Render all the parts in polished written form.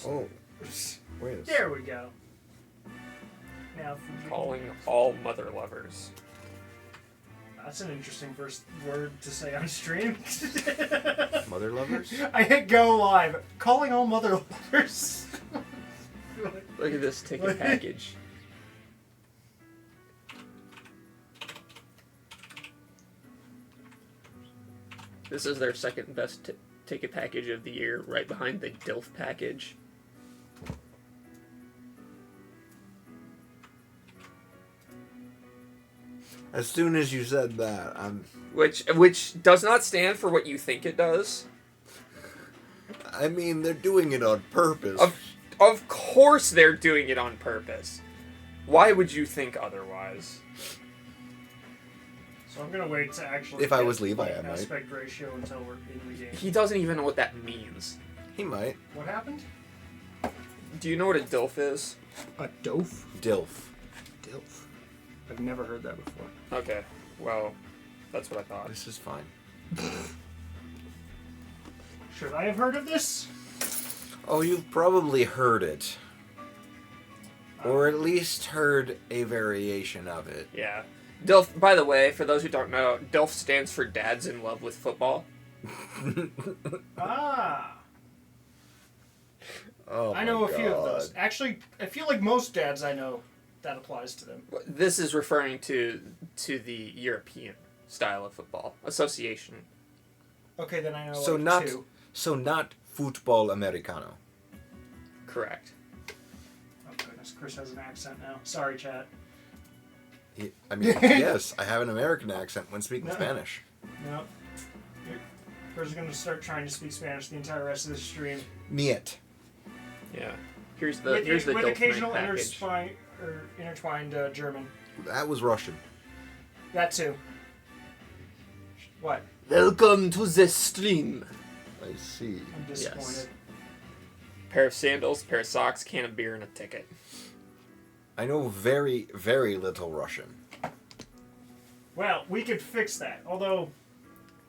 Oh, wait a second. There we go. Now, Calling all mother lovers. that's an interesting first word to say on stream. Mother lovers? I hit go live. Calling all mother lovers. Look at this ticket package. This is their second best ticket package of the year, right behind the DILF package. As soon as you said that, I'm... Which does not stand for what you think it does. I mean, they're doing it on purpose. Of course they're doing it on purpose. Why would you think otherwise? So I'm gonna wait to actually. If I was Levi, I might. Aspect ratio until we're in the game. He doesn't even know what that means. He might. What happened? Do you know what a DILF is? A DOF? Dilf. DILF. I've never heard that before. Okay, well, that's what I thought. This is fine. Should I have heard of this? Oh, you've probably heard it. Or at least heard a variation of it. Yeah. DILF, by the way, for those who don't know, DILF stands for Dads in Love with Football. Ah. Oh, I know a few of those. Actually, I feel like most dads I know, that applies to them. This is referring to the European style of football association. Okay, then I know So like not two. so not football americano. Correct. Oh goodness, Chris has an accent now. Sorry, chat. I mean, yes, I have an American accent when speaking No. Spanish. No. Chris is gonna start trying to speak Spanish the entire rest of the stream. Niet. Yeah. Here's the with DILF occasional night package. intertwined German. That was Russian. That too. What? Welcome to the stream. I see. I'm disappointed. Yes. Pair of sandals, pair of socks, can of beer, and a ticket. I know very, very little Russian. Well, we could fix that. Although,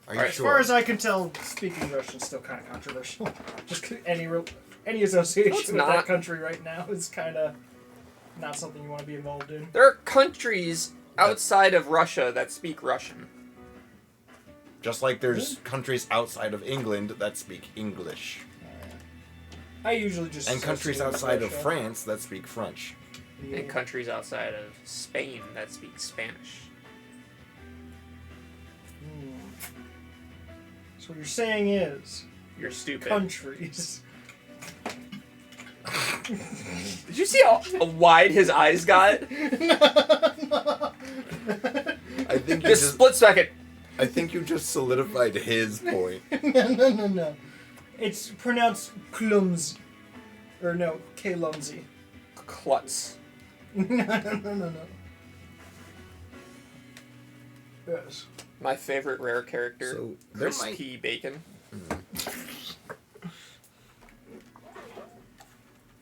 Are you as sure? far as I can tell, speaking Russian is still kind of controversial. Just any association with not. that country right now is kind of not something you want to be involved in. There are countries outside of Russia that speak Russian. Just like there's countries outside of England that speak English. I usually just And countries associate with outside of Russia. France that speak French. Yeah. And countries outside of Spain that speak Spanish. So what you're saying is You're stupid. countries. Did you see how wide his eyes got? I think you Just just, split second. I think you just solidified his point. No. It's pronounced clumsy. Or no, K-lumsy. Klutz. No. Yes. My favorite rare character, So there might Crispy Bacon.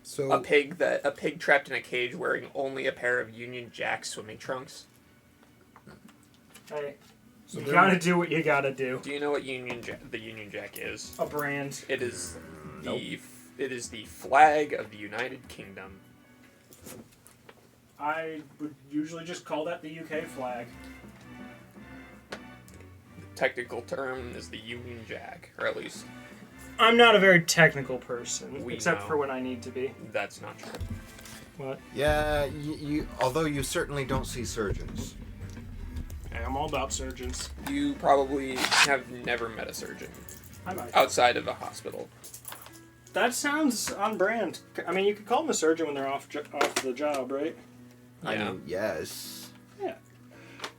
so A pig trapped in a cage wearing only a pair of Union Jack swimming trunks. Hey, So you there- gotta do what you gotta do. Do you know what the Union Jack is? A brand. It is Nope. it is the flag of the United Kingdom. I would usually just call that the UK flag. Technical term is the Union Jack, or at least I'm not a very technical person, We except know. for when I need to be. that's not true. What? yeah, you although you certainly don't see surgeons. Hey, I'm all about surgeons. You probably have never met a surgeon I might. outside of a hospital. That sounds on brand. I mean, you could call them a surgeon when they're off the job, right? I Yeah. mean, yes. Yeah.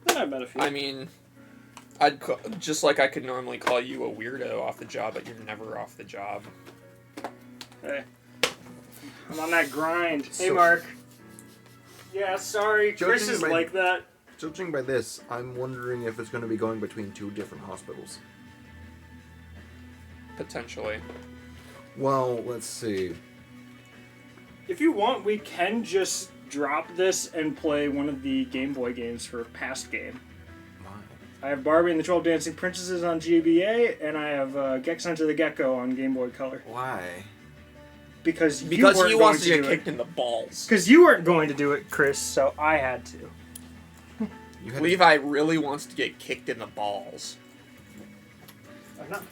Then I've met a few. I mean, just like I could normally call you a weirdo off the job, but you're never off the job. Hey. I'm on that grind. Hey, So- Mark. Yeah, sorry. Chris Judging is by- like that. Judging by this, I'm wondering if it's going to be going between two different hospitals. Potentially. Well, let's see. If you want, we can just drop this and play one of the Game Boy games for a past game. I have Barbie and the 12 Dancing Princesses on GBA, and I have Gex Enter the Gecko on Game Boy Color. Why? because he weren't wants to going get do kicked in the balls. Because you weren't going to do it, Chris, so I had to. Levi really wants to get kicked in the balls.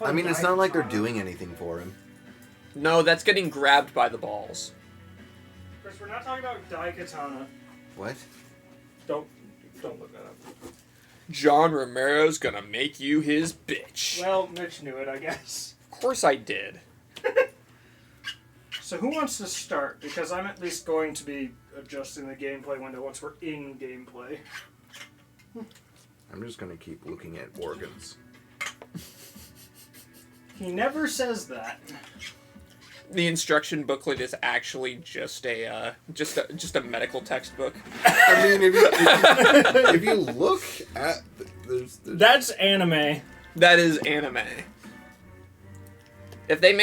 I mean, it's not like they're doing anything for him. No, that's getting grabbed by the balls. Chris, we're not talking about Daikatana. What? Don't look that up. John Romero's gonna make you his bitch. Well, Mitch knew it, I guess. Of course I did. So who wants to start? Because I'm at least going to be adjusting the gameplay window once we're in gameplay. I'm just gonna keep looking at organs. He never says that. The instruction booklet is actually just a medical textbook. I mean, if you look at there's That's anime. That is anime. If they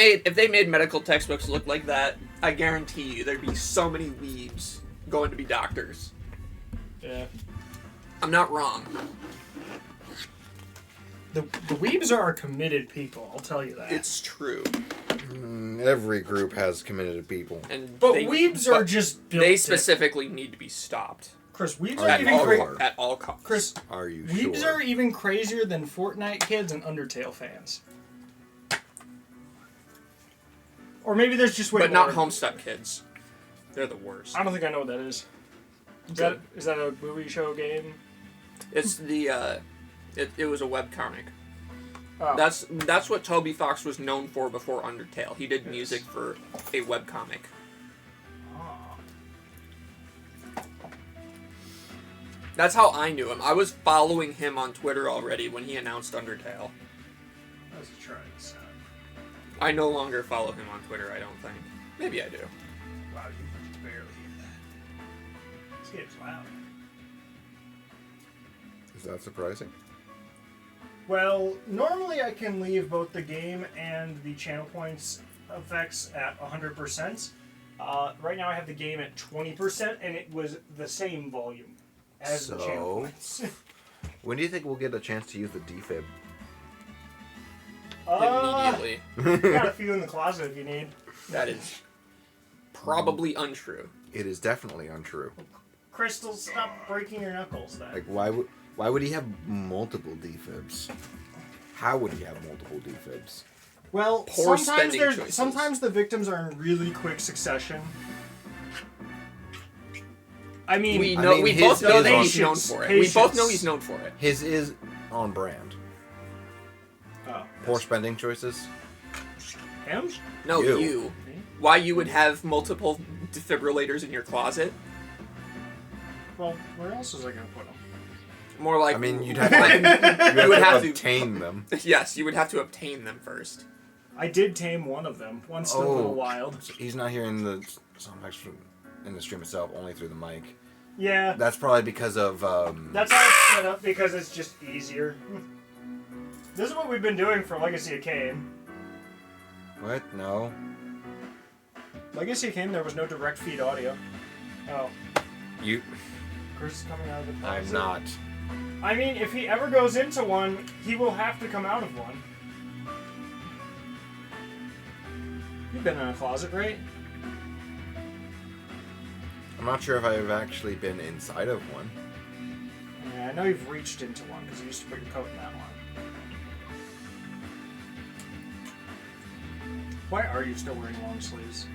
made medical textbooks look like that, I guarantee you there'd be so many weebs going to be doctors. Yeah. I'm not wrong. The weebs are committed people, I'll tell you that. It's true. every group has committed people. But weebs are just built They specifically need to be stopped. Chris, weebs Are are you even sure? At all costs. Chris, Are you weebs sure? are even crazier than Fortnite kids and Undertale fans. Or maybe there's just way But more. not Homestuck kids. They're the worst. I don't think I know what that is. Is that a movie show game? It's the it was a webcomic. Oh. That's what Toby Fox was known for before Undertale. He did music for a webcomic. Oh. That's how I knew him. I was following him on Twitter already when he announced Undertale. Let's try this out. I no longer follow him on Twitter, I don't think. Maybe I do. Wow, you barely hear that. This game's loud. Is that surprising? Well, normally I can leave both the game and the channel points effects at 100%. Right now I have the game at 20%, and it was the same volume as the channel points. When do you think we'll get a chance to use the defib? Immediately. Got a few in the closet if you need. That is probably untrue. It is definitely untrue. Crystal, stop breaking your knuckles then. Like, why would he have multiple defibs? How would he have multiple defibs? Well, Poor sometimes spending there's choices. sometimes the victims are in really quick succession. I mean, We his both know is that on- he's known for it. Patience. We both know he's known for it. His is on brand. oh, Poor spending choices. him? No, You. you. Why you would have multiple defibrillators in your closet? Well, where else was I gonna put him? More like I mean, you'd have to, You would have to- obtain them. Yes, you would have to obtain them first. I did tame one of them. One's still a little wild. He's not hearing the sound effects in the stream itself, only through the mic. Yeah, That's probably because of that's how it's set up because it's just easier. This is what we've been doing for Legacy of Kain. what? No. Legacy of Kain, there was no direct feed audio. Oh, You. Chris is coming out of the I'm closet. not. I mean, if he ever goes into one, he will have to come out of one. You've been in a closet, right? I'm not sure if I've actually been inside of one. Yeah, I know you've reached into one because you used to put your coat in that one. Why are you still wearing long sleeves?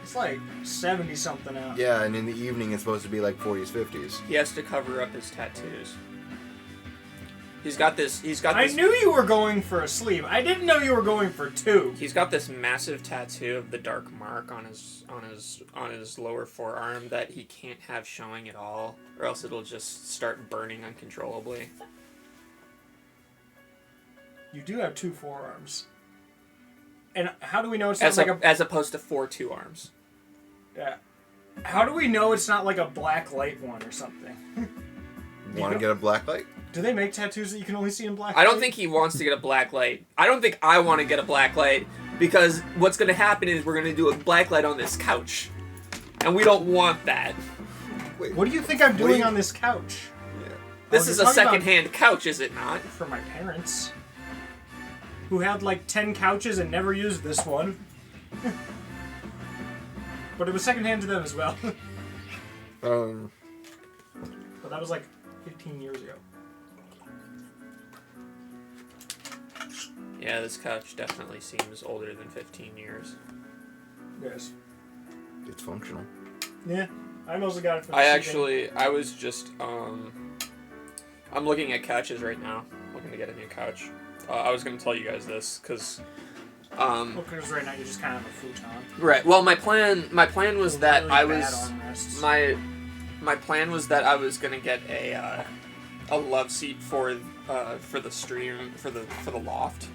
It's like 70 something out. Yeah, and in the evening it's supposed to be like 40s, 50s. He has to cover up his tattoos. He's got this. I knew you were going for a sleeve. I didn't know you were going for two. He's got this massive tattoo of the dark mark on his lower forearm that he can't have showing at all, or else it'll just start burning uncontrollably. You do have two forearms. And how do we know it's not As opposed to 4 2 arms. Yeah. How do we know it's not like a black light one or something? Want to get a black light? Do they make tattoos that you can only see in black I don't light? think he wants to get a black light. I don't think I want to get a black light because what's going to happen is we're going to do a black light on this couch. And we don't want that. Wait, What do you think I'm doing on this couch? This Oh, is you're a talking about- second-hand couch, is it not? For my parents. Who had like 10 couches and never used this one. But it was secondhand to them as well. Um, But that was like 15 years ago. Yeah, this couch definitely seems older than 15 years. Yes. it's functional. Yeah. I mostly got it for the I was just, I'm looking at couches right now. Looking to get a new couch. I was going to tell you guys this, because, Because right now you're just kind of a futon. right, well, my plan was that Really I bad was, armrests. my plan was that I was going to get a love seat for the stream, for the loft.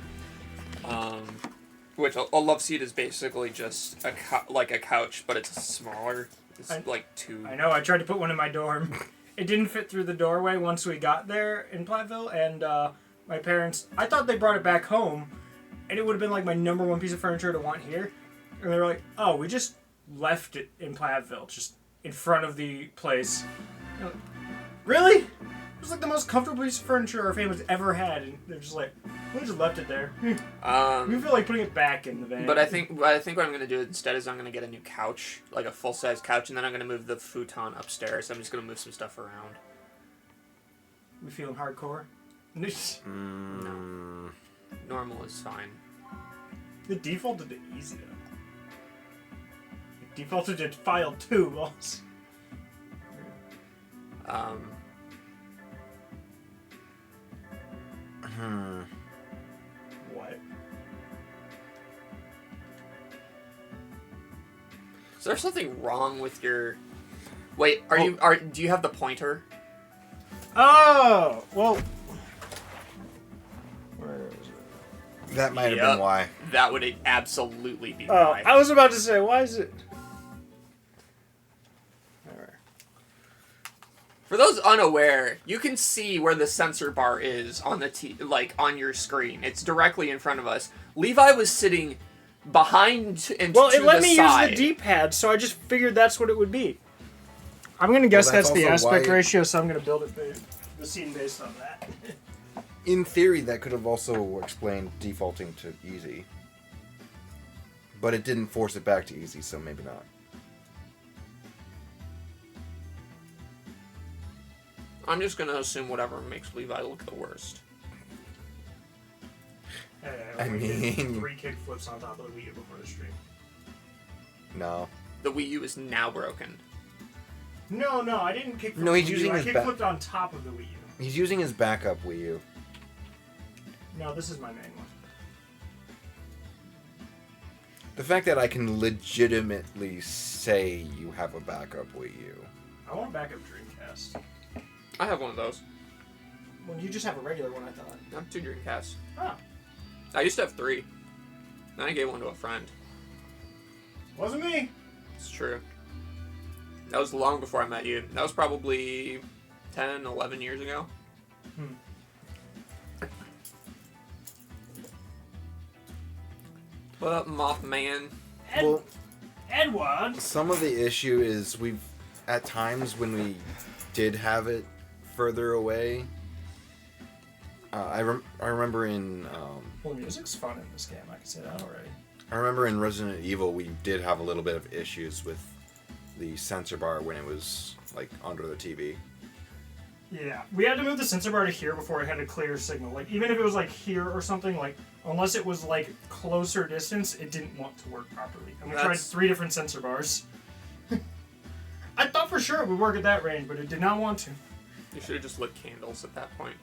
Which a love seat is basically just like a couch, but it's smaller. It's like two. I know, I tried to put one in my dorm. It didn't fit through the doorway once we got there in Platteville, and my parents, I thought they brought it back home, and it would have been like my number one piece of furniture to want here. And they were like, oh, we just left it in Platteville, just in front of the place. And I'm like, really? It was like the most comfortable piece of furniture our family's ever had, and they're just like, we just left it there. We feel like putting it back in the van. But I think what I'm gonna do instead is I'm gonna get a new couch, like a full size couch, and then I'm gonna move the futon upstairs. I'm just gonna move some stuff around. We feeling hardcore? No. Normal is fine. The defaulted to easy though. It defaulted to file 2 also. What? Is there something wrong with your? Wait, do you have the pointer? Oh! Well... Where is it? That might have Yep. been why. That would absolutely be Oh, why. I was about to say, why is it... Alright. For those unaware, you can see where the sensor bar is on the on your screen. It's directly in front of us. Levi was sitting behind and Well, to it let the me side. use the D-pad, so I just figured that's what it would be. I'm gonna guess that's that's the also aspect why- ratio, so I'm gonna build it the scene based on that. In theory, that could have also explained defaulting to easy. But it didn't force it back to easy, so maybe not. I'm just gonna assume whatever makes Levi look the worst. I we did mean- 3 kick flips on top of the Wii U before the stream. No. The Wii U is now broken. No, I didn't kick flip. No, he's the Wii U. using I his kick back. flipped on top of the Wii U. He's using his backup Wii U. No, this is my main one. The fact that I can legitimately say you have a backup Wii U. I want a backup Dreamcast. I have one of those. Well, you just have a regular one, I thought. I have 2 Dreamcasts. Ah, I used to have 3. Then I gave one to a friend. wasn't me. It's true. That was long before I met you. That was probably 10, 11 years ago. What up, Mothman? Well, Edward. some of the issue is we've, at times when we did have it further away, I remember in Well, music's fun in this game. I can say that already. I remember in Resident Evil we did have a little bit of issues with the sensor bar when it was like under the TV. Yeah, we had to move the sensor bar to here before it had a clear signal. Like, even if it was like here or something, like, unless it was like closer distance, it didn't want to work properly. And we tried 3 different sensor bars. I thought for sure it would work at that range, but it did not want to. You should have just lit candles at that point.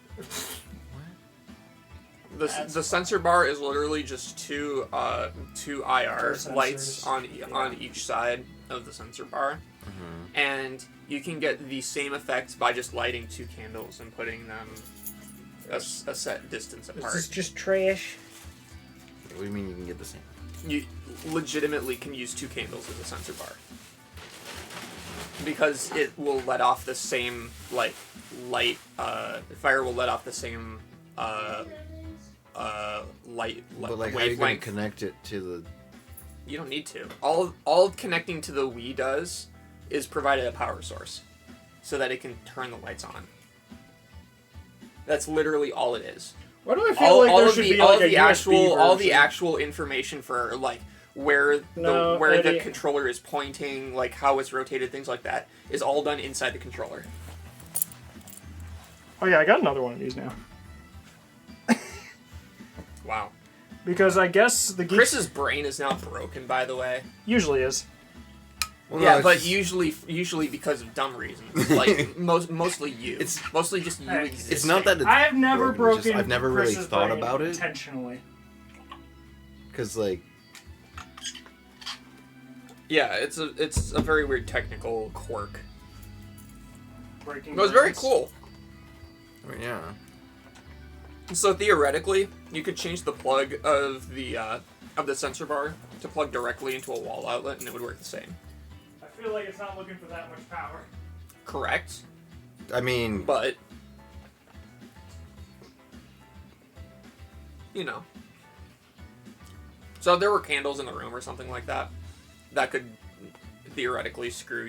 The sensor bar is literally just two IR lights on each side of the sensor bar, and you can get the same effect by just lighting 2 candles and putting them a set distance apart. This is just trash. What do you mean you can get the same? You legitimately can use 2 candles as a sensor bar because it will let off the same light. Fire will let off the same light. But like, how are you going to connect it to the? You don't need to. All connecting to the Wii does is provide a power source so that it can turn the lights on. That's literally all it is. Why do I feel like there should be like a USB all the version? actual information for like where No, the controller is pointing, like how it's rotated, things like that, is all done inside the controller. Oh yeah, I got another one of these now. Wow. Because I guess the Chris's brain is now broken, by the way. usually is. Well, Yeah, no, but it's- usually because of dumb reasons. Like mostly you. It's- mostly just you Hey, existing. it's not that it's I have never broken, it's just broken. I've never really Chris's thought brain about it. intentionally. Because, like, Yeah, it's a very weird technical quirk. Breaking. It was very brains. cool. I mean, yeah. So theoretically, you could change the plug of the sensor bar to plug directly into a wall outlet, and it would work the same. I feel like it's not looking for that much power. Correct, I mean, but you know. So if there were candles in the room or something like that, that could theoretically screw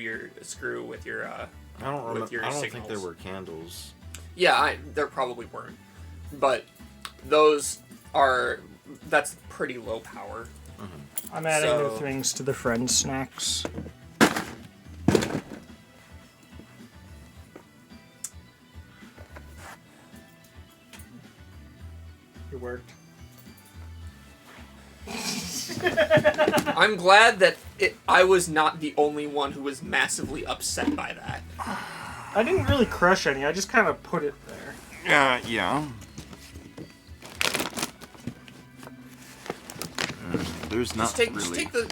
with your. I don't remember. your I don't think signals. there were candles. Yeah, there probably weren't, but that's pretty low power. I'm adding So- new things to the friend snacks. It worked. I'm glad that I was not the only one who was massively upset by that. I didn't really crush any. I just kind of put it there. Yeah. There's not Just take really. take the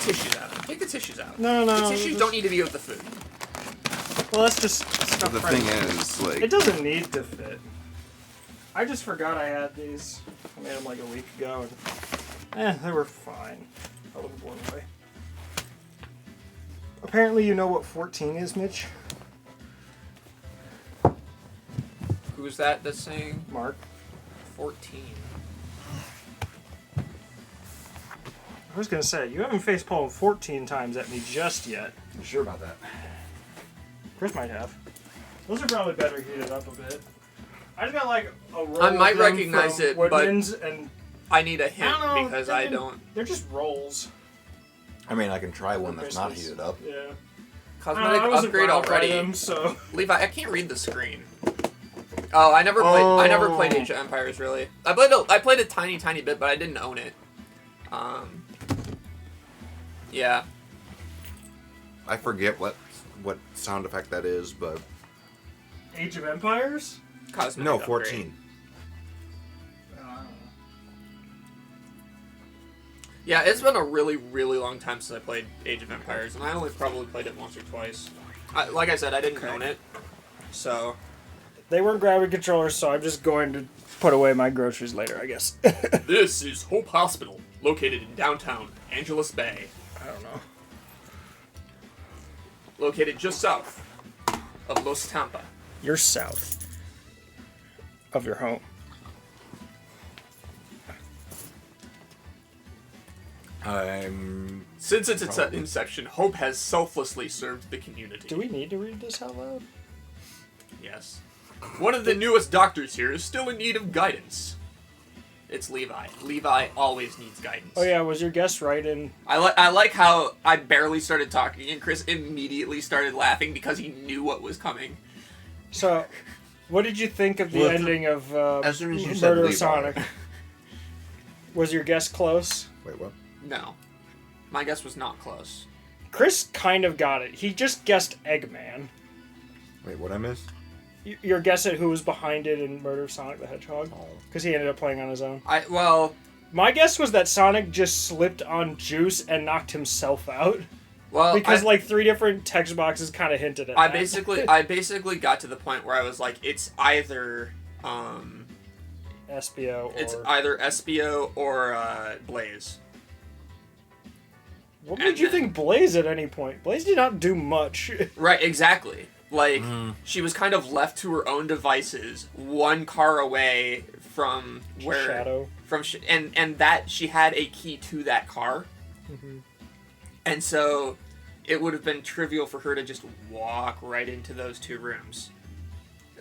tissues out. Take the tissues out. No. The tissues just- don't need to be with the food. Well, that's just stuff. The right- thing is, like, It doesn't need to fit. I just forgot I had these. I made them like a week ago, and they were fine. I wasn't blown away. Apparently, you know what 14 is, Mitch. Who's that that's saying Mark. 14? I was gonna say you haven't face palmed 14 times at me just yet. You sure about that? Chris might have. Those are probably better heated up a bit. I just got like a roll. I might of them recognize from it, but- Woodman's, and I need a hint I don't know, because they've I been- don't. they're just rolls. I mean, I can try one for that's not Christmas. heated up. Yeah. Cosmetic I wasn't upgrade wowed by already. them, so. Levi, I can't read the screen. Oh, I never played Age of Empires really. I played a tiny bit, but I didn't own it. Yeah. I forget what sound effect that is, but Age of Empires? Cosmetic no, upgrade. 14. Yeah, it's been a really, really long time since I played Age of Empires, and I only probably played it once or twice. Like I said, I didn't own it, so They weren't grabbing controllers, so I'm just going to put away my groceries later, I guess. This is Hope Hospital, located in downtown Angeles Bay. I don't know. Located just south of Los Tampa. You're south of your home. Since its Probably. inception, Hope has selflessly served the community. Do we need to read this out loud? Yes. One of the newest doctors here is still in need of guidance. It's Levi. Levi always needs guidance. Oh yeah, was your guess right in... I like how I barely started talking and Chris immediately started laughing because he knew what was coming. So, what did you think of the Well, ending of as soon as you said Murder of Levi. Sonic? Was your guess close? Wait, what? No. My guess was not close. Chris kind of got it. He just guessed Eggman. Wait, what I missed? Your guess at who was behind it in Murder of Sonic the Hedgehog? Oh. Because he ended up playing on his own. Well, My guess was that Sonic just slipped on juice and knocked himself out. Because like 3 different text boxes kind of hinted at I that. basically got to the point where I was like, it's either SBO or... it's either SBO or Blaze. What made you think Blaze at any point? Blaze did not do much. Right, exactly. Like, she was kind of left to her own devices, one car away from where... Shadow. And that she had a key to that car. Mm-hmm. And so it would have been trivial for her to just walk right into those 2 rooms.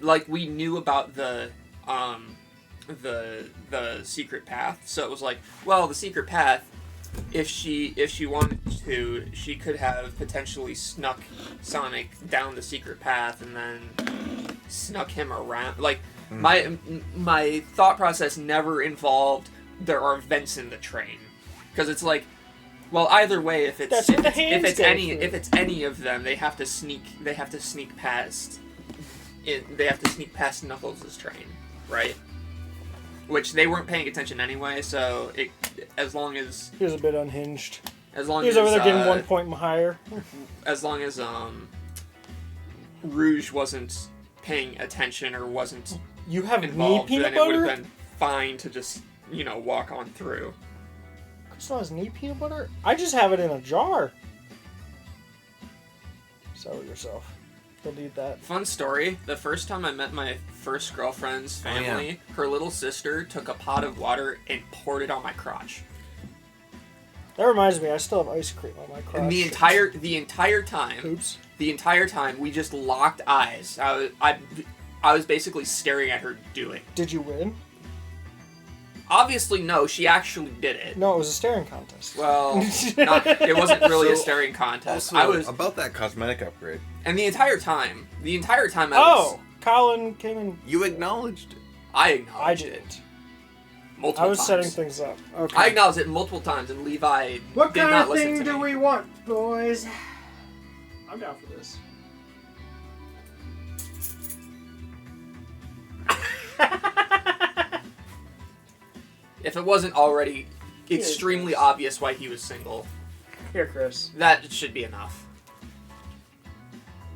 Like, we knew about the secret path, so it was like, well, the secret path if she wanted to, she could have potentially snuck Sonic down the secret path and then snuck him around. Like my thought process never involved there are vents in the train, because it's like, well, either way, if it's any of them, they have to sneak past Knuckles' train, right? Which they weren't paying attention anyway, so as long as he was a bit unhinged. As long he was as over there getting 1 point higher. As long as Rouge wasn't paying attention or wasn't you have involved, knee peanut then butter? it would have been fine to just walk on through. Crystal has knee peanut butter? I just have it in a jar. Sell it yourself. Don't eat that. Fun story. The first time I met my first girlfriend's family, her little sister took a pot of water and poured it on my crotch. That reminds me, I still have ice cream on my crotch. And the entire time, oops. The entire time, we just locked eyes. I was basically staring at her do it. Did you win? Obviously, no. She actually did it. No, it was a staring contest. Well, it wasn't really a staring contest. Also, I was about that cosmetic upgrade. And the entire time Colin came in. You acknowledged it. I acknowledged it. I didn't. Multiple I was times. setting things up. Okay. I acknowledged it multiple times, and Levi what did kind not of listen thing to do me. we want, boys? I'm down for this. If it wasn't already extremely obvious why he was single, here, Chris. That should be enough.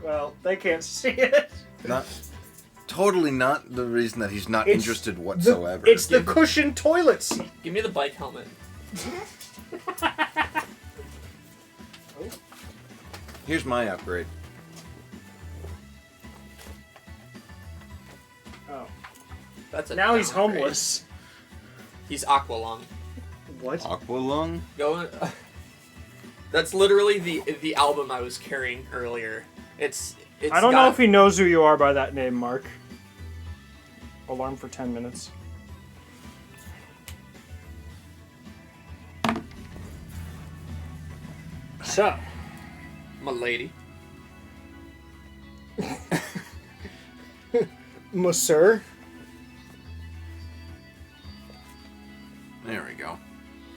Well, they can't see it. Totally not the reason that he's not interested whatsoever. It's the cushioned toilet seat. Give me the bike helmet. Here's my upgrade. Oh. That's a now he's downgrade. homeless. He's Aqualung. What? Aqualung? That's literally the album I was carrying earlier. It's I don't know if he knows who you are by that name, Mark. Alarm for 10 minutes. So. My lady. Monsieur. There we go.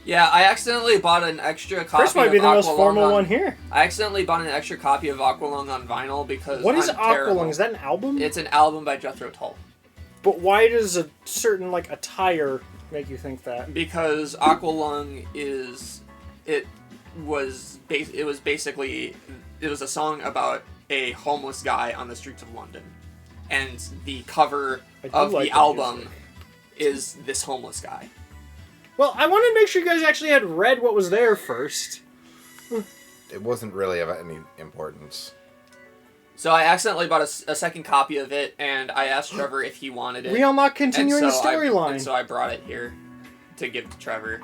Yeah, I accidentally bought an extra copy Chris might be of the most Aqualung formal one here. I accidentally bought an extra copy of Aqualung on vinyl because what is I'm Aqualung? terrible. Is that an album? It's an album by Jethro Tull. But why does a certain attire make you think that? Because Aqualung was a song about a homeless guy on the streets of London, and the cover of the album is this homeless guy. Well, I wanted to make sure you guys actually had read what was there first. It wasn't really of any importance. So I accidentally bought a second copy of it, and I asked Trevor if he wanted it. We are not continuing the storyline. And so I brought it here to give to Trevor.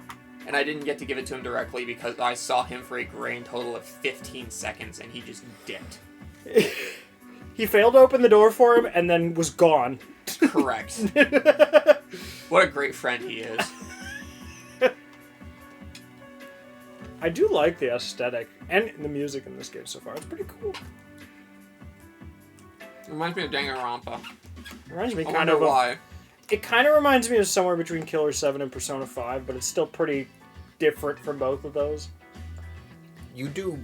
And I didn't get to give it to him directly because I saw him for a grand total of 15 seconds, and he just dipped. He failed to open the door for him, and then was gone. Correct. What a great friend he is. I do like the aesthetic and the music in this game so far. It's pretty cool. Reminds me of Danganronpa. Reminds me I kind wonder of why. It kind of reminds me of somewhere between Killer 7 and Persona 5, but it's still pretty different from both of those. You do.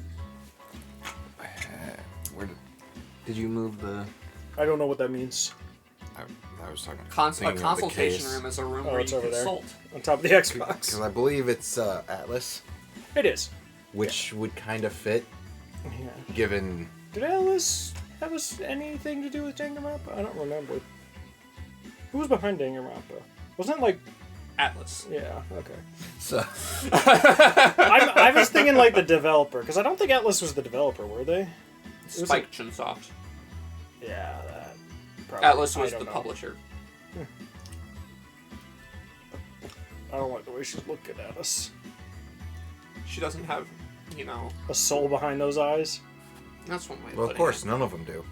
Did you move the? I don't know what that means. I was talking. A consultation room is a room where you consult. On top of the Xbox. Because I believe it's Atlas. It is. Which would kind of fit. Yeah. Given. Did Atlas have anything to do with Danganronpa? I don't remember. Who was behind Danganronpa? Wasn't it like Atlas? Yeah. Okay. So. I was thinking the developer, because I don't think Atlas was the developer, were they? Spike Chunsoft. Yeah, that. Probably. Atlas was the publisher. I don't like the way she's looking at us. She doesn't have, a soul behind those eyes. That's one way. Well, of course, none of them do.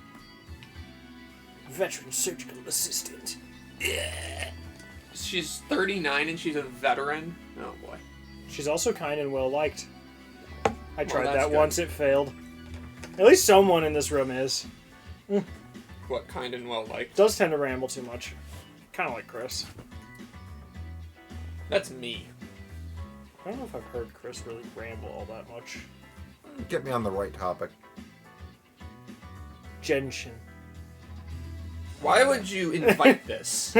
Veteran surgical assistant. Yeah. She's 39 and she's a veteran. Oh boy. She's also kind and well liked. I tried that's that good. once, it failed. At least someone in this room is. What kind and well liked? Does tend to ramble too much. Kind of like Chris. That's me. I don't know if I've heard Chris really ramble all that much. Get me on the right topic. Genshin. Why would you invite this?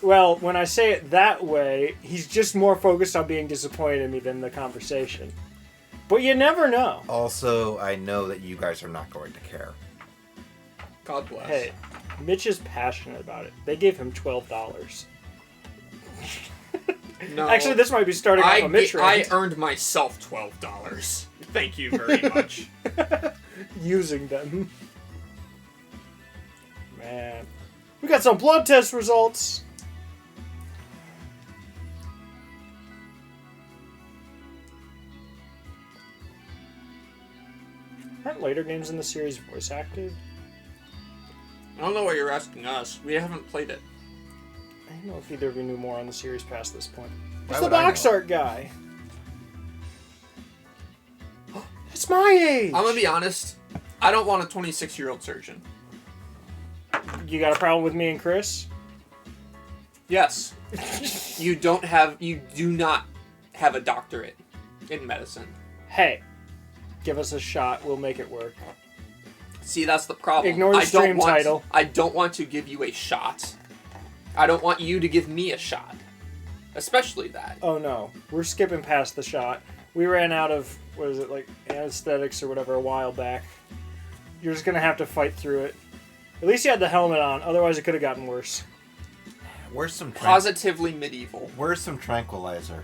Well, when I say it that way, he's just more focused on being disappointed in me than the conversation. But you never know. Also, I know that you guys are not going to care. God bless. Hey, Mitch is passionate about it. They gave him $12. No. Actually, this might be starting off a Mitch I rant. earned myself $12. Thank you very much. Using them. Man. We got some blood test results. Aren't later games in the series voice acted? I don't know why you're asking us. We haven't played it. I don't know if either of you knew more on the series past this point. Why It's the would I box know? art guy. That's my age. I'm gonna be honest. I don't want a 26-year-old surgeon. You got a problem with me and Chris? Yes. You do not have a doctorate in medicine. Hey, give us a shot. We'll make it work. See, that's the problem. Ignore the stream title. I don't want to give you a shot. I don't want you to give me a shot. Especially that. Oh no, we're skipping past the shot. We ran out of, what is it, like anesthetics or whatever a while back. You're just gonna have to fight through it. At least you had the helmet on, otherwise it could have gotten worse. Where's some Positively medieval. Where's some tranquilizer?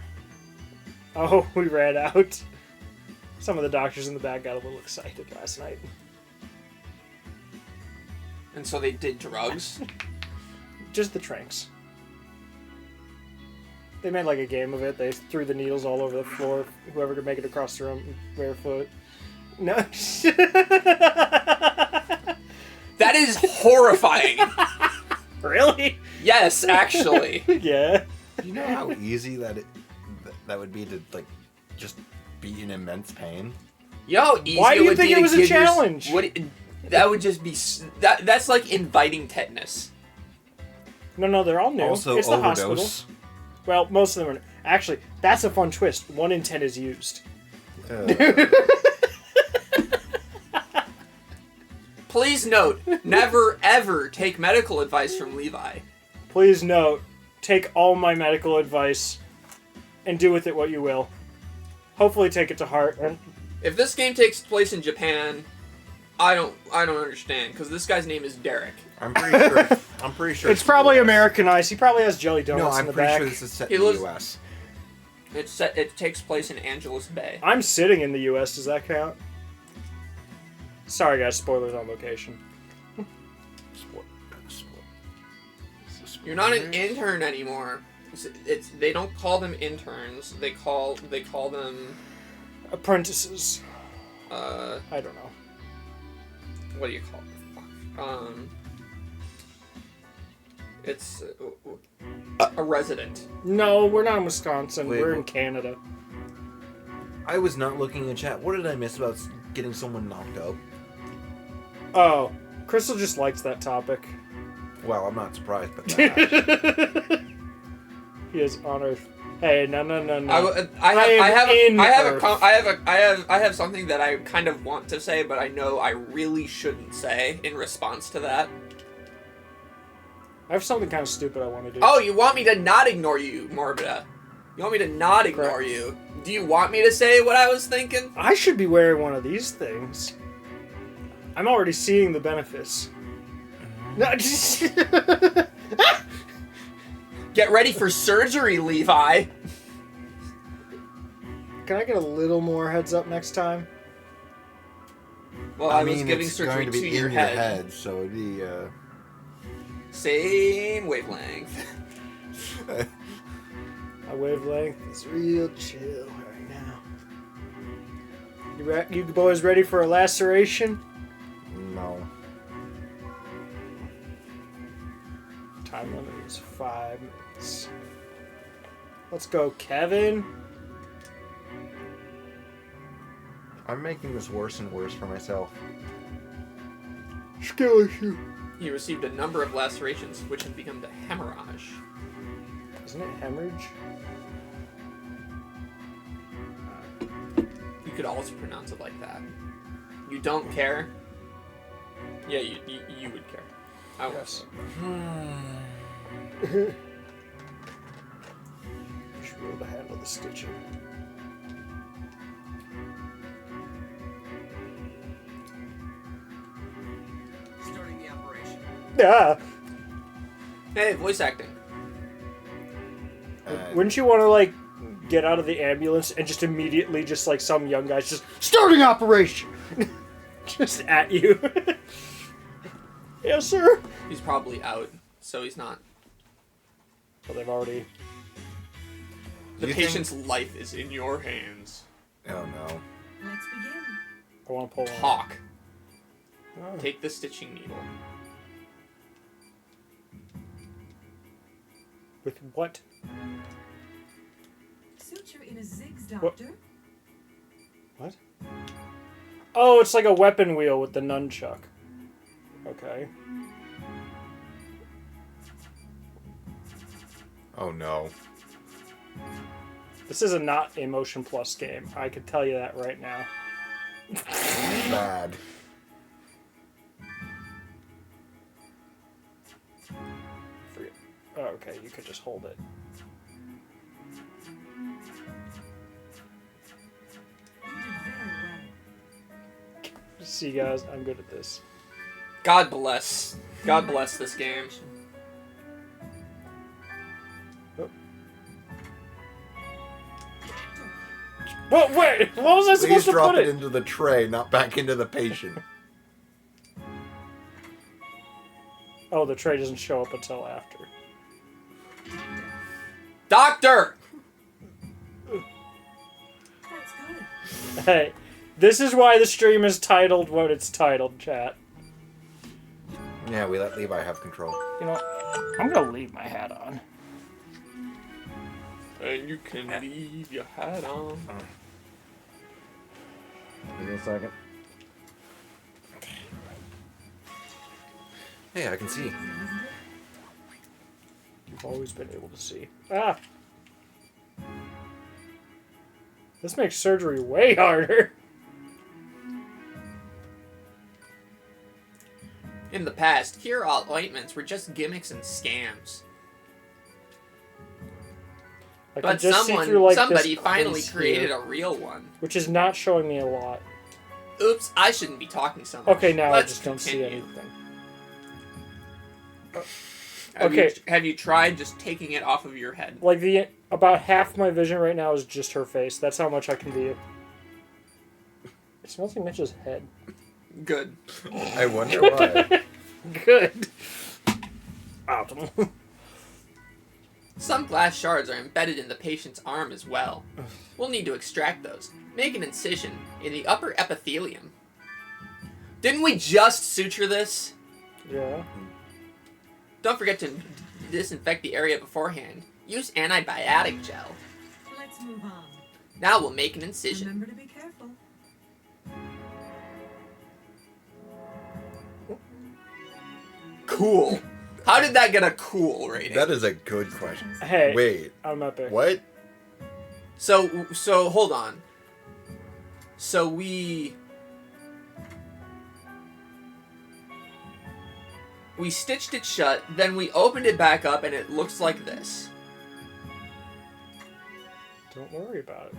Oh, we ran out. Some of the doctors in the back got a little excited last night. And so they did drugs. Just the tranks. They made like a game of it. They threw the needles all over the floor. Whoever could make it across the room barefoot. No. That is horrifying. Really? Yes, actually. Yeah. You know how easy that would be to like just be in immense pain? You know how easy Why do you would think be it to was a give challenge? that would just be... That's like inviting tetanus. No, they're all new. Also, it's the overdose. hospital. Well, most of them are... Actually, that's a fun twist. 1 in 10 is used. Please note, never ever take medical advice from Levi. Please note, take all my medical advice and do with it what you will. Hopefully take it to heart. And If this game takes place in Japan, I don't understand, because this guy's name is Derek. I'm pretty sure. it's probably US. Americanized. He probably has jelly donuts No, in I'm the pretty back. sure this is set He in the lives- U.S. It takes place in Angeles Bay. I'm sitting in the U.S. Does that count? Sorry, guys. Spoilers on location. You're not an intern anymore. They don't call them interns. They call them Apprentices. I don't know. what do you call them? It's a resident. No, we're not in Wisconsin. Wait, we're in what? Canada. I was not looking in chat. What did I miss about getting someone knocked out? Oh, Crystal just likes that topic. Well, I'm not surprised by that. He is on Earth. Hey, no. I have something that I kind of want to say, but I know I really shouldn't say in response to that. I have something kind of stupid I want to do. Oh, you want me to not ignore you, Morbida? You want me to not ignore Correct. you? Do you want me to say what I was thinking? I should be wearing one of these things. I'm already seeing the benefits. No, Get ready for surgery, Levi. Can I get a little more heads up next time? Well, I was giving it's surgery going to be to your in head. your head, so it'd be. Same wavelength. My wavelength is real chill right now. You boys ready for a laceration? No. Time limit is 5 minutes. Let's go, Kevin. I'm making this worse and worse for myself. Skill issue. You received a number of lacerations, which have become the hemorrhage. Isn't it hemorrhage? You could also pronounce it like that. You don't care? Yeah, you would care. I would. Yes. You should be able to handle the stitching. Starting the operation. Yeah. Hey, voice acting. Wouldn't you want to, like, get out of the ambulance and just immediately, just like some young guy's just starting operation? Just at you. Yes, sir. He's probably out, so he's not. Well, they've already... The You patient's life is in your hands. Oh no. Let's begin. I want to pull one. Talk. Oh. Take the stitching needle. With what? Suture in a zigs, What? doctor. What? Oh, it's like a weapon wheel with the nunchuck. Okay. Oh no. This is a not a Motion Plus game. I can tell you that right now. Bad. Forget. Oh, okay, you could just hold it. You did very well. See, guys, I'm good at this. God bless. God bless this game. Whoa, wait! What was I supposed Please to drop put it it? into the tray, not back into the patient. Oh, the tray doesn't show up until after. Doctor! That's good. Hey, this is why the stream is titled what it's titled, chat. Yeah, we let Levi have control. You know, I'm gonna leave my hat on. And you can leave your hat on. Give me a second. Hey, I can see. You've always been able to see. Ah! This makes surgery way harder. In the past, cure-all ointments were just gimmicks and scams. I can But just see through, like, somebody this finally crease created here, a real one. which is not showing me a lot. Oops, I shouldn't be talking so much. Okay, now Let's I just don't see continue. anything. Okay. Have you tried just taking it off of your head? Like, about half my vision right now is just her face. That's how much I can be. It smells like Mitch's head. Good. I wonder why. Good. Optimal. Some glass shards are embedded in the patient's arm as well. We'll need to extract those. Make an incision in the upper epithelium. Didn't we just suture this? Yeah. Don't forget to disinfect the area beforehand. Use antibiotic gel. Let's move on. Now we'll make an incision. Remember to be careful. Cool. How did that get a cool rating? That is a good question. Hey. Wait, I'm epic. what? So hold on. So we stitched it shut, then we opened it back up, and it looks like this. Don't worry about it.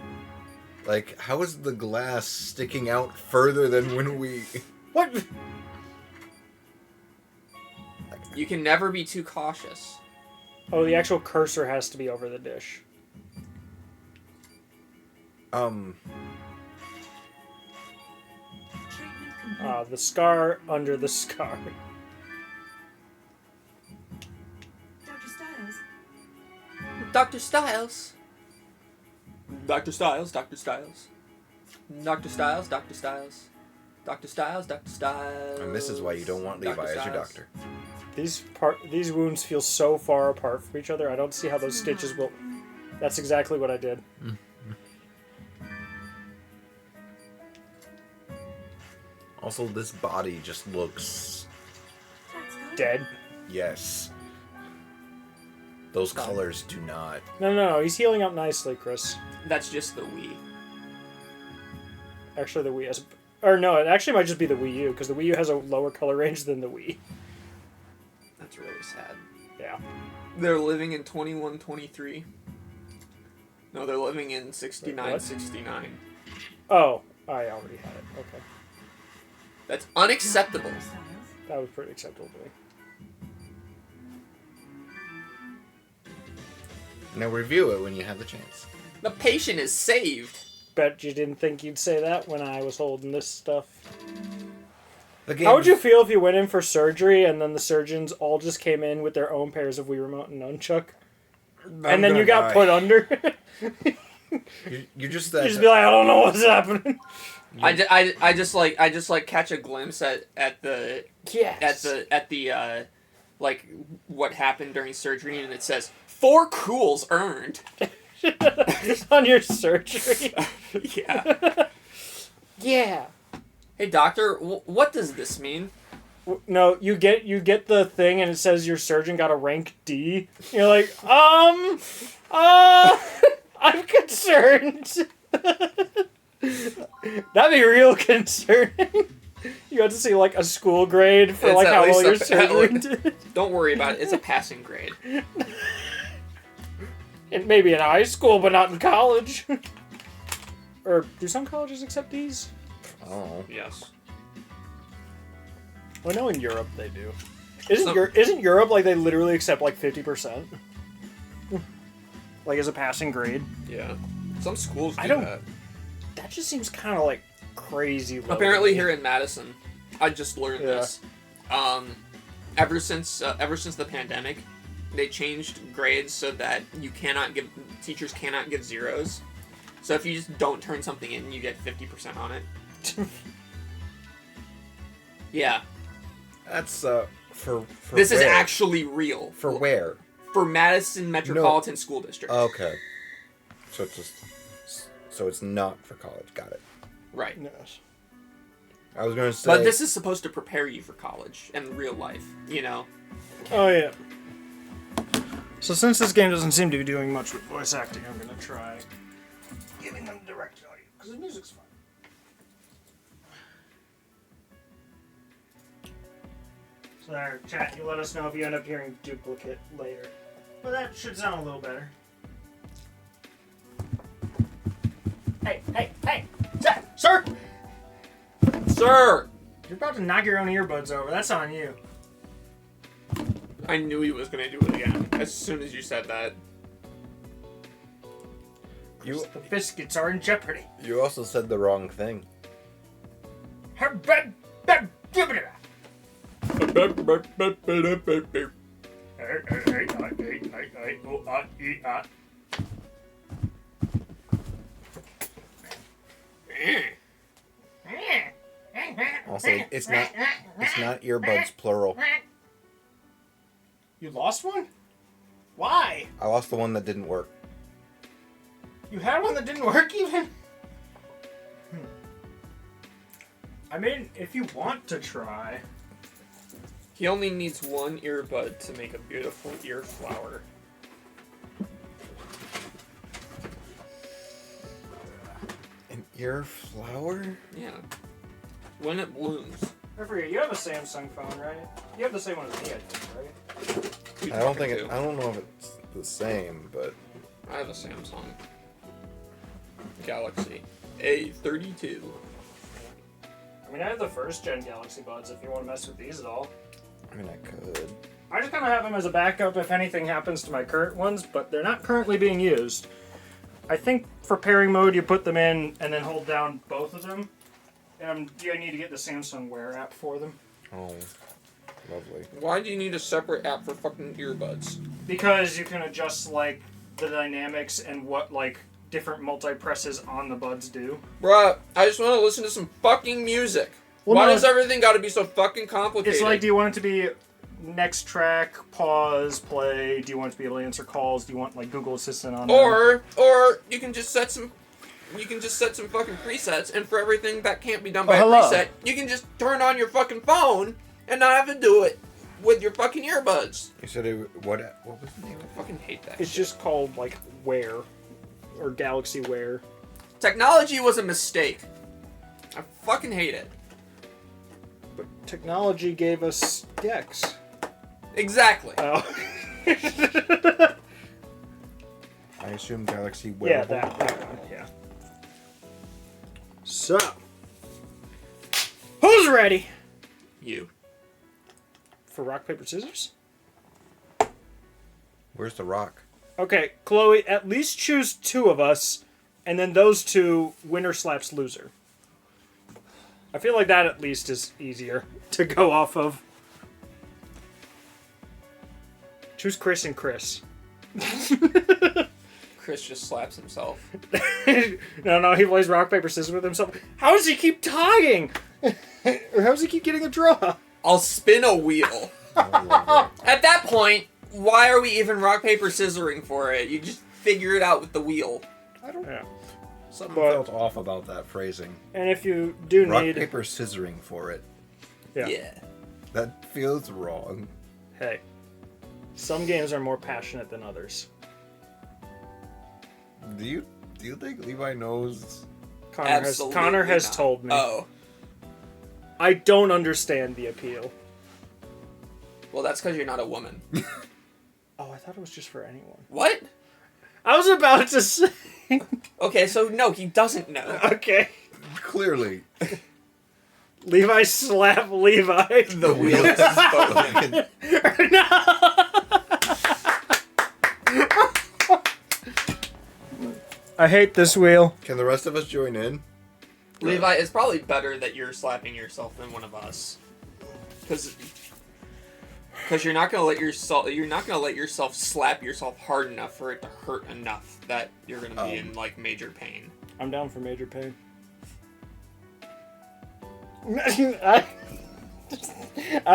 Like, how is the glass sticking out further than when we... What? You can never be too cautious. Oh, the actual cursor has to be over the dish. Treatment complete. The scar under the scar. Dr. Styles. Dr. Styles. Dr. Styles, Dr. Styles. Dr. Styles, Dr. Styles. Dr. Styles, Dr. Styles. And this is why you don't want Levi Dr. as your Styles. doctor. These wounds feel so far apart from each other. I don't see how those stitches will That's exactly what I did. Also, this body just looks... That's good. Dead. Yes. Those colors do not. No. He's healing up nicely, Chris. That's just the Wii. Actually, the Wii has... Or no, it actually might just be the Wii U, because the Wii U has a lower color range than the Wii. That's really sad. Yeah. They're living in 2123. No, they're living in Wait, 6969. Oh, I already had it. Okay. That's unacceptable. Hairstyles. That was pretty acceptable to me. Now review it when you have the chance. The patient is saved. Bet you didn't think you'd say that when I was holding this stuff. The game How would you feel if you went in for surgery and then the surgeons all just came in with their own pairs of Wii Remote and Nunchuck? And then you got put under? You're just You that. just be like, I don't know what's happening. I just like catch a glimpse at the Yes. at the like what happened during surgery, and it says 4 cools earned. On your surgery. Yeah. Yeah. Hey doctor, what does this mean? No, you get the thing and it says your surgeon got a rank D. You're like, I'm concerned. That'd be real concerning. You got to see like a school grade for It's like at how well least your a- surgery did. Don't worry about it. It's a passing grade. And maybe in high school, but not in college. Or do some colleges accept D's? Oh. Yes. I know in Europe they do. Some- Isn't Europe like they literally accept like 50%? Like as a passing grade? Yeah. Some schools do I don't- that. That just seems kind of like crazy low. Apparently here in Madison, I just learned Yeah. this. Ever since the pandemic, they changed grades so that teachers cannot give zeros. So if you just don't turn something in, you get 50% on it. Yeah. That's for This is where? actually real. For where? For Madison Metropolitan School District. Okay. So it's not for college. Got it. Right. Yes. I was gonna say. But this is supposed to prepare you for college and real life, you know? Oh yeah. So since this game doesn't seem to be doing much with voice acting, I'm gonna try giving them direct audio because the music's fun. So there, chat. You let us know if you end up hearing duplicate later. Well, that should sound a little better. Hey! Sir! Sir! You're about to knock your own earbuds over. That's on you. I knew he was going to do it again as soon as you said that. You The biscuits are in jeopardy. you also said the wrong thing. Also, it's not earbuds plural. You lost one? Why? I lost the one that didn't work. You had one that didn't work even? I mean, if you want to try. He only needs one earbud to make a beautiful ear flower. An ear flower? Yeah. When it blooms. I forget, you have a Samsung phone, right? You have the same one as me, I think, right? Who you I don't talking think to? I don't know if it's the same, but I have a Samsung Galaxy A32. I mean, I have the first gen Galaxy Buds if you want to mess with these at all. I mean I could. I just kind of have them as a backup if anything happens to my current ones, but they're not currently being used. I think for pairing mode, you put them in and then hold down both of them. You need to get the Samsung Wear app for them. Oh, lovely. Why do you need a separate app for fucking earbuds? Because you can adjust, like, the dynamics and what, like, different multi-presses on the buds do. Bruh, I just want to listen to some fucking music. Well, Why no, does everything gotta be so fucking complicated? It's like, do you want it to be next track, pause, play. Do you want to be able to answer calls? Do you want like Google Assistant on there? Or you can just set some fucking presets, and for everything that can't be done by a hello. preset, you can just turn on your fucking phone and not have to do it with your fucking earbuds. You said what was the name of it? I fucking hate that. It's shit. just called like Wear or Galaxy Wear. Technology was a mistake. I fucking hate it. But technology gave us Gex. Exactly. Oh. I assume Galaxy Yeah, Wearable. that one. Yeah. So, who's ready You. for rock paper scissors? Where's the rock? Okay, Chloe, at least choose two of us, and then those two, winner slaps loser. I feel like that at least is easier to go off of. Choose Chris and Chris. Chris just slaps himself. No, he plays rock, paper, scissors with himself. How does he keep tying? Or how does he keep getting a draw? I'll spin a wheel. At that point, why are we even rock, paper, scissoring for it? You just figure it out with the wheel. I don't know. Yeah. Something But- felt off about that phrasing. And if you do Rock, need... paper, scissoring for it. Yeah. That feels wrong. Hey, some games are more passionate than others. Do you think Levi knows? Connor has not. told me. Oh. I don't understand the appeal. Well, that's because you're not a woman. Oh, I thought it was just for anyone. What? I was about to say... Okay, so no, he doesn't know. Okay. Clearly. Levi slap Levi. The wheel is spoken. I hate this wheel. Can the rest of us join in? Levi, it's probably better that you're slapping yourself than one of us. Because you're not gonna let yourself slap yourself hard enough for it to hurt enough that you're gonna be in like major pain. I'm down for major pain. I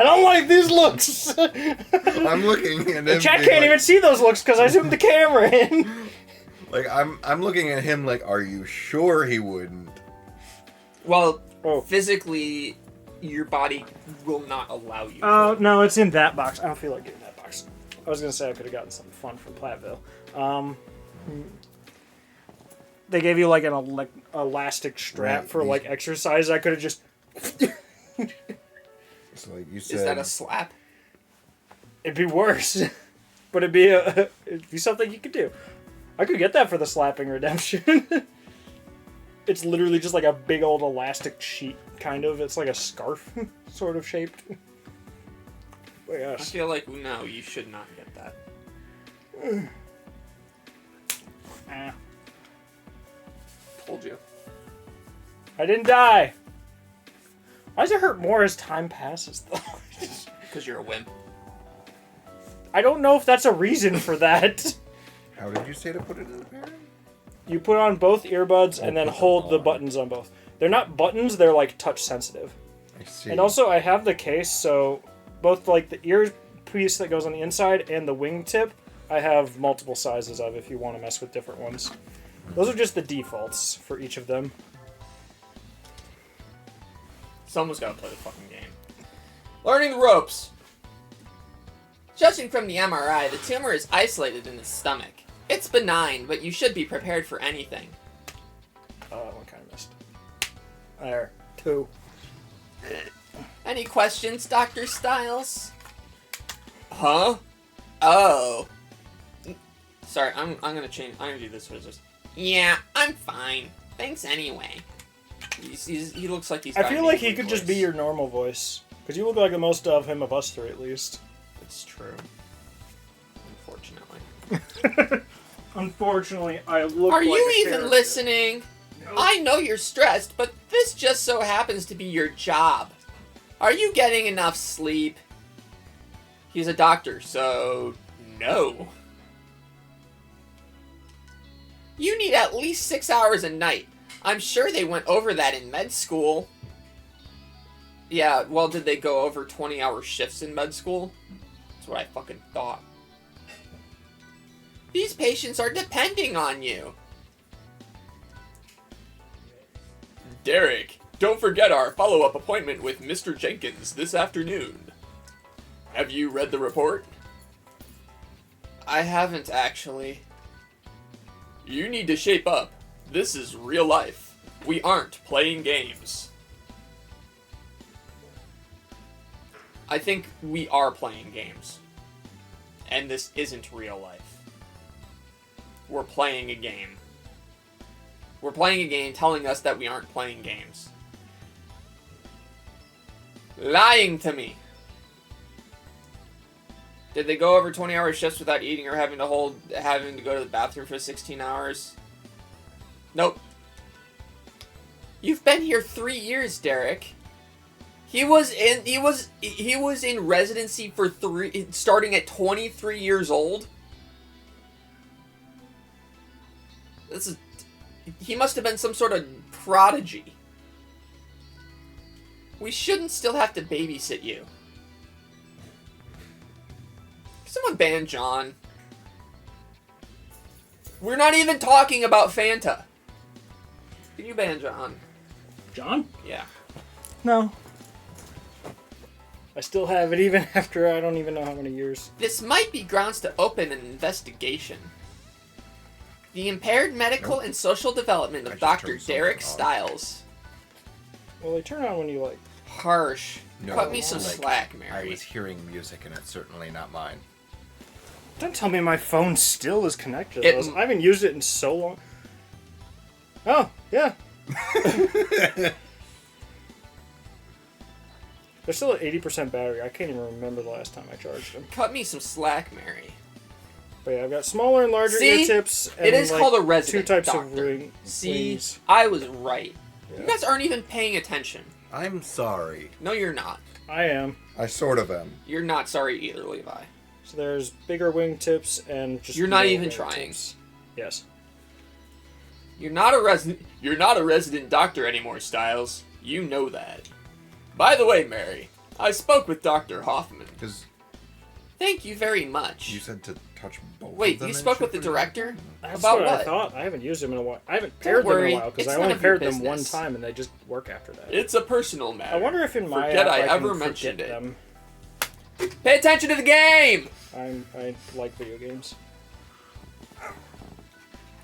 don't like these looks. I'm looking and The chat can't even see those looks because I zoomed the camera in. Like I'm looking at him like, are you sure he wouldn't? Well, Oh. physically, your body will not allow you. Oh, no, it's in that box. I don't feel like getting that box. I was going to say I could have gotten something fun from Platteville. They gave you like an elastic strap Right, for like exercise. I could have just... It's like you said. Is that a slap? It'd be worse. But it'd be something you could do. I could get that for the slapping redemption. It's literally just like a big old elastic sheet, kind of. It's like a scarf, sort of shaped. But I yes. feel like no, you should not get that. Told you. I didn't die. Why does it hurt more as time passes, though? Because you're a wimp. I don't know if that's a reason for that. How did you say to put it in the pairing? You put on both earbuds and then put them hold the on. buttons on both. They're not buttons, they're like touch sensitive. I see. And also, I have the case, so both like the earpiece that goes on the inside and the wingtip, I have multiple sizes of if you want to mess with different ones. Those are just the defaults for each of them. Someone's got to play the fucking game. Learning the ropes. Judging from the MRI, the tumor is isolated in the stomach. It's benign, but you should be prepared for anything. Oh, that one kind of missed. There. 2. Any questions, Dr. Styles? Huh? Oh. Sorry, I'm gonna change. I'm gonna do this for this. Yeah, I'm fine. Thanks anyway. He looks like he's. I got feel an like he English could just voice. be your normal voice. Because you look like the most of him of us three, at least. It's true. Unfortunately. Unfortunately, I look Are like you a even character. listening? I know you're stressed, but this just so happens to be your job. Are you getting enough sleep? He's a doctor, so no. You need at least 6 hours a night. I'm sure they went over that in med school. Yeah, well, did they go over 20-hour shifts in med school? That's what I fucking thought. These patients are depending on you. Derek, don't forget our follow-up appointment with Mr. Jenkins this afternoon. Have you read the report? I haven't, actually. You need to shape up. This is real life. We aren't playing games. I think we are playing games. And this isn't real life. We're playing a game. We're playing a game telling us that we aren't playing games. Lying to me. Did they go over 20-hour shifts without eating or having to go to the bathroom for 16 hours? Nope. You've been here 3 years, Derek. He was in residency for starting at 23 years old. He must have been some sort of prodigy. We shouldn't still have to babysit you. Someone ban John. We're not even talking about Fanta. Can you ban John? John? Yeah. No. I still have it even after I don't even know how many years. This might be grounds to open an investigation. The impaired medical and social development of Dr. Derek Stiles. Well, they turn on when you like. Harsh. No, Cut me some like, slack, I Mary. was hearing music, and it's certainly not mine. Don't tell me my phone still is connected to those. I haven't used it in so long. Oh, yeah. They're still at 80% battery. I can't even remember the last time I charged them. Cut me some slack, Mary. But yeah, I've got smaller and larger ear tips. And it is like called a resident 2 types doctor. of wings. See, I was right. Yeah. You guys aren't even paying attention. I'm sorry. No, you're not. I am. I sort of am. You're not sorry either, Levi. So there's bigger wing tips and just. You're not little even wing trying. tips. Yes. You're not a resident doctor anymore, Stiles. You know that. By the way, Mary, I spoke with Dr. Hoffman. Because Thank you very much. you said to touch both Wait, of them you and spoke shit with the for you? director? That's About what I what? thought. I haven't used them in a while. I haven't Don't paired them in worry, a while because it's I none only of your paired them one business. time and they just work after that. It's a personal matter. I wonder if in my Forget app I I ever can mentioned forget it. them. Pay attention to the game! I like video games.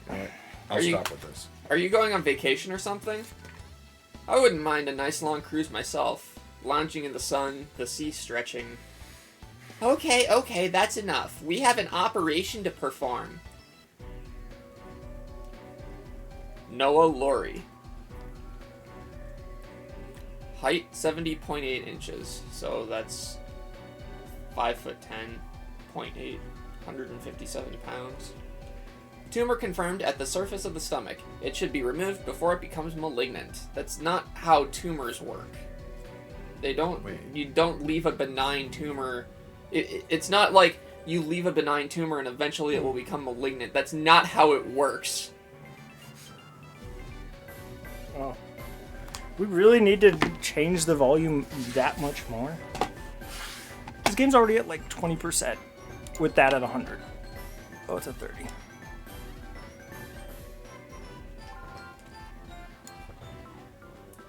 Alright, Are I'll you- stop with this. Are you going on vacation or something? I wouldn't mind a nice long cruise myself. Lounging in the sun, the sea stretching. Okay, that's enough. We have an operation to perform. Noah Laurie. Height 70.8 inches, so that's 5'10", 0.8, 157 pounds. Tumor confirmed at the surface of the stomach. It should be removed before it becomes malignant. That's not how tumors work. They don't. Wait. You don't leave a benign tumor. It's not like you leave a benign tumor and eventually it will become malignant. That's not how it works. Oh. We really need to change the volume that much more? This game's already at like 20% with that at 100. Oh, it's at 30.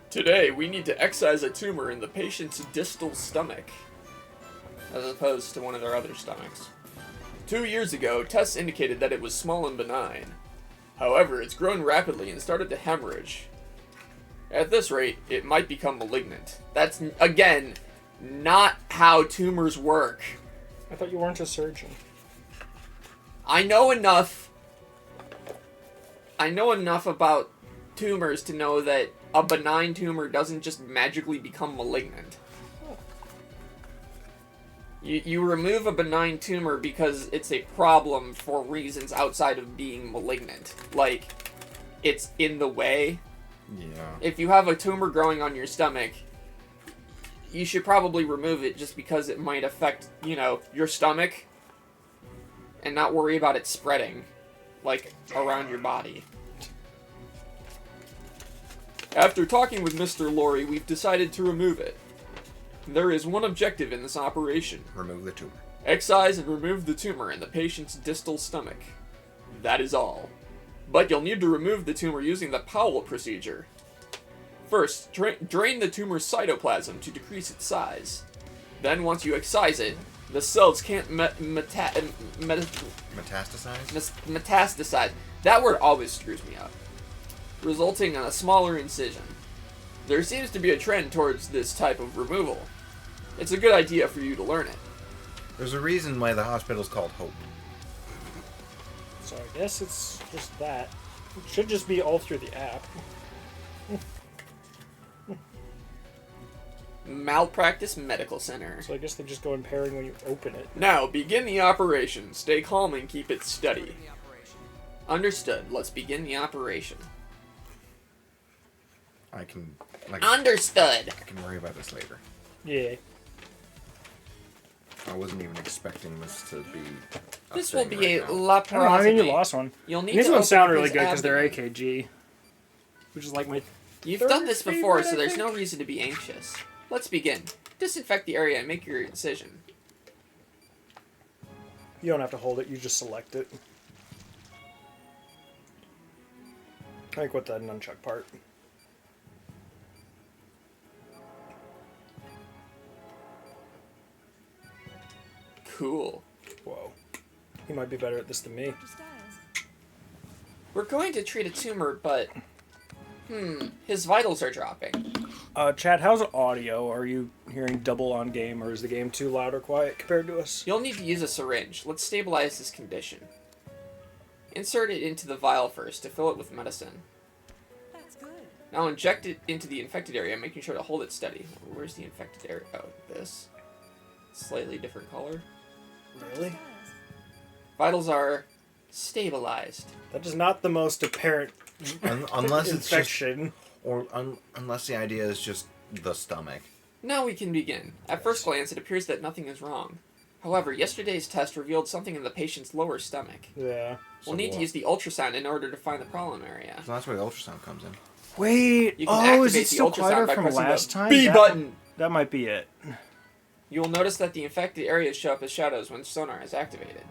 Today, we need to excise a tumor in the patient's distal stomach, as opposed to one of their other stomachs. 2 years ago, tests indicated that it was small and benign. However, it's grown rapidly and started to hemorrhage. At this rate, it might become malignant. That's, again, not how tumors work. I thought you weren't a surgeon. I know enough about tumors to know that a benign tumor doesn't just magically become malignant. You remove a benign tumor because it's a problem for reasons outside of being malignant. Like, it's in the way. Yeah. If you have a tumor growing on your stomach, you should probably remove it just because it might affect, your stomach and not worry about it spreading, like, around your body. After talking with Mr. Laurie, we've decided to remove it. There is one objective in this operation. Remove the tumor. Excise and remove the tumor in the patient's distal stomach. That is all. But you'll need to remove the tumor using the Powell procedure. First, drain the tumor's cytoplasm to decrease its size. Then, once you excise it, the cells can't Metastasize? metastasize. That word always screws me up. Resulting in a smaller incision. There seems to be a trend towards this type of removal. It's a good idea for you to learn it. There's a reason why the hospital's called Hope. So I guess it's just that. It should just be all through the app. Malpractice Medical Center. So I guess they just go in pairing when you open it. Now, begin the operation. Stay calm and keep it steady. Understood. Let's begin the operation. Understood. I can worry about this later. Yeah. I wasn't even expecting this to be. This will be right a now. laparoscopy. I mean, you lost one. You'll need These to ones sound open really his good because they're abdomen. AKG. Which is like my You've third done this before, favorite, so I there's think. no reason to be anxious. Let's begin. Disinfect the area and make your incision. You don't have to hold it, you just select it. I think with the nunchuck part. Cool. Whoa. He might be better at this than me. Dr. Styles. We're going to treat a tumor, but... his vitals are dropping. Chad, how's audio? Are you hearing double on game, or is the game too loud or quiet compared to us? You'll need to use a syringe. Let's stabilize his condition. Insert it into the vial first to fill it with medicine. That's good. Now inject it into the infected area, making sure to hold it steady. Where's the infected area? Oh, this. Slightly different color. Really? Styles. Vitals are stabilized. That is not the most apparent Unless it's just, infection. or unless the idea is just the stomach. Now we can begin. At first glance, it appears that nothing is wrong. However, yesterday's test revealed something in the patient's lower stomach. Yeah. We'll need to use the ultrasound in order to find the problem area. So that's where the ultrasound comes in. Wait. You can Oh, is activate it the still ultrasound quieter by from pressing last the time? B button. That might be it. You will notice that the infected areas show up as shadows when sonar is activated.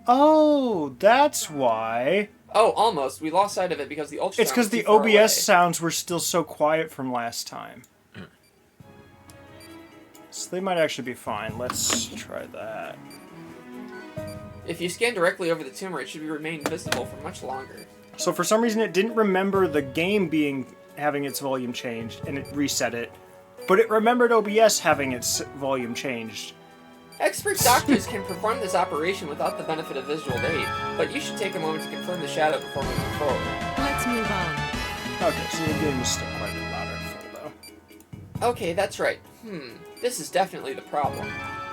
Oh, that's why. Oh, almost. We lost sight of it because the ultrasound. It's because was too the far OBS away. sounds were still so quiet from last time. So they might actually be fine. Let's try that. If you scan directly over the tumor, it should remain visible for much longer. So for some reason it didn't remember the game having its volume changed, and it reset it. But it remembered OBS having its volume changed. Expert doctors can perform this operation without the benefit of visual aid, but you should take a moment to confirm the shadow before moving forward. Let's move on. Okay, so the game is still quite a bit louder and full though. Okay, that's right. This is definitely the problem.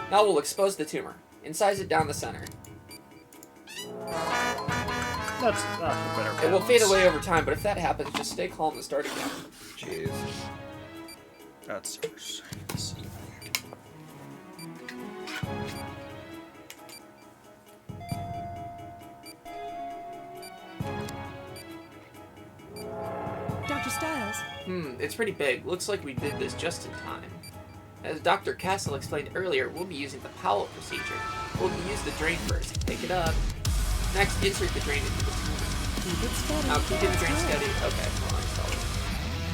Now we'll expose the tumor. Incise it down the center. That's a better balance. It will fade away over time, but if that happens, just stay calm and start again. Jeez. That's serious. Dr. Styles. It's pretty big. Looks like we did this just in time. As Dr. Castle explained earlier, we'll be using the Powell procedure. We'll use the drain first. Pick it up. Next, insert the drain into the tumor. Keep it steady. Now keep the That's drain good. steady. Okay, well, I saw it.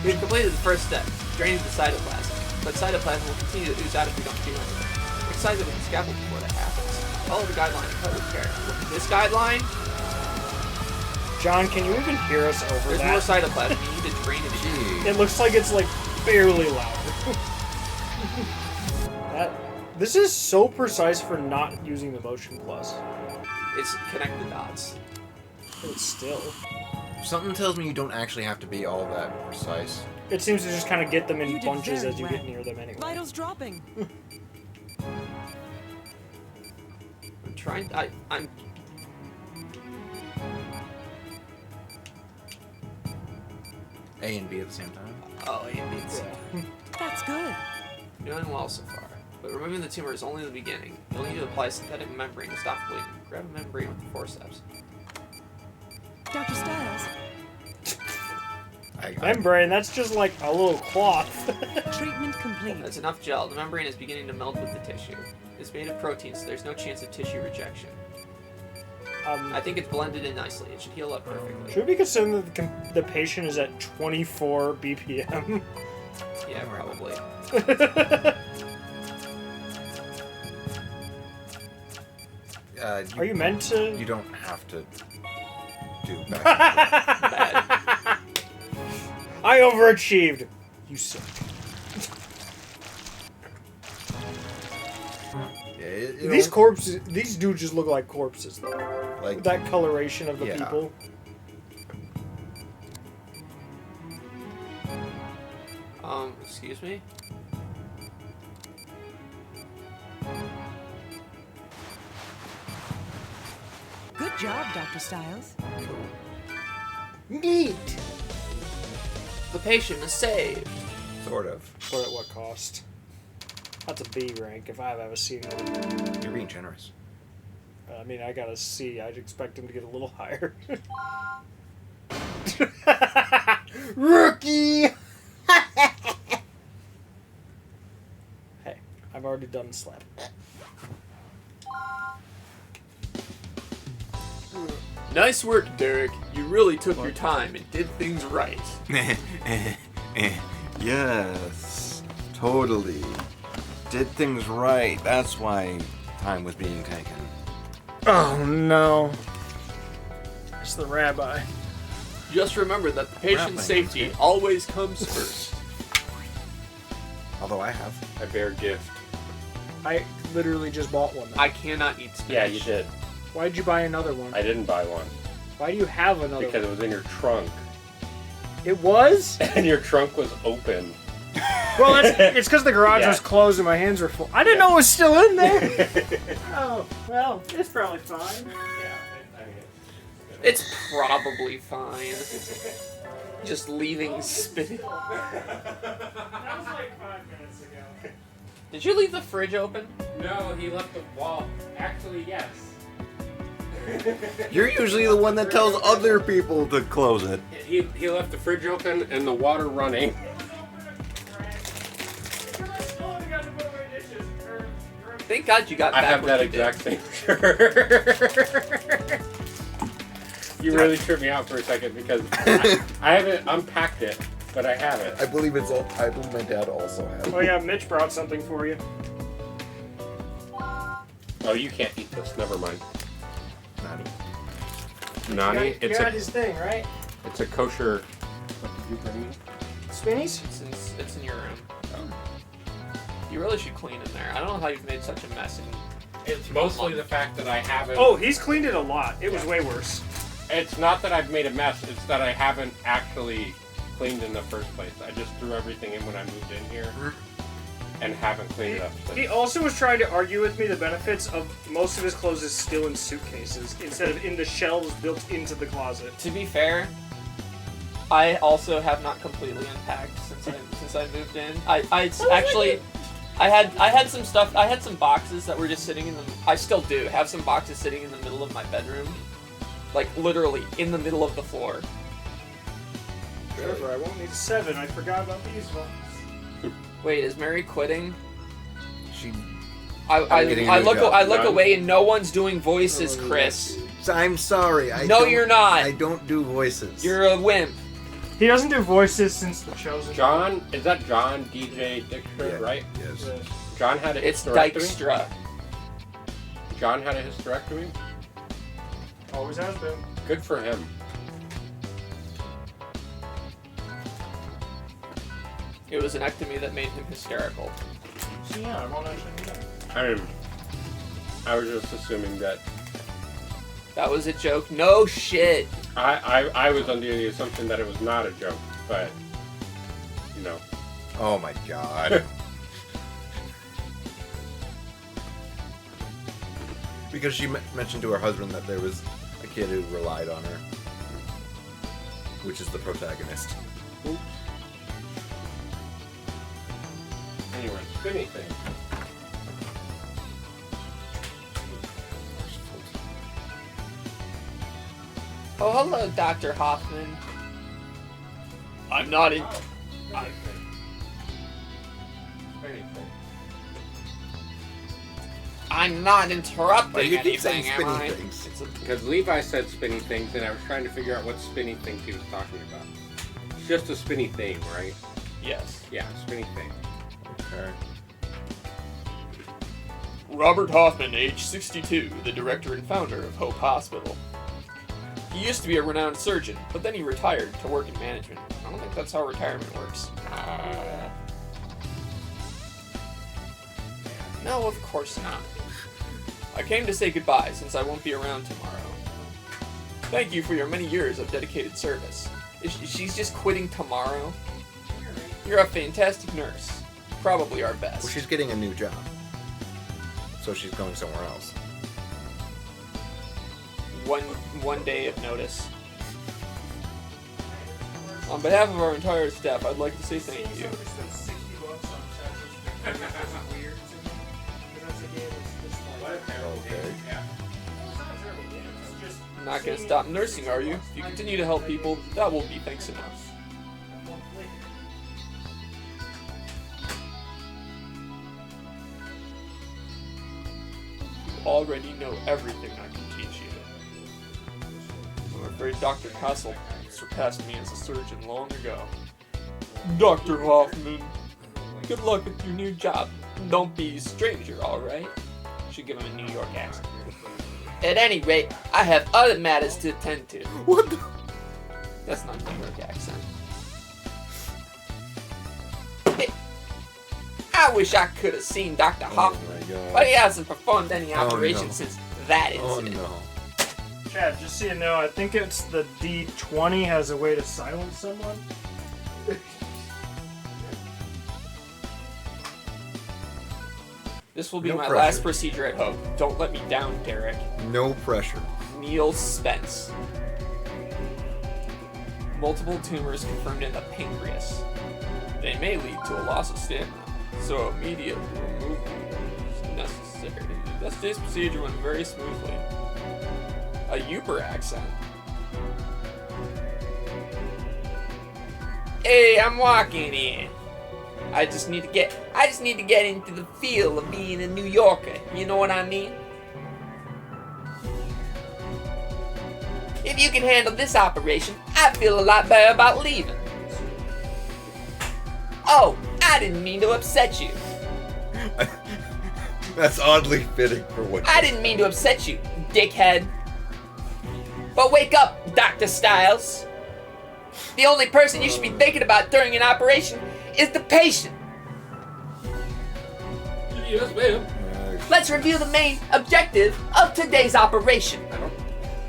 We've completed the first step, draining the cytoplasm. But cytoplasm will continue to ooze out if we don't do anything. Excise it with the scalpel before that happens. Follow the guideline and cut with care. Look at this guideline. John, can you even hear us over There's that? more cytoplasm. You need to drain it again. Gee. It looks like it's like barely louder. This is so precise for not using the motion plus. It's connect the dots. But it's still. Something tells me you don't actually have to be all that precise. It seems to just kind of get them in You did bunches very as you well. get near them anyway. Vitals dropping. I'm trying. I'm. A and B at the same time. Oh, A and B. That's good. Doing well so far. But removing the tumor is only the beginning. You'll need to apply synthetic membrane to stop bleeding. Grab a membrane with the forceps. Dr. Styles. I Membrane, that's just like a little cloth. Treatment complete. That's enough gel. The membrane is beginning to melt with the tissue. It's made of protein, so there's no chance of tissue rejection. I think it's blended in nicely. It should heal up perfectly. Should we be concerned that the patient is at 24 BPM? Yeah, probably. Are you meant to? You don't have to do back. Bad. I overachieved. You suck. These corpses, these dudes just look like corpses, though. Like That coloration of the people. Excuse me? Good job, Dr. Stiles. Neat. The patient is saved. Sort of. But at what cost? That's a B rank if I've ever seen one. You're being generous. I mean, I got a C. I'd expect him to get a little higher. Rookie! Hey, I've already done slap. Nice work, Derek. You really took your time and did things right. Yes, totally. Did things right. That's why time was being taken. Oh no. It's the rabbi. Just remember that the patient's Grappling. safety always comes first. Although I have. I bear gift. I literally just bought one. I cannot eat spinach. Yeah, you did. Why'd you buy another one? I didn't buy one Why do you have another because it one? was in your trunk, It was? and your trunk was open. Well, it's because the garage Yeah. was closed and my hands were full. I didn't know it was still in there. Oh, well, it's probably fine. It's probably fine. Just leaving spinach. That was like 5 minutes ago. Did you leave the fridge open? No, he left the wall. Actually, yes. You're usually the one that tells other people to close it. He left the fridge open and the water running. Thank God you got I back have when that you did. exact same shirt. You really tripped me out for a second because I haven't unpacked it, but I have it. I believe I believe my dad also has. Oh yeah, Mitch brought something for you. Oh, you can't eat this. Never mind. Nani. Nani, You it's got a his thing, right? it's a kosher. What did you bring me? Spinnies? It's in your room. You really should clean in there. I don't know how you've made such a mess. It's mostly the fact that I haven't. Oh, he's cleaned it a lot. It was way worse. It's not that I've made a mess. It's that I haven't actually cleaned in the first place. I just threw everything in when I moved in here, and haven't cleaned it up since. He also was trying to argue with me the benefits of most of his clothes is still in suitcases instead of in the shelves built into the closet. To be fair, I also have not completely unpacked since I moved in. I actually. I had some stuff. I had some boxes that were just sitting in the. I still do have some boxes sitting in the middle of my bedroom, like literally in the middle of the floor. Trevor, I won't need 7. I forgot about these ones. Wait, is Mary quitting? She. I getting a I new look job. I look None. away and no one's doing voices, Chris. I'm sorry. No, you're not. I don't do voices. You're a wimp. He doesn't do voices since the Chosen. John, is that John DJ Dykstra, Yeah. right? Yes. Yeah. John had a It's hysterectomy. Dykstra. John had a hysterectomy. Always has been. Good for him. It was an ectomy that made him hysterical. So yeah, I won't actually do that. I was just assuming that. That was a joke. No shit. I was under the assumption that it was not a joke, but you know. Oh my god. Because she mentioned to her husband that there was a kid who relied on her, which is the protagonist. Anyway, spinny thing. Oh, hello, Dr. Hoffman. I'm not in. I'm not interrupting You keep saying anything, am spinny I? things. Because Levi said spinny things, and I was trying to figure out what spinny things he was talking about. It's just a spinny thing, right? Yes. Yeah, spinny thing. Okay. Robert Hoffman, age 62, the director and founder of Hope Hospital. He used to be a renowned surgeon, but then he retired to work in management. I don't think that's how retirement works. No, of course not. I came to say goodbye since I won't be around tomorrow. Thank you for your many years of dedicated service. She's just quitting tomorrow? You're a fantastic nurse. Probably our best. Well, she's getting a new job. So she's going somewhere else. One day of notice. On behalf of our entire staff, I'd like to say thank you. Okay. Not gonna stop nursing, are you? If you continue to help people, that will be thanks enough. You already know everything I can teach you. I'm afraid Dr. Castle surpassed me as a surgeon long ago. Dr. Hoffman, good luck with your new job. Don't be a stranger, alright? Should give him a New York accent. At any rate, I have other matters to attend to. What the? That's not New York accent. I wish I could have seen Dr. Hoffman, Oh my God. but he hasn't performed any Oh, operation no. since that Oh incident. no. Chad, just so you know, I think it's the D20 has a way to silence someone. This will be No my pressure. last procedure at Hope. Don't let me down, Derek. No pressure. Neil Spence. Multiple tumors confirmed in the pancreas. They may lead to a loss of stamina, so immediate removal is necessary. This procedure went very smoothly. A Uber accent. Hey, I'm walking in. I just need to get into the feel of being a New Yorker. You know what I mean? If you can handle this operation, I feel a lot better about leaving. Oh, I didn't mean to upset you. That's oddly fitting for what. I didn't mean to upset you, dickhead. But wake up, Dr. Stiles. The only person you should be thinking about during an operation is the patient. Yes, ma'am. Let's review the main objective of today's operation.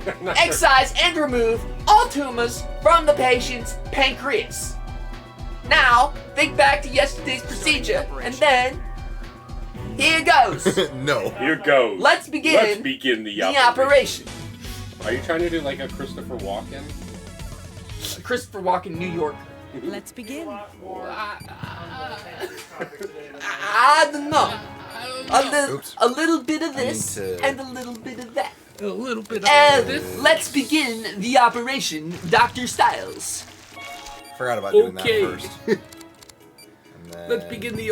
I'm not sure. Excise and remove all tumors from the patient's pancreas. Now, think back to yesterday's procedure, and then, here goes. No. Here goes. Let's begin the the operation. Are you trying to do like a Christopher Walken? Christopher Walken, New York. Let's begin. I don't know. Oops. A little bit of this I need to- and a little bit of that. A little bit of And this. let's begin the operation, Dr. Styles. Forgot about doing Okay. that first. And then... Let's begin the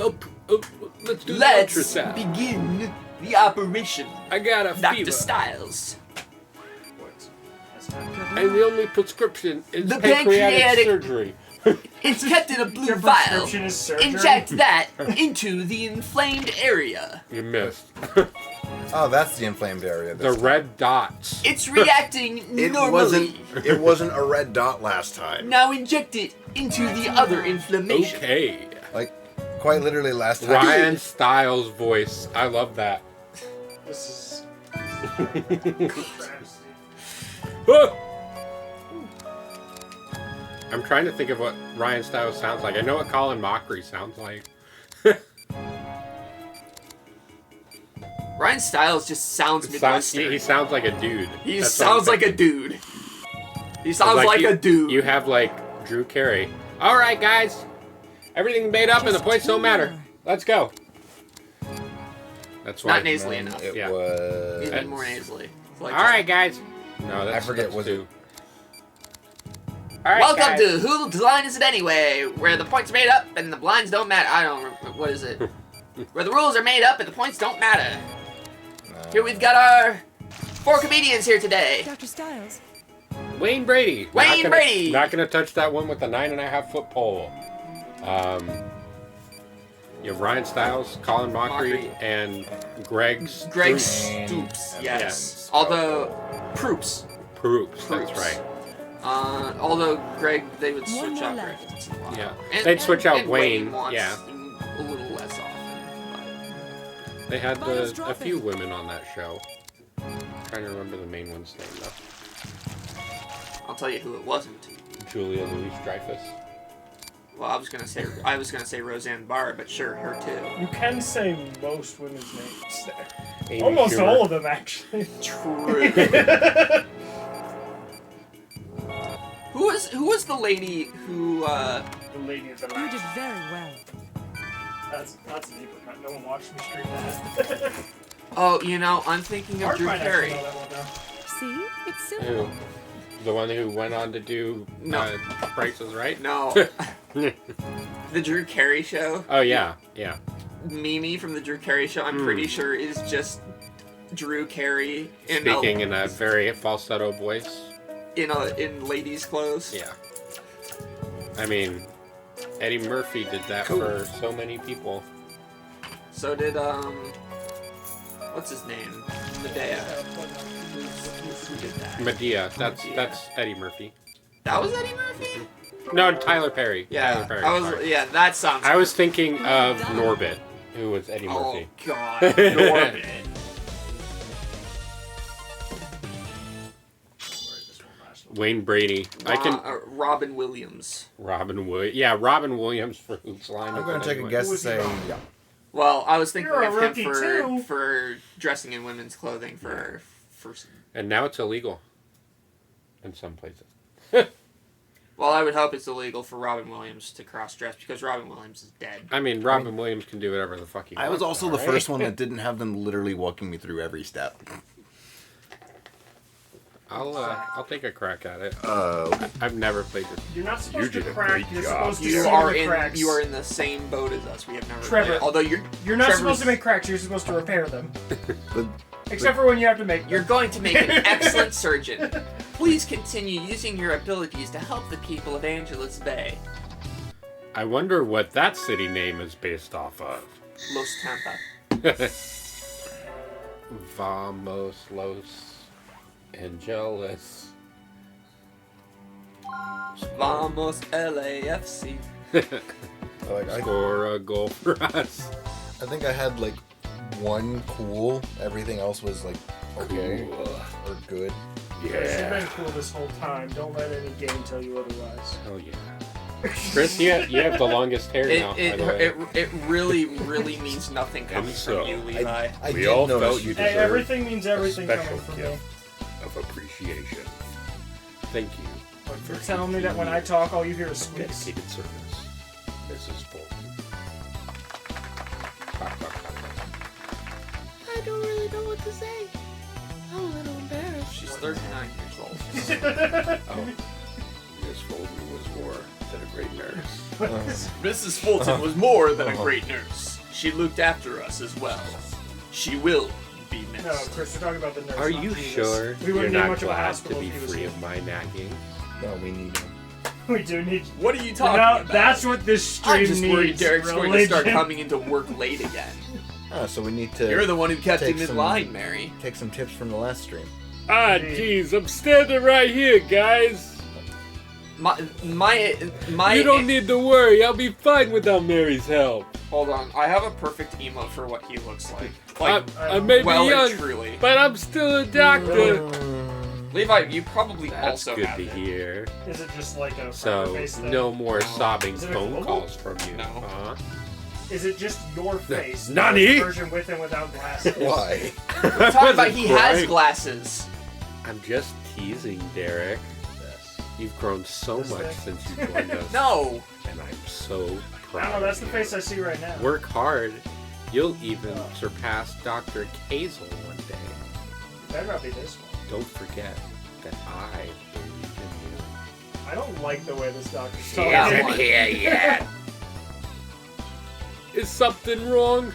let's do Let's the ultrasound. begin the operation, I got a Dr. fever, Styles. and the only prescription is The Pancreatic pancreatic, surgery. it's kept in a blue Your vial. prescription is surgery? Inject that into the inflamed area. You missed. Oh, that's the inflamed area. The red dots. It's reacting It normally. wasn't a red dot last time. Now inject it into the other inflammation. Okay. Like, quite literally last time. Ryan Stiles' voice. I love that. This is. Ah! I'm trying to think of what Ryan Stiles sounds like. I know what Colin Mockery sounds like. Ryan Stiles just sounds He Midwestern. sounds like a dude. He That's what sounds I'm like a thinking. dude. He sounds like you, a dude. You have like Drew Carey. All right, guys. Everything's made up and the points don't matter. Let's go. That's why. Not nasally enough. It Yeah. was... Even more nasally. Like All right, guys. No, that's I forget, that's was two. right, Welcome guys. to Whose Line Is It Anyway? Where the points are made up and the blinds don't matter. I don't remember. What is it? Where the rules are made up and the points don't matter. Here we've got our 4 comedians here today. Dr. Stiles. Wayne Brady. Wayne Brady. Not gonna touch that one with the 9.5-foot pole. You have Ryan Stiles, Colin Mockery, and Greg Stoops. Yes. Although Proops. Proops. That's right. Although Greg, they would One switch more out left. Greg once in a while. Yeah. They'd switch out and Wayne, once yeah. A little less often. They had Bottles a dropping. few women on that show. I'm trying to remember the main one's name though. I'll tell you who it wasn't. Julia Louis-Dreyfus. Well, I was gonna say Roseanne Barr, but sure, her too. You can say most women's names there. Amy Almost Schumer. all of them, actually. True. Who was the lady who? The lady of the You match. did very well. That's a deeper cut. No one watched me stream that. Oh, I'm thinking of Mark Drew might actually Carey. know that one now. See? It's simple. Who? The one who went on to do No. Price is Right? No, the Drew Carey show. Oh, yeah. Yeah. Mimi from the Drew Carey show. I'm pretty sure is just Drew Carey Speaking in a very falsetto voice. in ladies' clothes. Yeah. I mean, Eddie Murphy did that for so many people. So did what's his name? Medea. Who did that? Medea. That's Medea. Eddie Murphy. That was Eddie Murphy. No, Tyler Perry. Yeah, Tyler Perry. I was. sorry. Yeah, that sounds. I was thinking of Norbit, who was Eddie Oh Murphy. God, Norbit. Wayne Brady. I can. Robin Williams. Robin Williams. Yeah, Robin Williams for Whose Line I'm Is going It to take a Anyway? guess Who and was he say wrong? yeah. Well, I was thinking You're a of him rookie, for too. for dressing in women's clothing for. And now it's illegal in some places. Well, I would hope it's illegal for Robin Williams to cross-dress because Robin Williams is dead. I mean, Robin Williams can do whatever the fuck he wants. I was also now, the right? first one that didn't have them literally walking me through every step. I'll take a crack at it. Okay. I've never played it. You're not supposed You to did a crack. great You're job. supposed to You see are the in cracks. you are in the same boat as us. We have never Trevor. played. Although you're You're not Trevor's- supposed to make cracks. You're supposed to repair them. But Except for when you have to make them. You're going to make an excellent surgeon. Please continue using your abilities to help the people of Angeles Bay. I wonder what that city name is based off of. Los Tampa. Vamos Los Angeles. Vamos LAFC. like, Score a goal for us. I think I had like one cool. Everything else was like okay or good. You've been cool this whole time. Don't let any game tell you otherwise. Hell yeah. Chris, you have the longest hair now, by the way. It really means nothing coming And so, from you, Levi. I We did all notice. felt you Hey, deserved everything means everything a coming special from me. gift of appreciation. Thank you. But you're telling me that when I talk, all you hear is squeaks. Dedicated service, Mrs. Fulton. I don't really know what to say. I'm a little embarrassed. She's 39 years old. Oh, Miss Fulton was more than a great nurse. Mrs. Fulton was more than a great nurse. She looked after us as well. She will be missed. No, Chris, we're talking about the nurse. Are not you Jesus. sure We you're wouldn't need not much of a glad to hospital be if he was free here. of my nagging? No, we need him. We do need. What are you talking Now, about? that's what this stream I'm just needs. worried Derek's going to start religion. coming into work late again. So we need to You're the one who kept take him in some- line, Mary. take some tips from the last stream. Ah, jeez, I'm standing right here, guys. My. You don't need to worry. I'll be fine without Mary's help. Hold on, I have a perfect emote for what he looks like. Like, I may well be and young, truly. but I'm still a doctor. Levi, you probably That's also good have to it. hear. Is it just like a So, face thing? no more sobbing Is it a phone global? calls from you, No. huh? Is it just your face? Nani? The version with and without glasses. Why? We're talking about he has Right. glasses. I'm just teasing, Derek. Yes. You've grown so This much thing? since you joined us. No. And I'm so I proud. don't know. That's of the you. face I see right now. Work hard. You'll even surpass Dr. Kazel one day. Better not be this one. Don't forget that I believe in you. I don't like the way this doctor's He talking. isn't here yet. Is something wrong?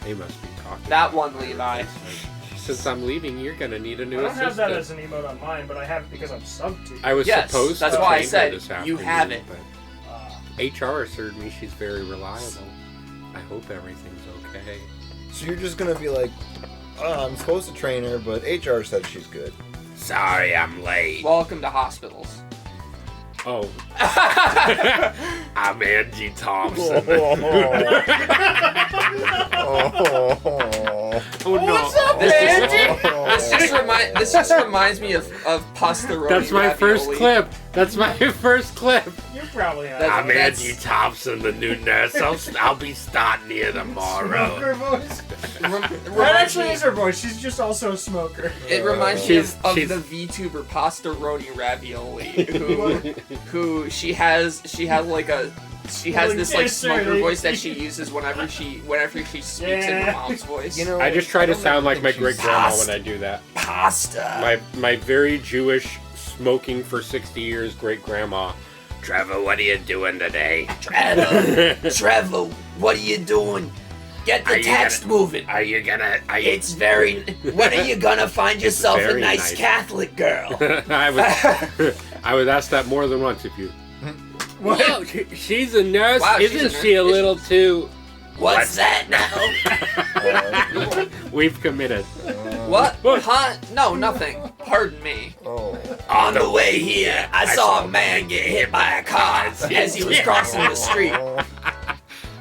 They must be talking. That one, Levi. Since I'm leaving, you're gonna need a new I don't assistant. have that as an emote on mine, but I have it because I'm subbed to. I was Yes, supposed that's to why I train her said this you afternoon, have it. but HR assured me she's very reliable. I hope everything's okay. So you're just gonna be like, oh, I'm supposed to train her, but HR said she's good. Sorry, I'm late. Welcome to hospitals. Oh, I'm Angie Thompson. oh no! What's up, This just reminds me of Pastaroni. That's my first ravioli. clip. That's my first clip. You probably have. That's- I'm Angie Thompson, the new nurse. I'll be starting here tomorrow. Smoker voice. That Reminds actually me- is her voice. She's just also a smoker. It reminds me She's- of she's- the VTuber Pastaroni Ravioli, who she has like a this like Yes, sir, smoker they- voice that she uses whenever she speaks in her Yeah. mom's voice. You know, I just try to don't sound like think my she's- great grandma when I do that. Pasta. My very Jewish, smoking for 60 years great grandma. Trevor, what are you doing today? Trevor, what are you doing? Get Are you gonna- moving. Are you gonna? Are you? When are you gonna find yourself a very nice Catholic girl? I would ask that more than once if you. What? Well, she's a nurse, Wow, she's isn't a she a nurse. little too? What's that now? We've committed. What? Huh? No, nothing. Pardon me. Oh. On the way here, I saw a man get hit by a car as he was crossing the street.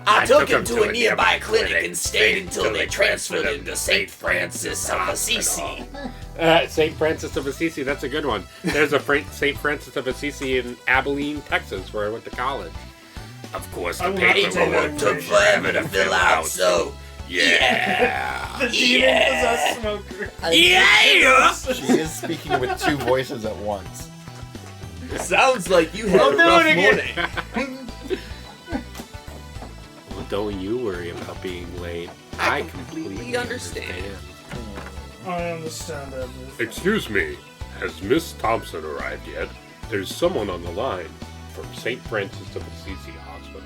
I took him to a nearby clinic and stayed until they transferred him to St. Francis of Assisi. St. Francis of Assisi, that's a good one. There's a St. Francis of Assisi in Abilene, Texas, where I went to college. Of course, I the will not take that paperwork took information. forever to fill out. So yeah. The demon-possessed smoker. Yeah. She is speaking with two voices at once. Sounds like you had I'll a do rough it morning. again. Well, don't you worry about being late. I completely understand. I understand that. Excuse me, has Miss Thompson arrived yet? There's someone on the line from St. Francis of Assisi Hospital.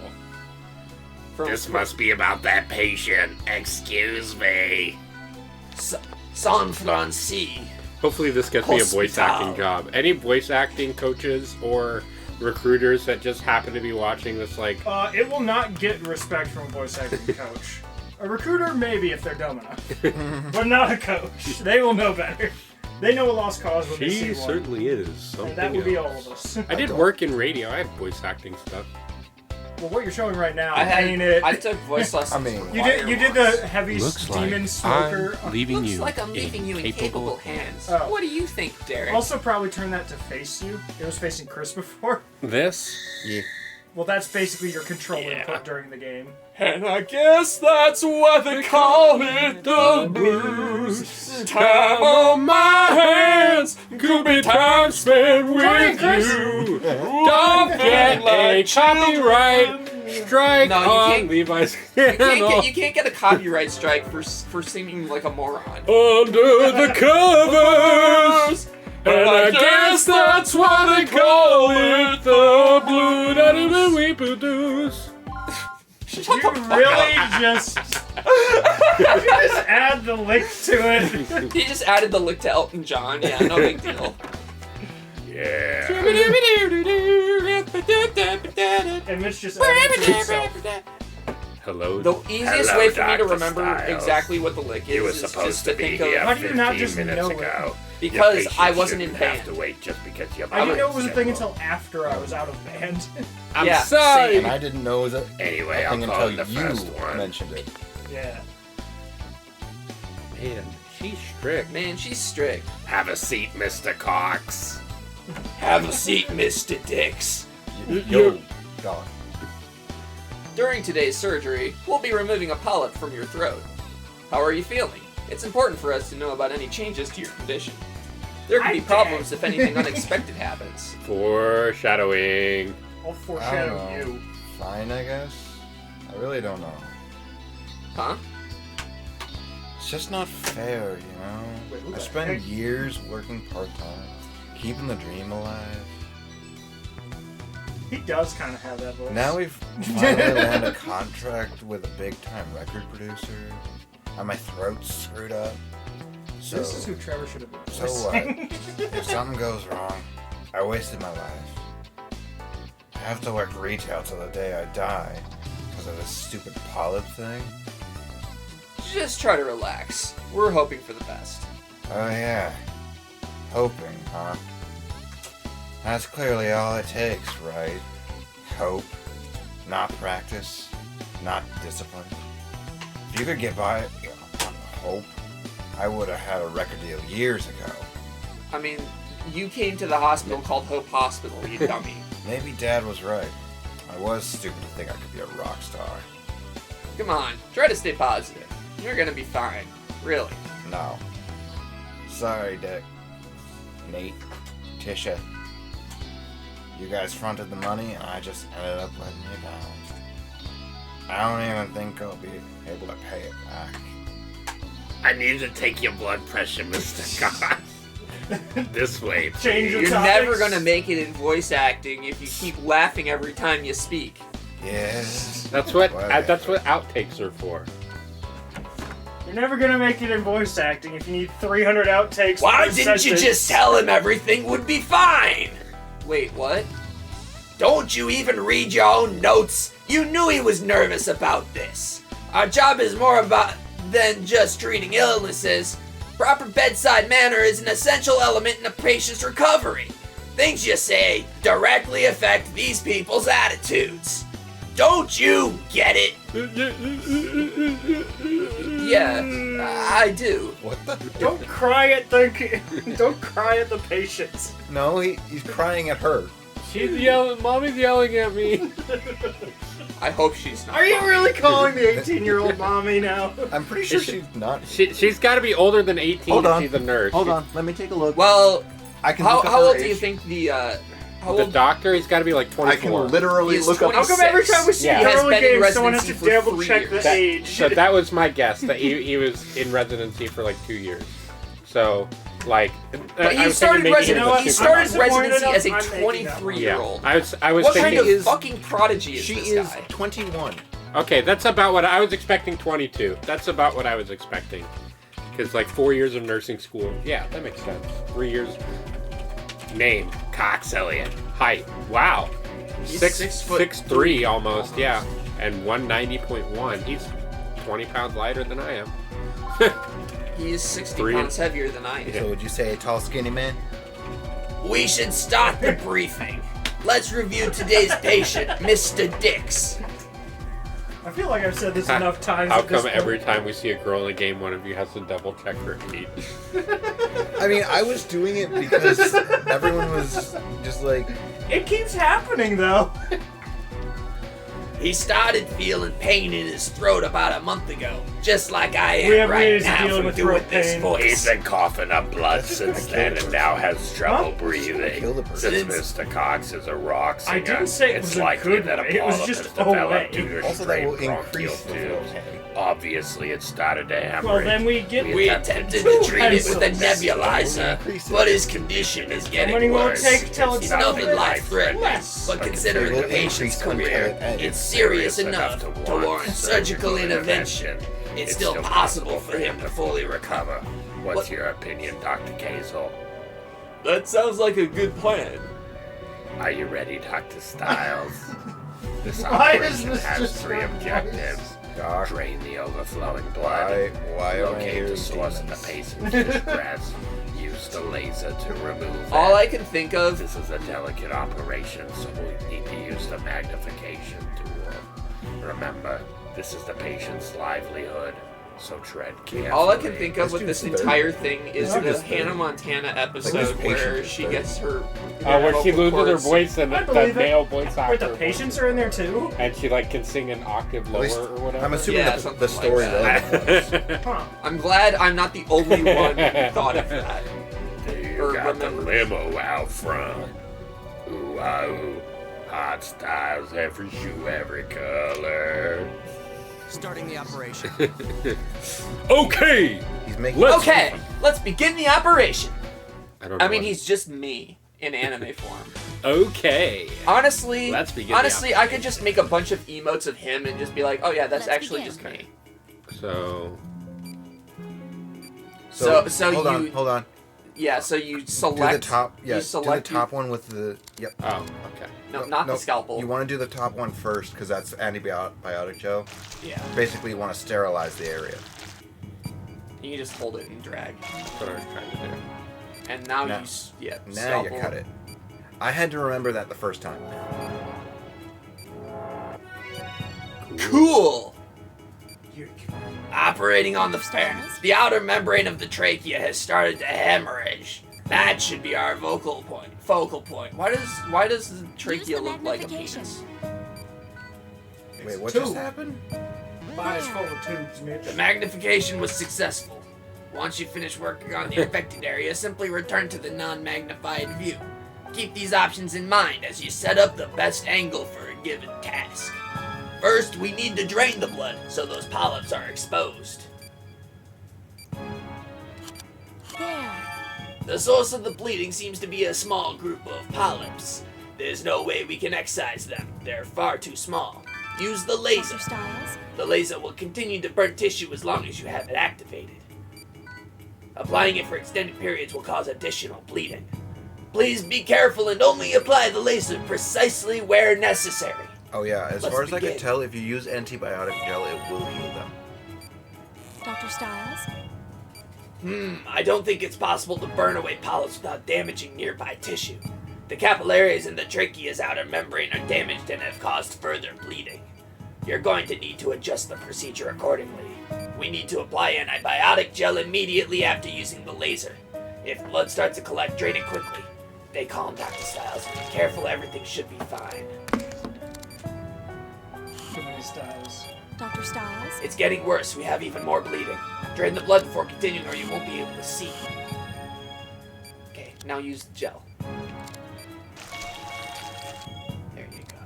This must be about that patient. Excuse me. San Francisco. Hopefully this gets me a voice Hospital. acting job. Any voice acting coaches or recruiters that just happen to be watching this, like, It will not get respect from a voice acting coach. A recruiter, maybe, if they're dumb enough. But not a coach. They will know better. They know a lost cause when they see she one. certainly is something And that would be all else. of us. I did work in radio. I have voice acting stuff. Well, what you're showing right now, I took voice lessons. I mean, for You did the heavy Looks like demon smoker. I'm leaving Looks you like I'm leaving you in capable hands. Oh. What do you think, Derek? Also, probably turn that to face you. It was facing Chris before. This? Yeah. Well, that's basically your control input during the game. And I guess that's why they call it the blues. Time on my hands could be time spent with you. Don't get a copyright strike No, you on can't- Levi's You channel. can't get a copyright strike for singing like a moron. Under the covers. And I guess that's why they call it the blue da we produce. Shut You the fuck really up. just... you just add the lick to it. He just added the lick to Elton John. Yeah, no big deal. Yeah. And Mitch just added it to himself. Hello. The easiest Hello, way for me to Dr. remember Styles. exactly what the lick You were is supposed just to to be think here of. How do you not 15 just minutes know it? ago. Because Your patient I wasn't in shouldn't band. have to wait just because you're I didn't know it was a thing schedule. until after I was out of band. I'm Yeah, sorry. same. And I didn't know it was a Anyway, thing I'll call until it the you first one. mentioned it. Yeah. Man, she's strict. Man, she's strict. Have a seat, Mr. Cox. Have a seat, Mr. Dix. Yo, dog. During today's surgery, we'll be removing a polyp from your throat. How are you feeling? It's important for us to know about any changes to your condition. There could be problems if anything unexpected happens. Foreshadowing. I'll I don't foreshadow know. you. Fine, I guess. I really don't know. Huh? It's just not fair, you know? Wait, who I the spent heck? years working part-time, keeping the dream alive. He does kind of have that voice. Now we've finally landed a contract with a big-time record producer, and my throat's screwed up. So, This is who Trevor should have been. so what? If something goes wrong, I wasted my life. I have to work retail till the day I die because of this stupid polyp thing. Just try to relax. We're hoping for the best. Oh yeah, hoping, huh? That's clearly all it takes, right? Hope, not practice, not discipline. If you could get by on hope, I would have had a record deal years ago. I mean, you came to the hospital called Hope Hospital, you dummy. Maybe Dad was right. I was stupid to think I could be a rock star. Come on, try to stay positive. You're gonna be fine. Really. No. Sorry, Dick. Nate, Tisha. You guys fronted the money and I just ended up letting you down. I don't even think I'll be able to pay it back. I need to take your blood pressure, Mr. Cox. This way, Change please. of You're never topics. gonna make it in voice acting if you keep laughing every time you speak. Yes. That's what Whatever. that's what outtakes are for. You're never gonna make it in voice acting if you need 300 outtakes. Why per didn't you sentence. just tell him everything would be fine? Wait, what? Don't you even read your own notes? You knew he was nervous about this. Our job is more about than just treating illnesses. Proper bedside manner is an essential element in a patient's recovery. Things you say directly affect these people's attitudes. Don't you get it? Yeah, I do. What the? Don't cry at the don't cry at the patients. No, he's crying at her. She's yelling. Mommy's yelling at me. I hope she's not. Are you lying. really calling the 18-year-old mommy now? I'm pretty sure she's not. She's got to be older than 18. Hold on. She's a nurse. Hold on, let me take a look. Well, I can how look up how her old do you age. think the how The old? doctor, he's got to be like 24. I can literally He's look up. How come every 26. time we see Yeah. a He has early been in game, someone has to residency for double 3 check years. the age? So that was my guess, that he was in residency for like 2 years. So, like, But I he was started thinking maybe You know what? he was started I'm disappointed residency as a I'm making that 23-year-old. I was What thinking. kind of is- fucking prodigy is She this is guy? 21. Okay, that's about what I was expecting. 22. That's about what I was expecting. Because like 4 years of nursing school. Yeah, that makes sense. 3 years. Name Cox Elliott. Height. Wow. He's 6'3" almost. Yeah, and 190.1. He's 20 pounds lighter than I am. He is 60 Three. pounds heavier than I am. So would you say a tall, skinny man? We should start the briefing. Let's review today's patient, Mr. Dix. I feel like I've said this enough times. How at this come point. every time we see a girl in a game, one of you has to double check her age? I mean, I was doing it because everyone was just like, It keeps happening though. He started feeling pain in his throat about a month ago, just like I We am have right ways of now dealing from with doing throat this pain. voice. He's been coughing up blood since then and now has trouble breathing. Kill the person. Since Mr. Cox is a rock singer, I didn't say it it's was a likely good that a way. It was polyp just has a developed way. due to also that will strained bronchial increase the flow. tubes. Obviously, it started to hemorrhage. Well, then we get. We attempted to treat it with a pencils. nebulizer, but his condition is How getting many will it worse. take till it's It's out nothing of it? life-threatening, Less. but considering It the will patient's increase career, until it ends. it's serious enough to warrant surgical intervention. It's still possible for him to fully recover. What's What- your opinion, Dr. Kazel? That sounds like a good plan. Are you ready, Dr. Stiles? This Why is operation this has just 3 my objectives. Doc, Drain the overflowing blood. why am I Locate hearing the source in the demons? patient's distress. Use the laser to remove All it. I can think of This is a delicate operation, so we need to use the magnification tool. Remember, this is the patient's livelihood, so tread carefully. All I can think of This with this dude's entire thing is This the dude's Hannah 30. Montana this episode patient where is she 30. gets her. Where she vocal loses her cords. voice and I the believe it. male voice Wait, actor. the patients are in there too? And she like can sing an octave At lower least, or whatever. I'm assuming Yeah, the something story like relevant was. Huh. I'm glad I'm not the only one who thought of that. You Or got the remember. limo out front. Ooh, ah, ooh. Hot styles, every shoe, every color. Starting the operation. Okay, He's making. Let's- Okay, let's begin the operation. I don't know. I mean, what- he's just me in anime form. Okay. Honestly, Let's begin the I could just make a bunch of emotes of him and just be like, oh yeah, that's Let's actually begin. just me. So So hold on. Yeah, so you Do select. the top. Yeah, you do the select top one with the. Yep. oh, okay. No, not the scalpel. You want to do the top one first because that's antibiotic gel. Yeah. Basically, you want to sterilize the area. You can just hold it and drag. That's what I was trying to do. And now Now- you Now scalpel. you cut it. I had to remember that the first time. Cool. Here, Operating on the Styles? the outer membrane of the trachea has started to hemorrhage. That should be our focal point. Why does the trachea the look like a magnification. penis? Wait, what two. just happened? Body's full of tubes, Mitch. The magnification was successful. Once you finish working on the affected area, simply return to the non-magnified view. Keep these options in mind as you set up the best angle for a given task. First, we need to drain the blood so those polyps are exposed. There. The source of the bleeding seems to be a small group of polyps. There's no way we can excise them. They're far too small. Use the laser. Dr. Styles. The laser will continue to burn tissue as long as you have it activated. Applying it for extended periods will cause additional bleeding. Please be careful and only apply the laser precisely where necessary. Oh yeah, as Let's far as I begin. can tell, if you use antibiotic gel, it will heal them. Dr. Styles. I don't think it's possible to burn away polyps without damaging nearby tissue. The capillaries in the trachea's outer membrane are damaged and have caused further bleeding. You're going to need to adjust the procedure accordingly. We need to apply antibiotic gel immediately after using the laser. If blood starts to collect, drain it quickly. Stay calm, Dr. Styles. Be careful, everything should be fine. Too many styles. Dr. Styles. It's getting worse. We have even more bleeding. Drain the blood before continuing or you won't be able to see. Okay, now use the gel. There you go.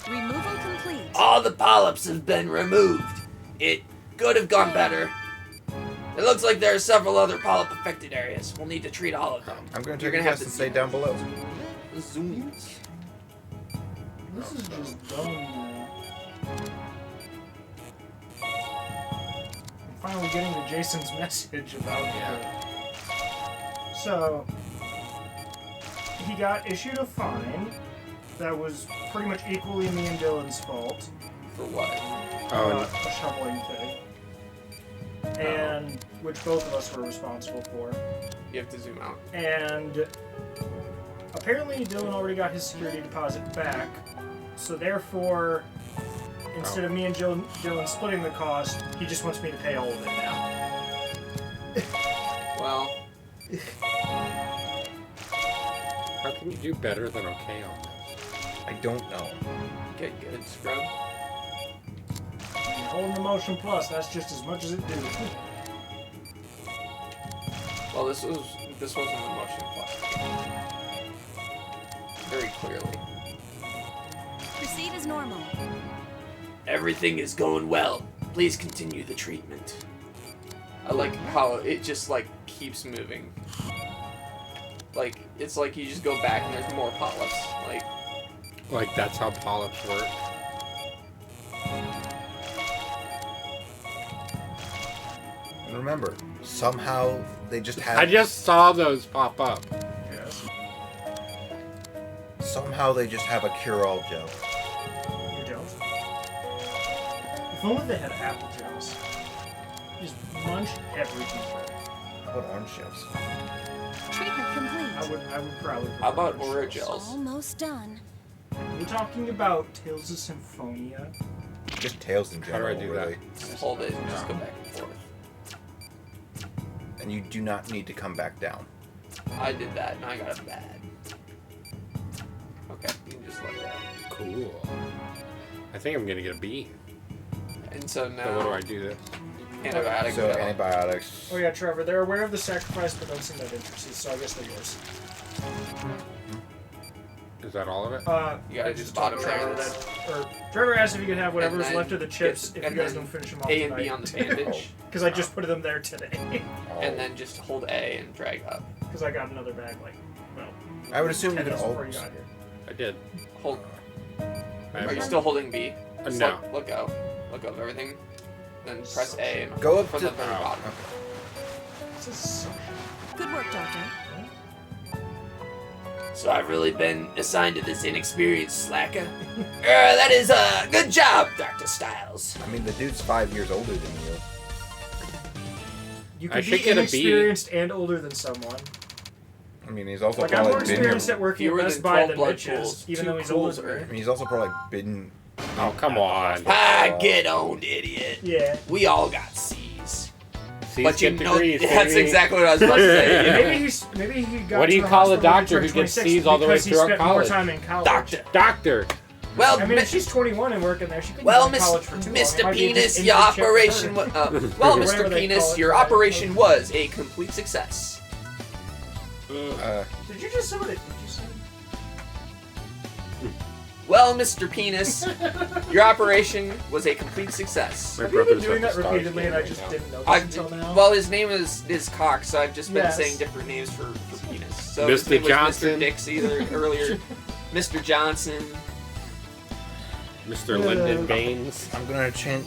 Removal complete. All the polyps have been removed. It could have gone better. It looks like there are several other polyp-affected areas. We'll need to treat all of them. I'm going to You're take a gonna have guess to and say down below. zoom. This is just dumb now. I'm finally getting to Jason's message about So, he got issued a fine that was pretty much equally me and Dylan's fault. For what? A shoveling thing. And which both of us were responsible for. You have to zoom out. And apparently Dylan already got his security deposit back. So therefore, instead of me and Dylan splitting the cost, he just wants me to pay all of it now. Well, How can you do better than okay on this? I don't know. get good, scrub. Holding the Motion Plus, that's just as much as it did. Well, this wasn't a motion plus. Very clearly. Proceed as normal. Everything is going well. Please continue the treatment. I like how it just like keeps moving. Like it's like you just go back and there's more polyps. Like that's how polyps work. And remember, somehow they just have. I just saw those pop up. Yes. Somehow they just have a cure-all gel. You don't. If only they had apple gels. Just munch everything. How about orange gels? Treatment complete. I would probably. How about prefer Oragels? Almost done. We're talking about Tales of Symphonia. Just tails in How do general, I do that? really. Just hold it and just go back and forth. And you do not need to come back down. I did that and I got a bad. Okay, you can just let that. Cool. I think I'm gonna get a B. And so now So what do I do this? antibiotic So gel. antibiotics. Oh yeah, Trevor, they're aware of the sacrifice but don't seem that interested, so I guess they're yours. Is that all of it? You gotta do the bottom Trevor there. Trevor asked if you could have whatever's then left of the chips if you and guys then don't finish them off A and B tonight. on the bandage, Because I just put them there today. and then just hold A and drag up. Because I got another bag, I would assume you 10 could minutes before all. you got here. I did. Hold. I Are you have- still holding B? Just No. Let go. Let go of everything. Then press A and Go up from to the very bottom. This is suction. Good work, Doctor. So I've really been assigned to this inexperienced slacker. That is a good job, Dr. Styles. I mean, the dude's 5 years older than you. You I could should be get a B. inexperienced and older than someone. I mean, he's also Like, I'm probably more been here. experienced at working at Fewer Best than Buy 12 than blood Mitch is, pools, even 2 though he's pools older are- than I me. mean, he's also probably been. Oh, come on. Ah, get owned, idiot. Yeah. We all got C's. C's But you get know, degrees, That's baby. exactly what I was about to say. Maybe he got What do to you the call a hospital when he doctor turned who gets 26 C's all the way because he throughout spent college? more time in college. Doctor. Doctor. Well, I mean, if she's 21 and working there, she could well, be in college for too long. It Mr. might be Penis, just your internship for operation her. was, Whatever well, Mr. they Penis, call it, your right? operation was a complete success. Did you just say what? Did you say? Well, Mr. Penis, your operation was a complete success. My Have you been brother's doing at that the Stars repeatedly and game I right just now. didn't know this I've, until now? well, his name is Cox, so I've just been Yes. saying different names for penis. So his Mr. name was Johnson. Mr. Dix either earlier. Mr. Johnson. Mr. Lyndon Baines. I'm gonna change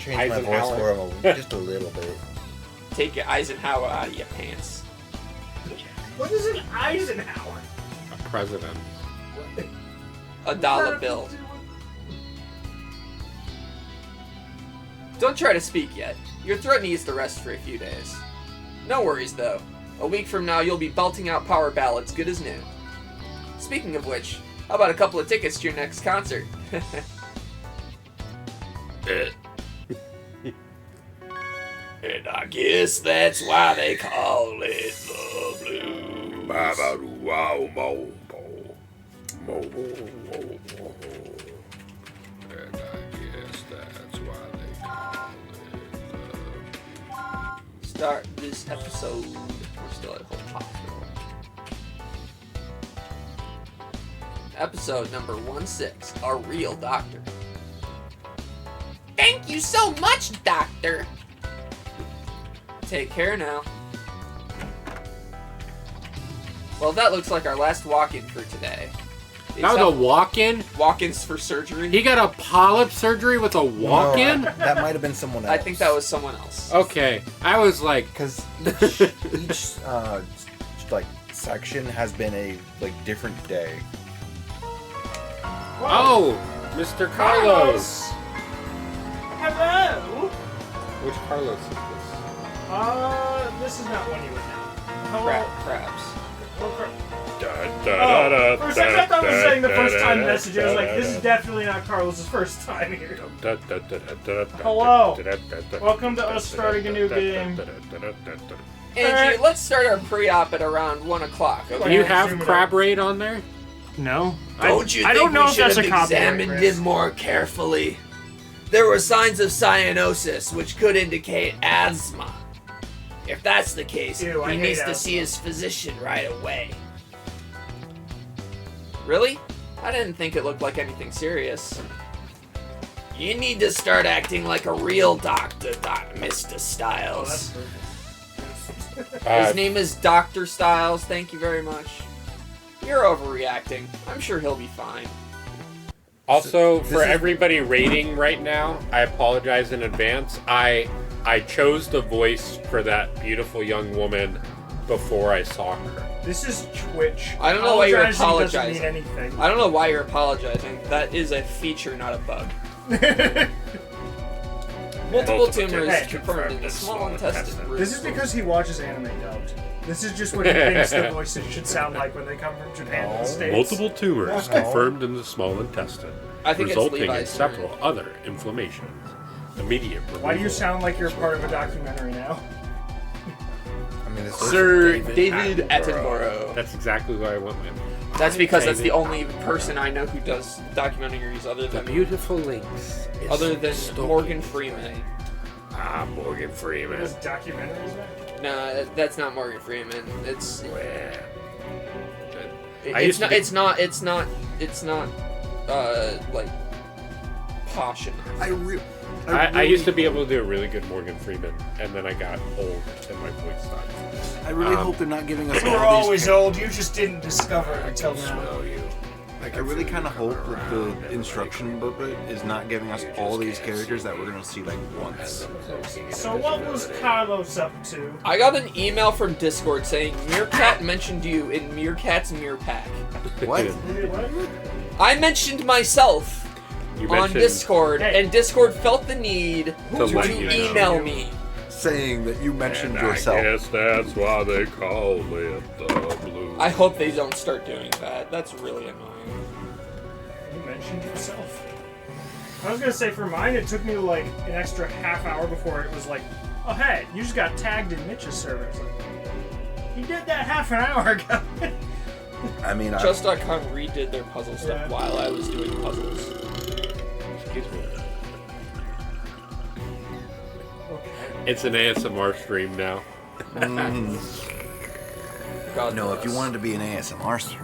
my voice Eisenhower. for him just a little bit. Take your Eisenhower out of your pants. What is an Eisenhower? A president. A dollar bill. Don't try to speak yet. Your throat needs to rest for a few days. No worries though. A week from now you'll be belting out power ballads good as new. Speaking of which, how about a couple of tickets to your next concert? And I guess that's why they call it the blues. Wow, mo, mo, and I guess that's why they call it Start this episode. We're still at Hope Hospital. Episode number 16, A Real Doctor. Thank you so much, Doctor. Take care now. Well, that looks like our last walk-in for today. That was a walk-in? Walk-ins for surgery. He got a polyp surgery with a walk-in? No, that might have been someone else. I think that was someone else. Okay. I was like... Because each like section has been a different day. Oh! Mr. Carlos! Hello! Which Carlos is this? This is not one you would know. Hello? Crabs. For a second I thought it was saying the first time message. I was like, this is definitely not Carlos' first time here. Hello. Welcome to us starting a new game. Angie, let's start our pre-op at around 1 o'clock. Do Okay? you have crab raid on there? No. Don't you I think don't know we if should that's have a copyright examined risk. him more carefully? There were signs of cyanosis, which could indicate asthma. If that's the case, Ew, I he hate needs to asthma. see his physician right away. Really? I didn't think it looked like anything serious. You need to start acting like a real doctor, Mr. Styles. His name is Dr. Styles, thank you very much. You're overreacting. I'm sure he'll be fine. Also, for everybody rating right now, I apologize in advance. I chose the voice for that beautiful young woman before I saw her. This is Twitch. I don't know why you're Apologizing apologizing. doesn't mean anything. I don't know why you're apologizing. That is a feature, not a bug. Multiple tumors Hey. confirmed in the small intestine. This is because he watches anime dubbed. This is just what he thinks the voices should sound like when they come from Japan to the States. Multiple tumors No. confirmed in the small intestine, I think it's resulting in Levi's several other inflammations. Immediate removal. Why do you sound like you're part of a documentary now? I mean, this Sir David Attenborough. That's exactly what I went with. That's because that's the only person I know who does documentaries other The than beautiful links. It's other than stalking Morgan today. Freeman. Ah, Morgan Freeman. This documentaries now? No, that's not Morgan Freeman. It's It's not like posh enough. I used to be able to do a really good Morgan Freeman, and then I got old and my voice stopped. I really hope they're not giving us You were all these always old. You just didn't discover it until now. Smell you. I really kind of hope that the instruction booklet is not giving us all these characters that we're going to see like once. So what was Carlos up to? I got an email from Discord saying Meerkat mentioned you in Meerkat's Meer Pack. What? I mentioned myself You on mentioned- Discord, Hey. and Discord felt the need To let you to know. email me. Saying that you mentioned And yourself. I guess that's why they call it the blue. I hope they don't start doing that. That's really annoying. You mentioned yourself. I was gonna say for mine, it took me like an extra half hour before it was like, oh hey, you just got tagged in Mitch's server. It's like, he did that half an hour ago. I mean, Just.com redid their puzzle stuff Yeah. while I was doing puzzles. Excuse me. Okay. It's an ASMR stream now. God no, if you bless. wanted to be an ASMR stream.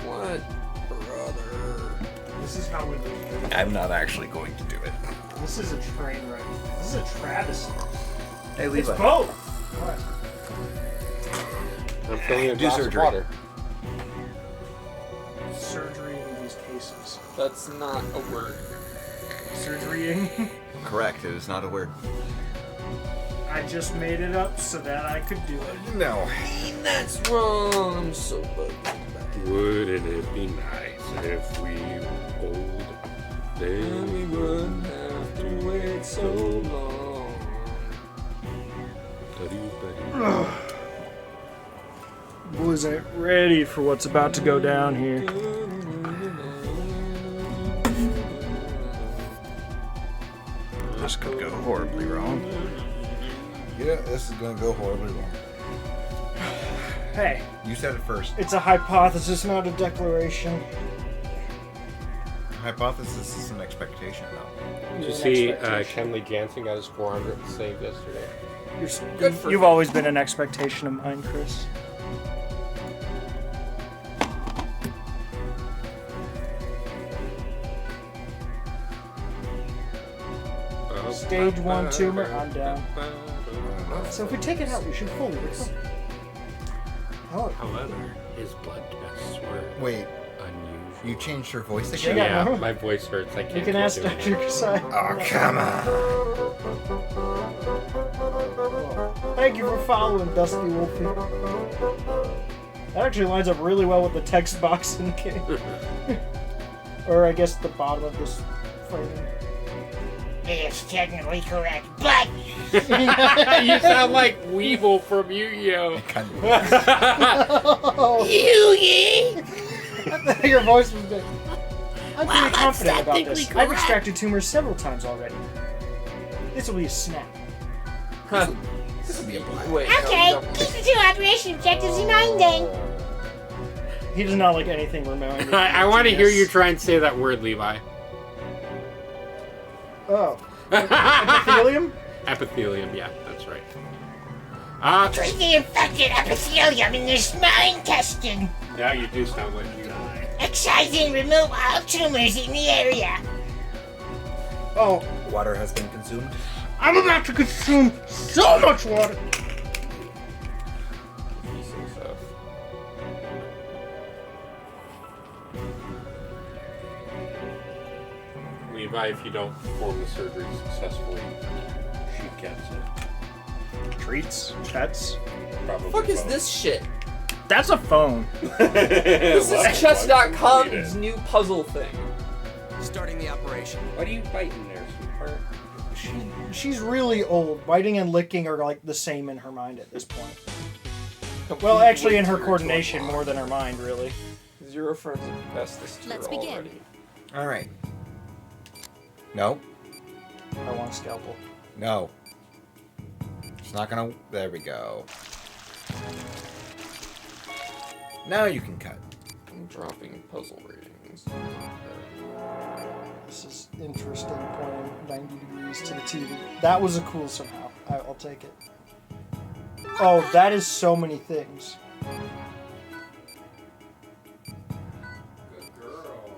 What, brother? This is how we do it. I'm not actually going to do it. This is a train wreck. This is a travesty. Hey, It's Levi. both. What? I'm filling a Do glass surgery. of water. Surgery in these cases. That's not a word. Surgerying. Correct, it is not a word. I just made it up so that I could do it. No. That's wrong. I'm so bugged. Wouldn't it be nice if we were old? Then We wouldn't have to wait so long. Boys ain't ready for what's about to go down here. This could go horribly wrong. Yeah, this is gonna go horribly wrong. Hey, You said it first. it's a hypothesis, not a declaration. Hypothesis is an expectation, though. Did you see Kenley Jansen got his 400 saved yesterday? Good for You've him. always been an expectation of mine, Chris. Stage 1 tumor, I'm down. So if we take it out, we should fully recover. Oh, However, his blood tests were Wait, unusual. you changed your voice Yeah. again? Yeah, my voice hurts. I can't. you can keep ask doing Dr. it. Kasai. Oh, come on. Thank you for following, Dusty Wolfie. That actually lines up really well with the text box in the game. Or I guess the bottom of this framing. It's technically correct, but You sound like Weevil from Yu-Gi-Oh! Kind of. Yugi! I thought your voice was big. I'm Wow, pretty that's confident about technically this. I've correct. extracted tumors several times already. This will be a snap. Huh. This would be a black. Wait. Okay, No, keep the two operation objectives in mind then. He does not like anything remembering. I want to hear you try and say that word, Levi. Oh. Epithelium? Epithelium, yeah, that's right. Treat the infected epithelium in the small intestine. Now you do sound like you. Excise and remove all tumors in the area. Oh, Water has been consumed. I'm about to consume so much water. Levi, if you don't perform the surgery successfully, she gets it. Treats, pets. Probably. What the fuck is both. this shit? That's a phone. This Why- is chess.com's why would you need it? new puzzle thing. Starting the operation. What are you biting there, sweetheart? She's really old. Biting and licking are like the same in her mind at this point. Well, actually, in her coordination more than her mind, really. 0 friends have passed this tier Let's begin. already. All right. No. I want a scalpel. No. It's not gonna. There we go. Now you can cut. I'm dropping puzzle ratings. This is interesting. Pointing 90 degrees to the TV. That was a cool somehow. I'll take it. Oh, that is so many things. Good girl.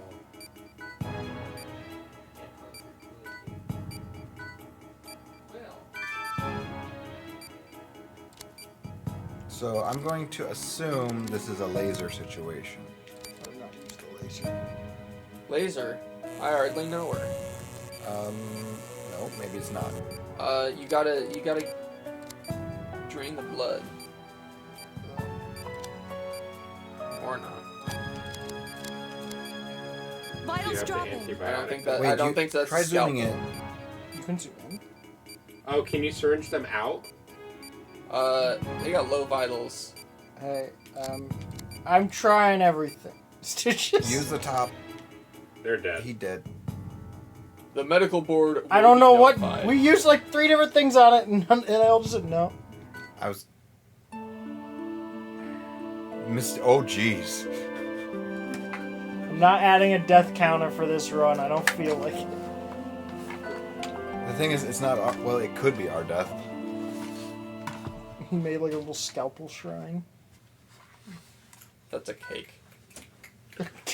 So I'm going to assume this is a laser situation. I've not used the laser. Laser. I hardly know her. No, maybe it's not. You gotta drain the blood. Or not. Vitals dropping. I don't think that. Wait, I don't think that's try zooming scalpel. in. You can zoom in. Oh, can you syringe them out? They got low vitals. Hey, I'm trying everything. Use the top. They're dead. He did. The medical board. I don't know what notified. we used like 3 different things on it, and I all just said no. I was. Missed. Oh, jeez. I'm not adding a death counter for this run. I don't feel like it. The thing is, it's not. Well, it could be our death. He made like a little scalpel shrine. That's a cake.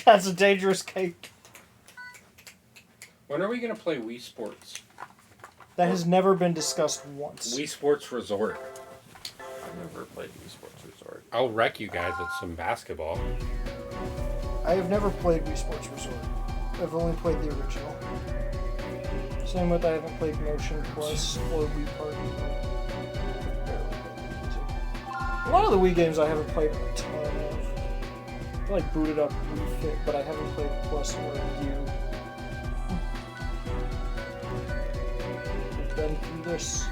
That's a dangerous cake. When are we gonna play Wii Sports? That has never been discussed once. Wii Sports Resort. I've never played Wii Sports Resort. I'll wreck you guys with some basketball. I have never played Wii Sports Resort. I've only played the original. Same with I haven't played Motion Plus or Wii Party. A lot of the Wii games I haven't played a ton of. I like booted up Wii Fit, but I haven't played Plus or U. We've been through this.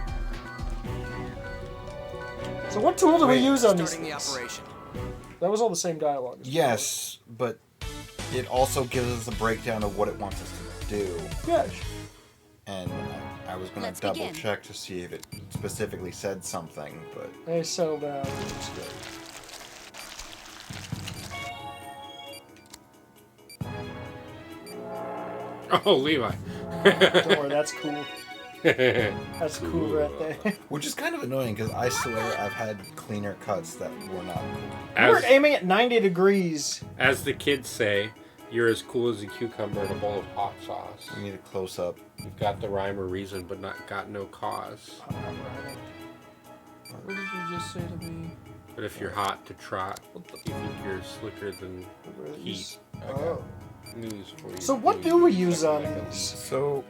So what tool do we use on these Starting the things? operation. That was all the same dialogue. Yes, but it also gives us a breakdown of what it wants us to do. Yeah. And I was going Let's to double begin. check to see if it specifically said something, but They settled down. It's good. Oh, Levi. Don't worry, that's cool. That's cool right there. which is kind of annoying because I swear I've had cleaner cuts that were not cool. We were As, aiming at 90 degrees. as the kids say, you're as cool as a cucumber in a bowl of hot sauce. We need a close up. You've got the rhyme or reason, but not got no cause. What did you just say to me? But if you're hot to trot, you think you're slicker than heat. Oh. News for you. So what do we use on these? So,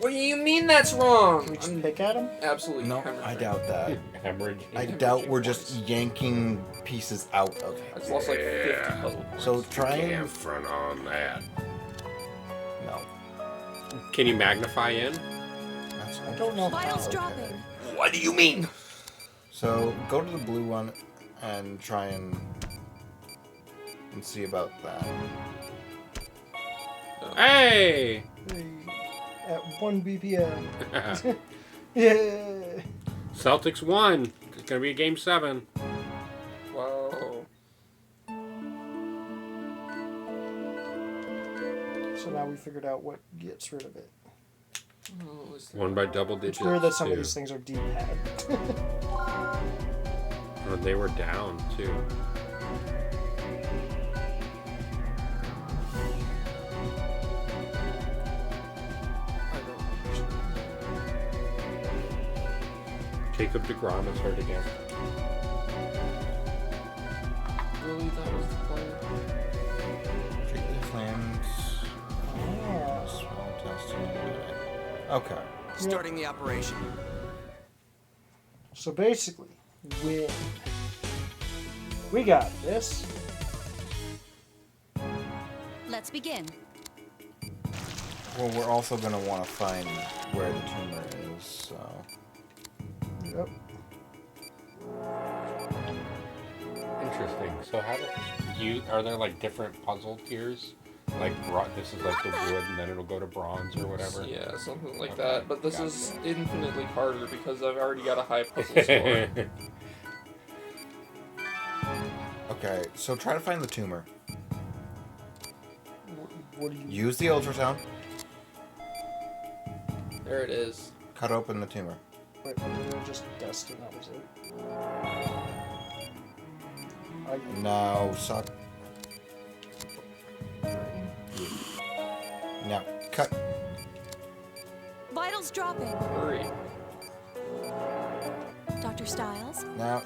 What do you mean that's wrong? Can we just pick at them? Absolutely. no, hemorrhaging. I doubt that. Hemorrhage. I doubt we're just yanking pieces out of I it. just lost like 50 Yeah. puzzle points. So try Can't and... front on that. No. Can you magnify in? That's I don't know. Vitals okay. dropping. What do you mean? So, go to the blue one and try and see about that. Hey! At 1 BPM. Yeah. Celtics won. It's gonna be a game 7. Wow. So now we figured out what gets rid of it. Oh, is Won by double digits. It's weird that some of too. these things are D-pad. Oh, they were down too. Jacob DeGrom is hurt again. Really? That was the player? Treat the flames. Oh. Small testing. Okay. Starting the operation. So basically, win. We got this. Let's begin. Well, we're also going to want to find where the tumor is, so... Yep. Interesting. So how do you? Are there like different puzzle tiers? Like this is like the wood, and then it'll go to bronze or whatever. Yeah, something like Okay, that. But this gotcha. is infinitely harder because I've already got a high puzzle score. Okay, so try to find the tumor. What do you... Use the ultrasound. There it is. Cut open the tumor. quick. They were just dust and that was it. No, suck. Now, cut. Vitals dropping. Hurry. Dr. Styles. Now,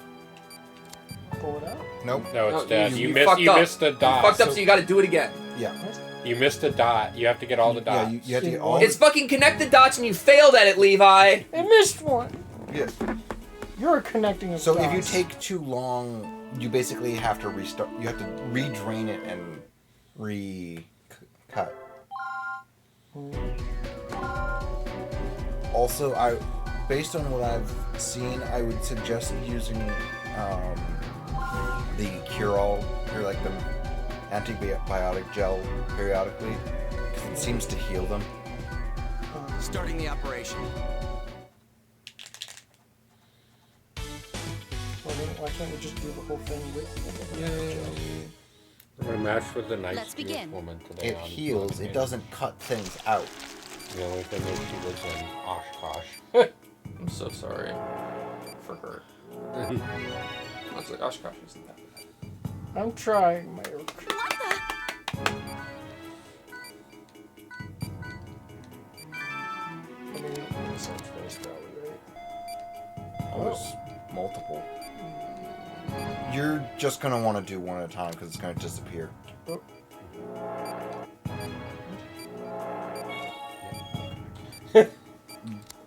Pull it out. nope. No, it's No, dead. you You fucked up. missed the dot. Fucked up, so you gotta do it again. Yeah. You missed a dot. You have to get all the Yeah, dots. you have to get all. It's fucking connect the dots and you failed at it, Levi. I missed one. Yes. You're connecting. So if you take too long, you basically have to restart. You have to redrain it and cut. Also, based on what I've seen, I would suggest using the cure-all or like the antibiotic gel periodically because it seems to heal them. Starting the operation. Why can't we just do the whole thing with? We're gonna match with the nice Let's begin. woman today. It on heals. It doesn't cut things out. The only thing is she lives in Oshkosh. I'm so sorry for her. Honestly, Oshkosh isn't that bad. I'm trying, my. There's multiple. You're just gonna want to do one at a time because it's gonna disappear.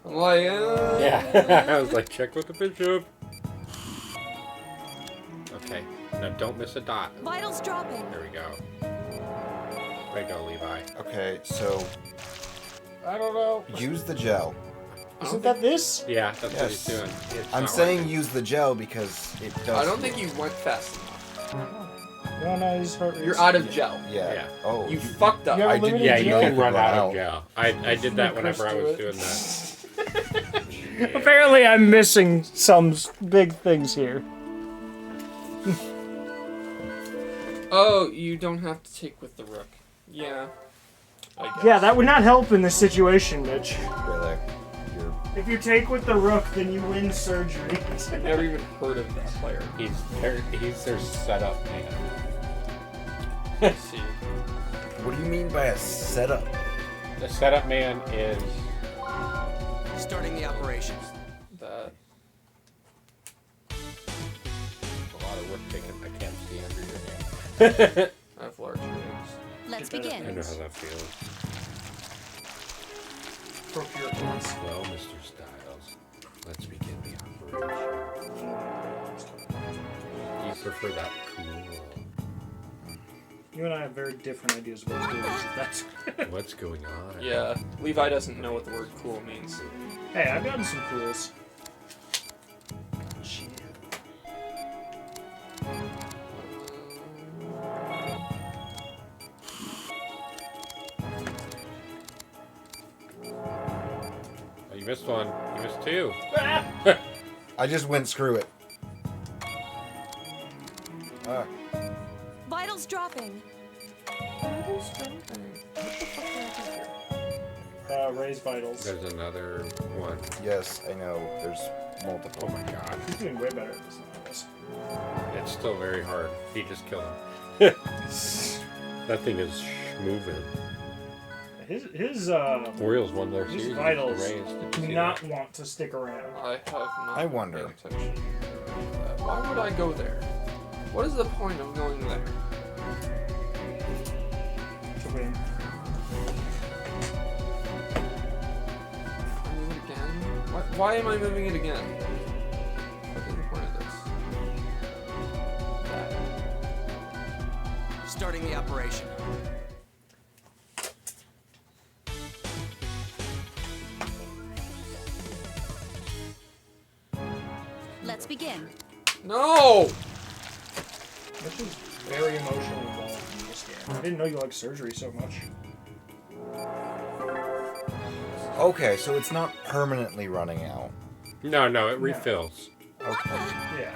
Like, Yeah, I was like, check with the bishop. Okay, now don't miss a dot. Vitals dropping. There we go. Way to go, Levi. Okay, so I don't know. use the gel. Isn't that this? Yeah, that's what Yes. he's doing. It's I'm not saying working. use the gel because it does. I don't think you went fast enough. No, he's hurt. You're out of gel. Yeah. Yeah. Oh. You fucked up. You have I didn't limited Yeah, you gel? can run Run out out. of gel. I did that whenever I Chris, was do doing that. Apparently, I'm missing some big things here. Oh, you don't have to take with the rook. Yeah. I guess. Yeah, that would not help in this situation, Mitch. Really? You're... If you take with the rook, then you win surgery. I've never even heard of that player. He's their setup man. Let's see. What do you mean by a setup? The setup man is Starting the operation. That. a lot of work taken. I can't see under your hand. I have large wings. Let's I know begin. how that feels. Procure points. Well, Mr. Styles, let's begin the operation. Do you prefer that cool? You and I have very different ideas of what to do. That's. What's going on? Yeah, Levi doesn't know what the word cool means. Hey, I've gotten some cools. Oh, you missed one. You missed two. I just went screw it. Vitals dropping. Raise vitals. There's another one. Yes, I know. There's Oh multiple. my god. He's doing way better at this than I was. It's still very hard. He just killed him. That thing is moving. His Orioles won their series. against the vitals Rays. Did you do see not that? want to stick around. I have not. I wonder. paid attention. Why would I go there? What is the point of going there? To win. Move it again? Why am I moving it again? What is the point of this? Starting the operation. Let's begin. No! Mitch is very emotionally involved in this game. I didn't know you liked surgery so much. Okay, so it's not permanently running out. No, it refills. Okay. Yeah.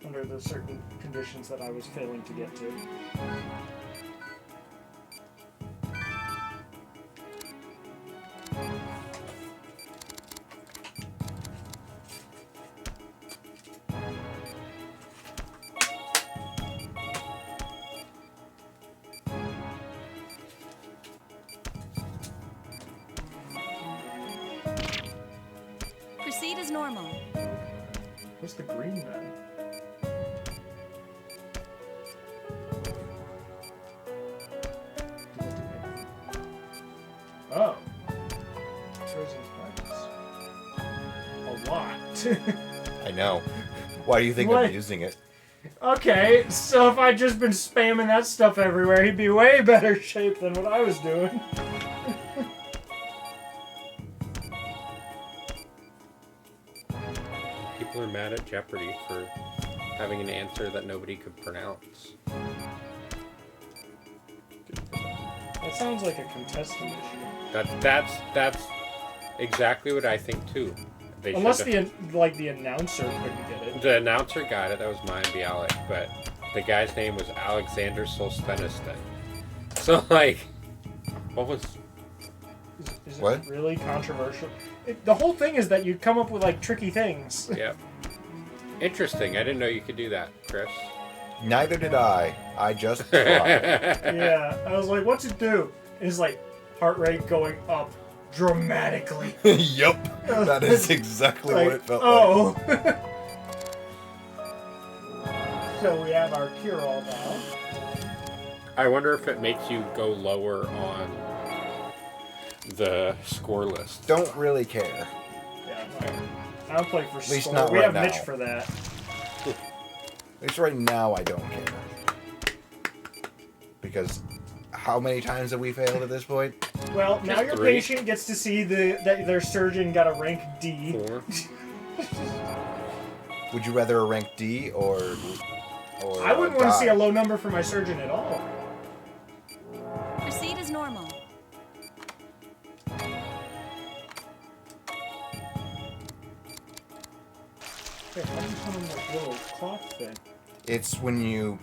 Under the certain conditions that I was failing to get to. normal. What's the green then? Oh. Surgeon's practice. A lot. I know. Why do you think What? I'm using it? Okay, so if I'd just been spamming that stuff everywhere, he'd be way better shape than what I was doing. People are mad at Jeopardy for having an answer that nobody could pronounce. That sounds like a contestant issue. That's exactly what I think too. They Unless should've- the announcer couldn't get it. The announcer got it. That was Mayan Bialik, but the guy's name was Alexander Solzhenitsyn. So like, what was? Is What? it really controversial? The whole thing is that you come up with like tricky things. Yep. Interesting. I didn't know you could do that, Chris. Neither did I. I just tried. Yeah, I was like, what's it do? And it's like heart rate going up dramatically. Yup. That is exactly Like, what it felt oh. So we have our cure-all now. I wonder if it makes you go lower on the score list. Don't really care. Yeah, I don't play for least score. not We right have now. Mitch for that. At least right now, I don't care. Because how many times have we failed at this point? Well, now Just your 3. patient gets to see that their surgeon got a rank D. 4. Would you rather a rank D or I wouldn't want to die? see a low number for my surgeon at all. Proceed as normal. Wait, how do you come in like little cloth thing? It's when you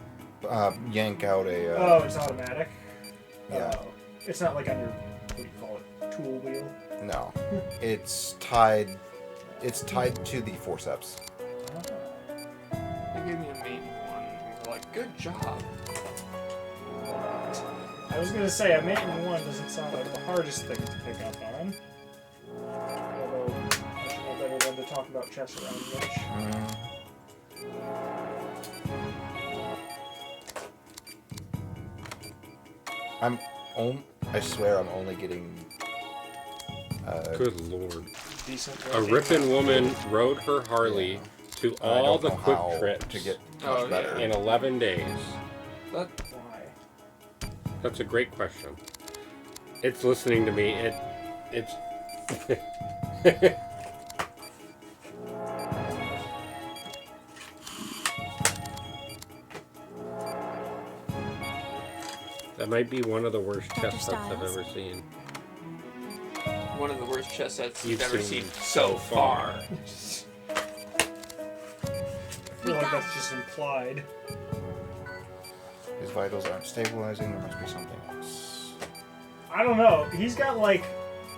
yank out a. Oh, it's automatic? Yeah. Oh. It's not like on your, what do you call it, tool wheel? No, it's tied. It's tied to the forceps. They gave me a main one. And we're like, good job. I was gonna say, a Maiden 1 doesn't sound like the hardest thing to pick up on. Although, I should know better than to talk about chess around Mitch. I swear I'm only getting. Good lord. Decent. A ripping woman rode her Harley to I all don't the know quick how trips to get Oh, much better. in 11 days. That, Why? That's a great question. It's listening to me. It's. That might be one of the worst Dr. chess sets I've Styles? ever seen. one of the worst chess sets You've you've ever seen seen so so far. I feel like that's just implied. His vitals aren't stabilizing. There must be something else. I don't know. He's got like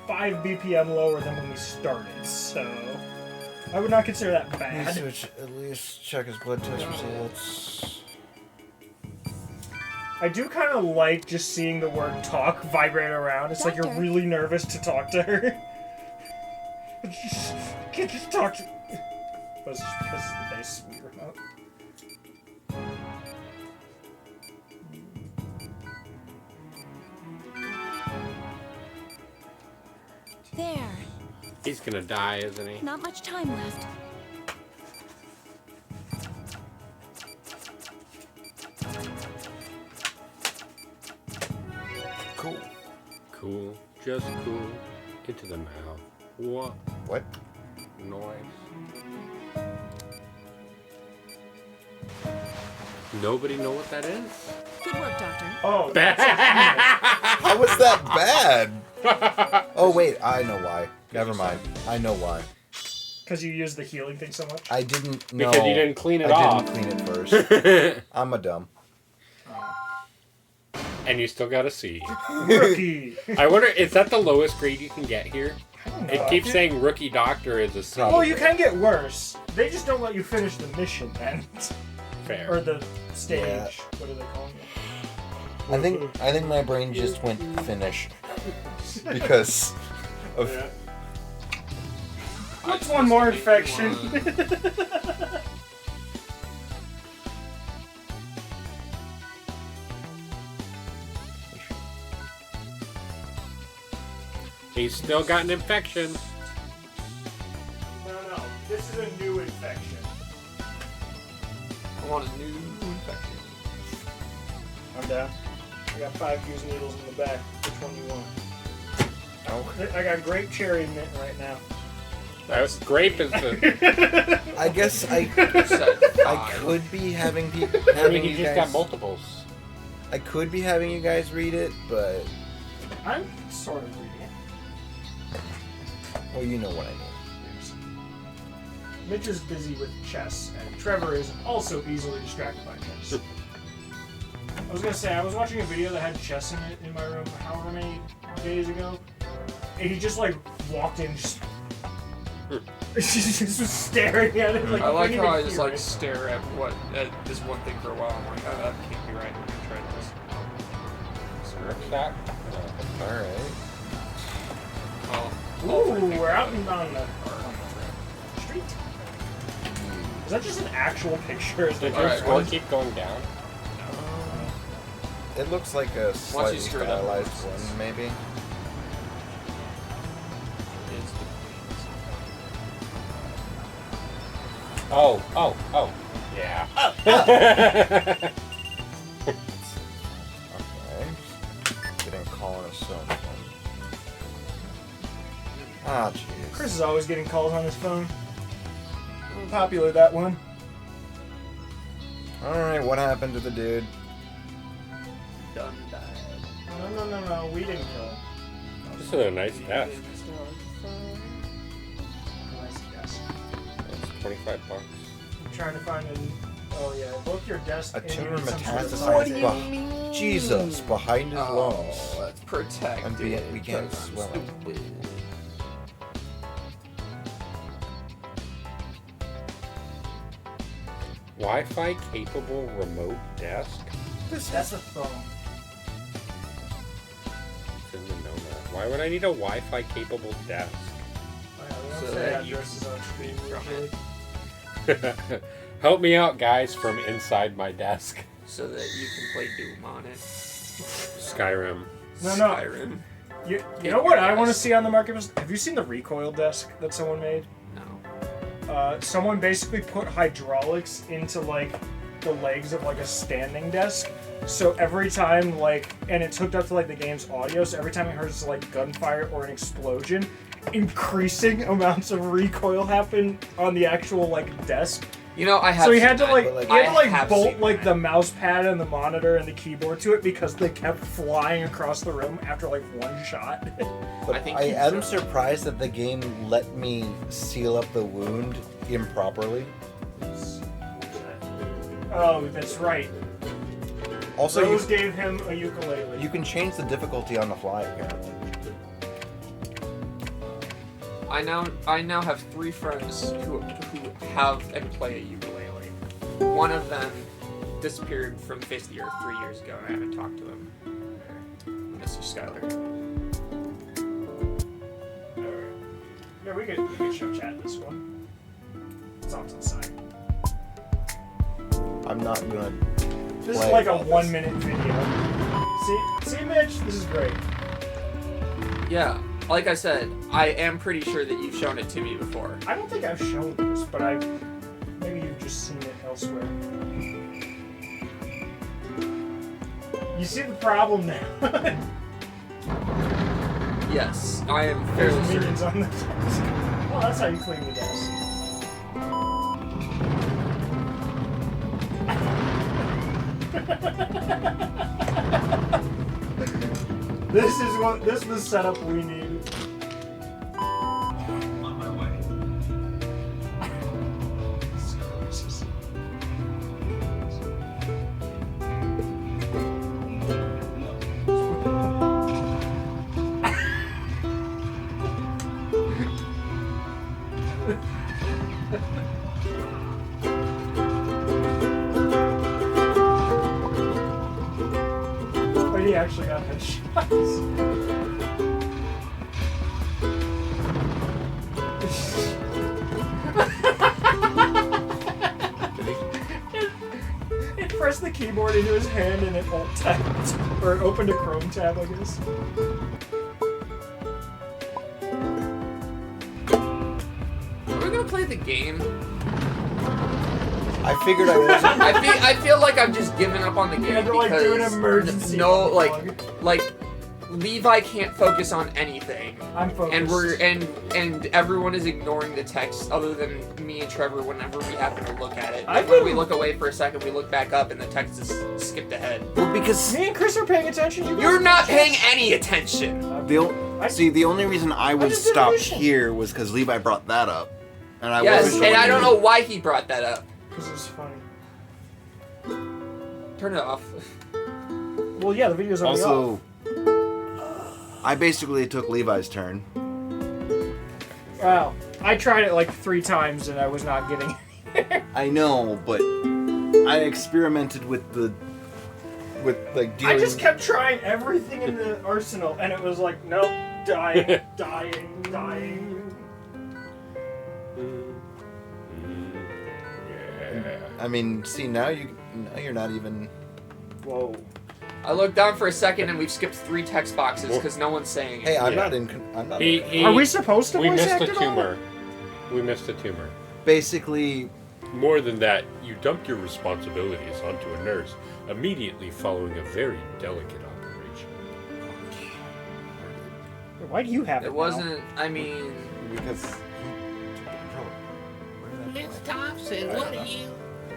5 BPM lower than when we started, so I would not consider that bad. At least check his blood test results. I do kind of like just seeing the word talk vibrate around. It's like you're Doctor. really nervous to talk to her. You can't just talk to. That's just because the bass is weird. There. He's gonna die, isn't he? Not much time left. Cool. Cool. Just cool. Into the mouth. What What? noise? Nobody know what that is? Good work, Doctor. Oh, How was that bad? Oh wait, I know why. Never mind. I know why. because you use the healing thing so much. I didn't know. Because you didn't clean it I off. didn't clean it first. I'm a dumb. And you still got a C. Rookie. I wonder, is that the lowest grade you can get here? don't It know. keeps saying rookie doctor is a C. Oh, you can get worse. They just don't let you finish the mission then, Fair. or the stage. Yeah. What are they calling it? I think my brain just went finish because of. What's one more infection? He's still got an infection. No. This is a new infection. I want a new infection. I'm down. I got 5 fused needles in the back. Which one do you want? Oh. I got grape, cherry, and mint right now. That's grape is the. I guess I could be having people. I mean, you just got multiples. I could be having you guys read it, but I'm sort of reading it. well, you know what I mean. Mitch is busy with chess, and Trevor is also easily distracted by chess. I was gonna say, I was watching a video that had chess in it in my room however many days ago, and he just like walked in, just just was staring at it. Like, I like how I just hear like it. stare at this one thing for a while. I'm like, oh, that can't be right. I'm gonna try this. Ripsack? All right. Ooh, we're out on the street. Is that just an actual picture? Is Did it your Alright, score once- keep going down? It looks like a slightly screw it up, stylized it's- one, maybe. Oh. Yeah. Okay. Getting calling us so fun. Ah, jeez. Chris is always getting calls on his phone. Popular, that one. Alright, what happened to the dude? Done died. No, we didn't kill him. This is a nice desk. Nice guess. It's $25. I'm trying to find an. Oh yeah, both your desk A and tumor some sort of- metastasized Jesus, behind his lungs. Oh, that's protected. And began because I'm swelling. stupid. Wi-Fi capable remote desk? That's a phone. Didn't know that. Why would I need a Wi-Fi capable desk? Oh, yeah, we don't So say that you addresses on screen from usually. Help me out, guys, from inside my desk. So that you can play Doom on it. Skyrim. No. Skyrim. You know what I want to see on the market? Have you seen the recoil desk that someone made? No. Someone basically put hydraulics into like the legs of like a standing desk. So every time and it's hooked up to like the game's audio, so every time it hears like gunfire or an explosion, increasing amounts of recoil happen on the actual desk. You know, I have. So he had to I have bolt seen like that. the mouse pad and the monitor and the keyboard to it because they kept flying across the room after like one shot. But I think I he's am surprised that the game let me seal up the wound improperly. Oh, that's right. Also, Rose gave him a ukulele. you can change the difficulty on the fly, apparently. I now have 3 friends who have and play a ukulele. One of them disappeared from the face of the earth 3 years ago, and I haven't talked to them. Mr. Skyler. Alright. Yeah, we could show chat this one. It's off to the side. I'm not gonna. This is play like a all this. 1 minute video. See, Mitch? This is great. Yeah, like I said, I am pretty sure that you've shown it to me before. I don't think I've shown this, but maybe you've just seen it elsewhere. You see the problem now. Yes, I am There's fairly certain. minions on the desk. Well, that's how you clean the desk. This is the setup we need. On my way. But he actually got headshots. pressed the keyboard into his hand and it alt tabbed. Or it opened a Chrome tab, I guess. Are we gonna play the game? I figured I wasn't. I feel like I've just given up on the game had to, like, do an because emergency no, unplug. like Levi can't focus on anything. I'm focused. And we're and everyone is ignoring the text other than me and Trevor whenever we happen to look at it. Like, when we look away for a second, we look back up and the text is skipped ahead. Well, because Me and Chris are paying attention. You're not paying any attention. the only reason I was just did stopped addition. here was because Levi brought that up, and I Yes, wasn't. and I don't know why he brought that up. Because it's funny. Turn it off. Well, yeah, the video's already off. Also, I basically took Levi's turn. Wow. I tried it like 3 times and I was not getting it. I know, but I experimented with like dealing. I just kept trying everything in the arsenal and it was like, nope, dying, dying. I mean, see now you're not even. Whoa. I looked down for a second and we've skipped 3 text boxes because no one's saying it. Hey, I'm Yeah. not in. I'm not. Are we supposed to We voice missed act a at all? tumor. We missed a tumor. Basically, More than that, you dumped your responsibilities onto a nurse immediately following a very delicate operation. Why do you have it It wasn't, I mean... because. Miss Thompson, what are you?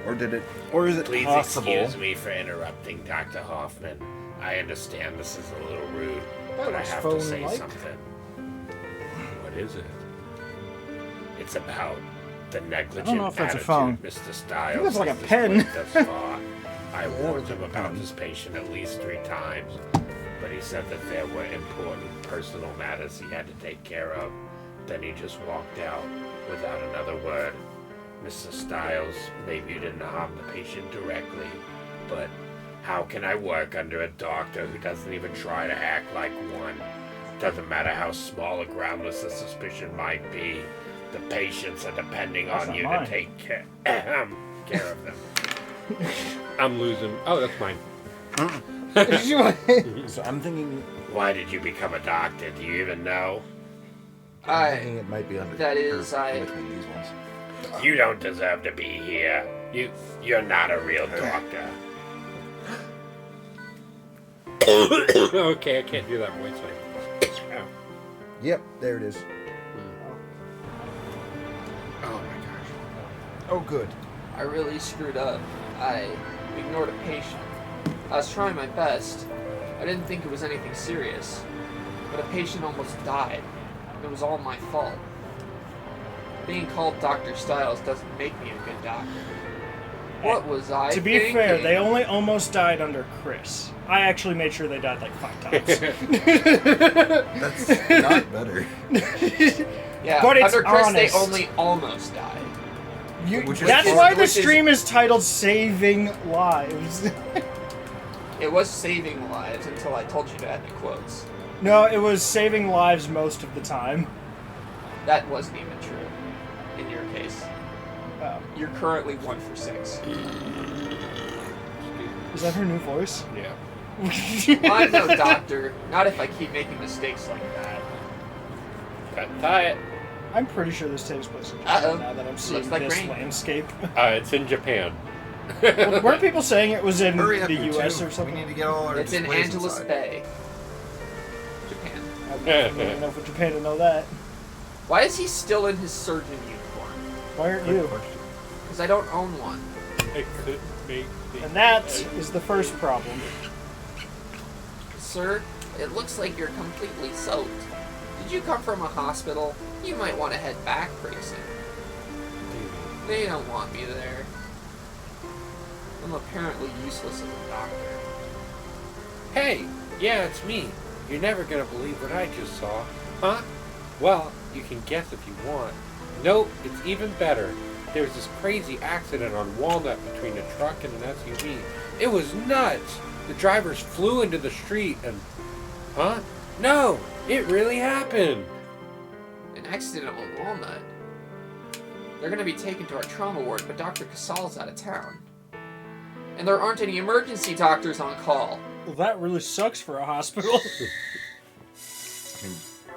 Or did it? Or is it Please possible? excuse me for interrupting, Dr. Hoffman. I understand this is a little rude, but I was have to say phone-like. something. What is it? It's about the negligent I don't know if that's a attitude phone. Mr. Stiles think it's like a has pen. displayed thus far. I warned him about this patient at least 3 times, but he said that there were important personal matters he had to take care of. Then he just walked out without another word. Mr. Stiles, maybe you didn't harm the patient directly, but how can I work under a doctor who doesn't even try to act like one? Doesn't matter how small or groundless the suspicion might be, the patients are depending That's on not you mine. to take care of them. I'm losing. Oh, that's mine. So I'm thinking. Why did you become a doctor? Do you even know? I'm thinking it might be under. That is, or between these ones. You don't deserve to be here. You're not a real doctor. Okay, I can't do that voice. Ow. Yep, there it is. Oh my gosh. Oh, good. I really screwed up. I ignored a patient. I was trying my best. I didn't think it was anything serious. But a patient almost died. It was all my fault. Being called Dr. Stiles doesn't make me a good doctor. What was I To be thinking? fair, they only almost died under Chris. I actually made sure they died like 5 times. That's not better. Yeah, But it's under Chris honest. they only almost died. That's why the stream is titled Saving Lives. It was saving lives until I told you to add the quotes. No, it was saving lives most of the time. That wasn't even true in your case. Oh. You're currently 1 for 6. Is that her new voice? Yeah. I'm no doctor. Not if I keep making mistakes like that. Cut it. I'm pretty sure this takes place in Japan Uh-oh. now that I'm seeing Looks like this rain. landscape. It's in Japan. Well, weren't people saying it was in Hurry up, the you U.S. two. or something? We need to get all our It's in displays Angeles inside. Bay, Japan. I don't need enough of Japan to know that. Why is he still in his surgeon uniform? Why aren't you? Because I don't own one. It could make the And that is the first problem. Sir, it looks like you're completely soaked. Did you come from a hospital? You might want to head back pretty soon. They don't want me there. I'm apparently useless as a doctor. Hey, yeah, it's me. You're never gonna believe what I just saw. Huh? Well, you can guess if you want. Nope, it's even better. There was this crazy accident on Walnut between a truck and an SUV. It was nuts! The drivers flew into the street and... Huh? No! It really happened! An accident on Walnut. They're gonna be taken to our trauma ward, but Dr. Casal's out of town. and there aren't any emergency doctors on call. Well, that really sucks for a hospital.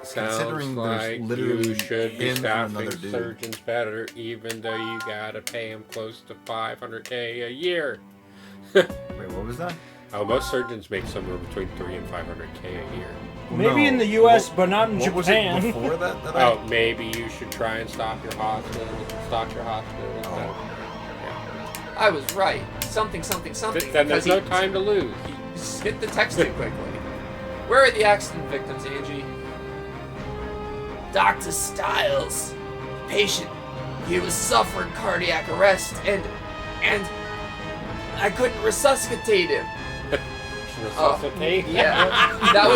Considering Sounds there's like literally you should be him and staffing another dude. surgeons better, even though you gotta pay them close to $500K a year. Wait, what was that? Oh, most surgeons make somewhere between $300 and $500K a year. Maybe in the U.S., but not in What was Japan. it before that? Oh, maybe you should try and stock your hospital. I was right. Something. Then there's because no he- time to lose. You just hit the text too quickly. Where are the accident victims, Angie? Dr. Styles, patient, he was suffering cardiac arrest, and I couldn't resuscitate him. Resuscitate? Yeah, that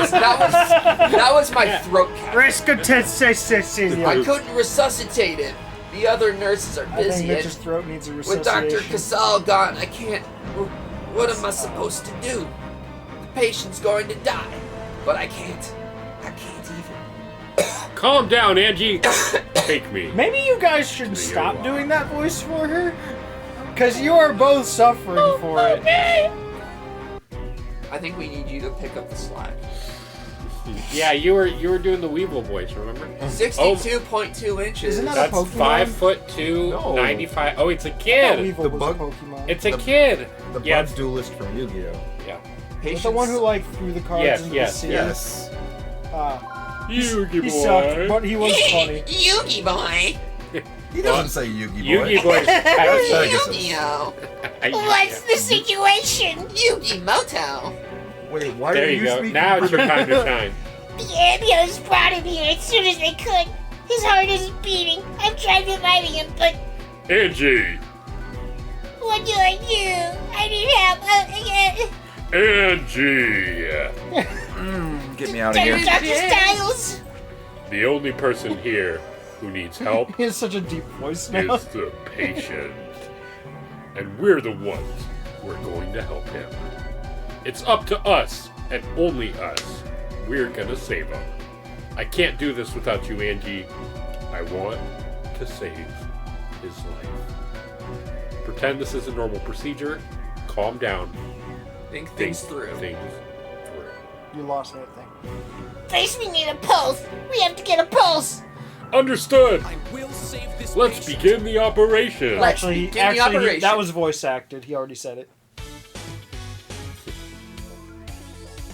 was my throat cap. I couldn't resuscitate him. The other nurses are I think busy, Mitch's and throat needs a with Dr. resuscitation. Casal gone, I can't. What am I supposed to do? The patient's going to die, but I can't even. Calm down, Angie. Take me. Maybe you guys should stop doing that voice for her, because you are both suffering for it. I think we need you to pick up the slack. Yeah, you were doing the Weevil voice, remember? 62.2 inches. Isn't that That's a Pokemon? 5'2", No. 95. Oh, it's a I thought kid. Weevil The was bug- a Pokemon. It's a kid. The Yeah, Bug Duelist from Yu-Gi-Oh! yeah. Was the one who like threw the cards Yes, into yes, the sea. Yes. Yugi He sucked, but he was funny. Yugi boy. He doesn't say Yu-Gi Boy. Yugi boy. Yu-Gi-Oh. What's the situation? Yugi Moto. Wait, why There are you you go. speaking? Now it's your time to shine. The ambulance brought him here as soon as they could. His heart isn't beating. I've tried reviving him, but Angie. what do I do? I need help. Angie. Get me out of here. Dr. Styles. The only person here who needs help He has such a deep voice now. is the patient. And we're the ones who are going to help him. It's up to us, and only us. We're gonna save him. I can't do this without you, Angie. I want to save his life. Pretend this is a normal procedure. Calm down. Think things through. Things through. You lost that thing. First, we need a pulse. We have to get a pulse. Understood. I will save this Let's patient. begin the operation. Let's Actually, begin the operation. that was voice acted. He already said it.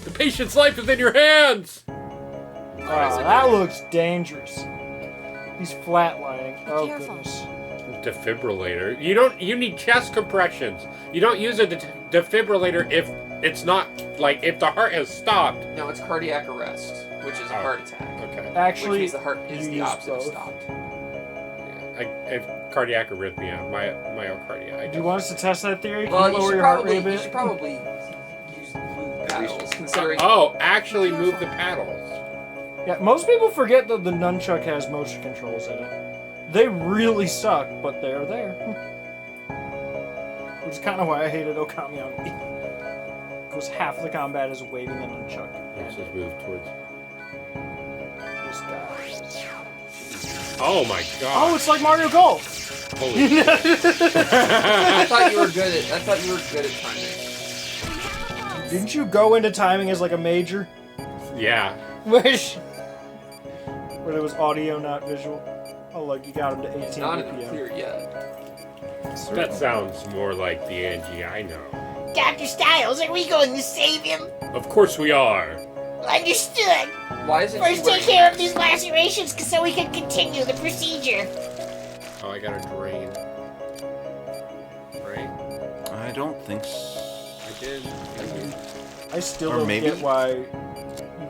The patient's life is in your hands. Wow, that looks dangerous. He's flatlining. Oh careful. goodness. Defibrillator. You need chest compressions. You don't use a defibrillator if it's not, like, if the heart has stopped. No, it's cardiac arrest, which is a heart attack. Okay. Which Actually, means the heart is you the use opposite of both. stopped. Cardiac arrhythmia, myocardia. Do you want us to test that theory? Can Well, you you lower should your heart probably rate a you bit? should probably use move paddles, considering. Oh, actually move the paddles. Yeah, most people forget that the nunchuck has motion controls in it. They really suck, but they're there. Which is kind of why I hated Okami on Wii. Because half the combat is waving the nunchuck. Let's just move towards. This guy. Oh my god. Oh, it's like Mario Golf! Holy shit. I thought you were good at timing. Didn't you go into timing as like a major? Yeah. Wish. Where there was audio, not visual. Oh, like you got him to 18 It's not even BPM. clear yet. That sounds more like the Angie I know. Dr. Styles, are we going to save him? Of course we are. Understood. Why is it? First, take care of these lacerations so we can continue the procedure. Oh, I got a drain. Right? I don't think so. I did. I still Or don't maybe- get why you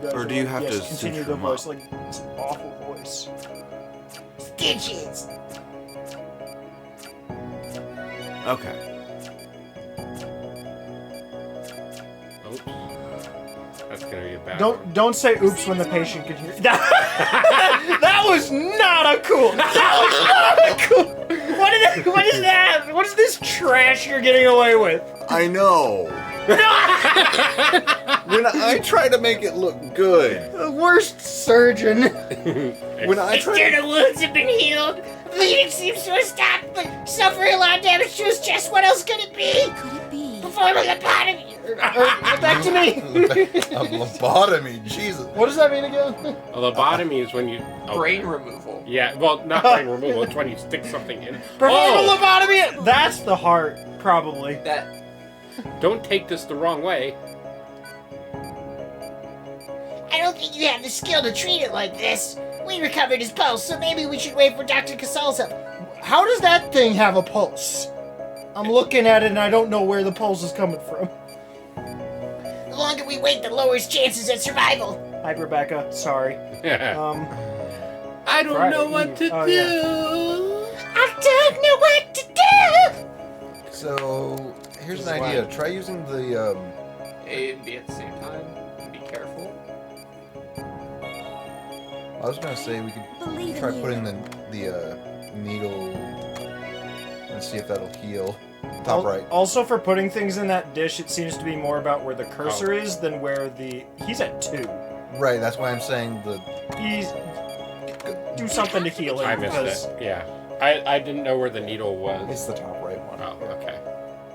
guys Or are do you like, have yes, to continue cinch the them voice? up? Like, it's an awful voice. Stitches. Okay. Oops. That's gonna be a bad one. Don't say oops when the patient can hear. That was not a cool. That was not a cool. What is that? What is this trash you're getting away with? I know. When I try to make it look good. The worst surgeon. When I try to... External wounds have been healed. Bleeding seems to have stopped, but suffering a lot of damage to his chest. What else could it be? Could it be? perform a lobotomy. Back to me. A lobotomy, Jesus. What does that mean again? A lobotomy is when you... Brain removal. Yeah, well, not brain removal. It's when you stick something in. Perform a lobotomy? That's the heart, probably. That. Don't take this the wrong way. I don't think you have the skill to treat it like this. We recovered his pulse, so maybe we should wait for Dr. Casal's help. How does that thing have a pulse? I'm looking at it and I don't know where the pulse is coming from. The longer we wait, the lower his chances at survival. Hi, Rebecca. Sorry. I don't know what to do. I don't know what to do. So, here's an idea. Try using the, A and B at the same time. Be careful. I was gonna say we could Believe try in you. putting the needle and see if that'll heal. Top right. Also, for putting things in that dish, it seems to be more about where the cursor is than where the... He's at 2. Right, that's why I'm saying the... He's... Do something to heal him. I missed it. Yeah. I didn't know where the needle was. It's the top right one. Oh, okay.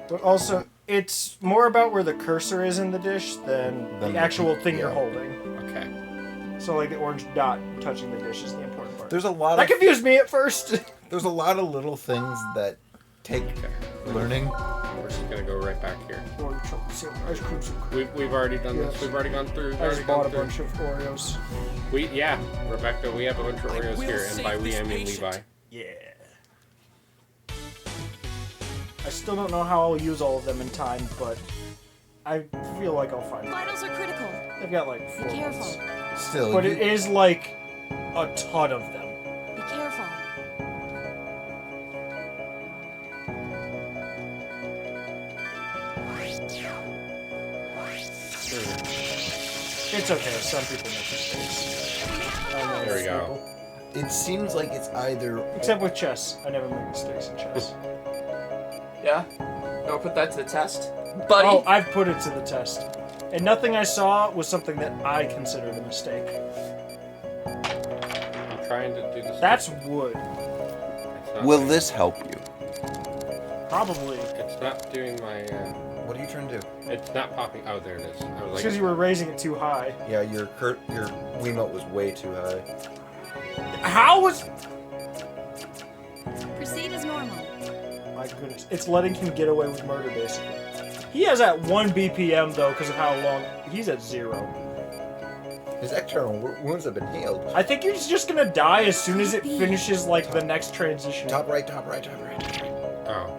But also, it's more about where the cursor is in the dish than the actual thing you're holding. Okay. So, like, the orange dot touching the dish is the important part. There's a lot That of... confused me at first. There's a lot of little things that take learning. We're just gonna go right back here. Ice cream soup. We've already done this. Yes. We've already gone through. I just bought a bunch of Oreos. Yeah, Rebecca, we have a bunch of Oreos will here, and by save we this I mean patient. Levi. Yeah. I still don't know how I'll use all of them in time, but I feel like I'll find it. Vitals are critical. I've got like Be 4 careful. months. Still, But it is like a ton of them. Be careful. It's okay. Some people make mistakes. I know There we it's go. legal. it seems like it's either... Except with chess. I never make mistakes in chess. Yeah? Don't put that to the test. Buddy! Oh, I've put it to the test. And nothing I saw was something that I considered a mistake. I'm trying to do this. That's wood. It's not Will doing- this help you? Probably. It's not doing my. What are you trying to do? It's not popping. Oh, there it is. I was It's like. because you were raising it too high. Yeah, your Wiimote was way too high. How was... Proceed as normal. My goodness. It's letting him get away with murder, basically. He has at 1 BPM, though, because of how long... He's at 0. His external wounds have been healed. I think he's just gonna die as soon as it finishes, like, the next transition. Top right, top right, top right, top right. Oh.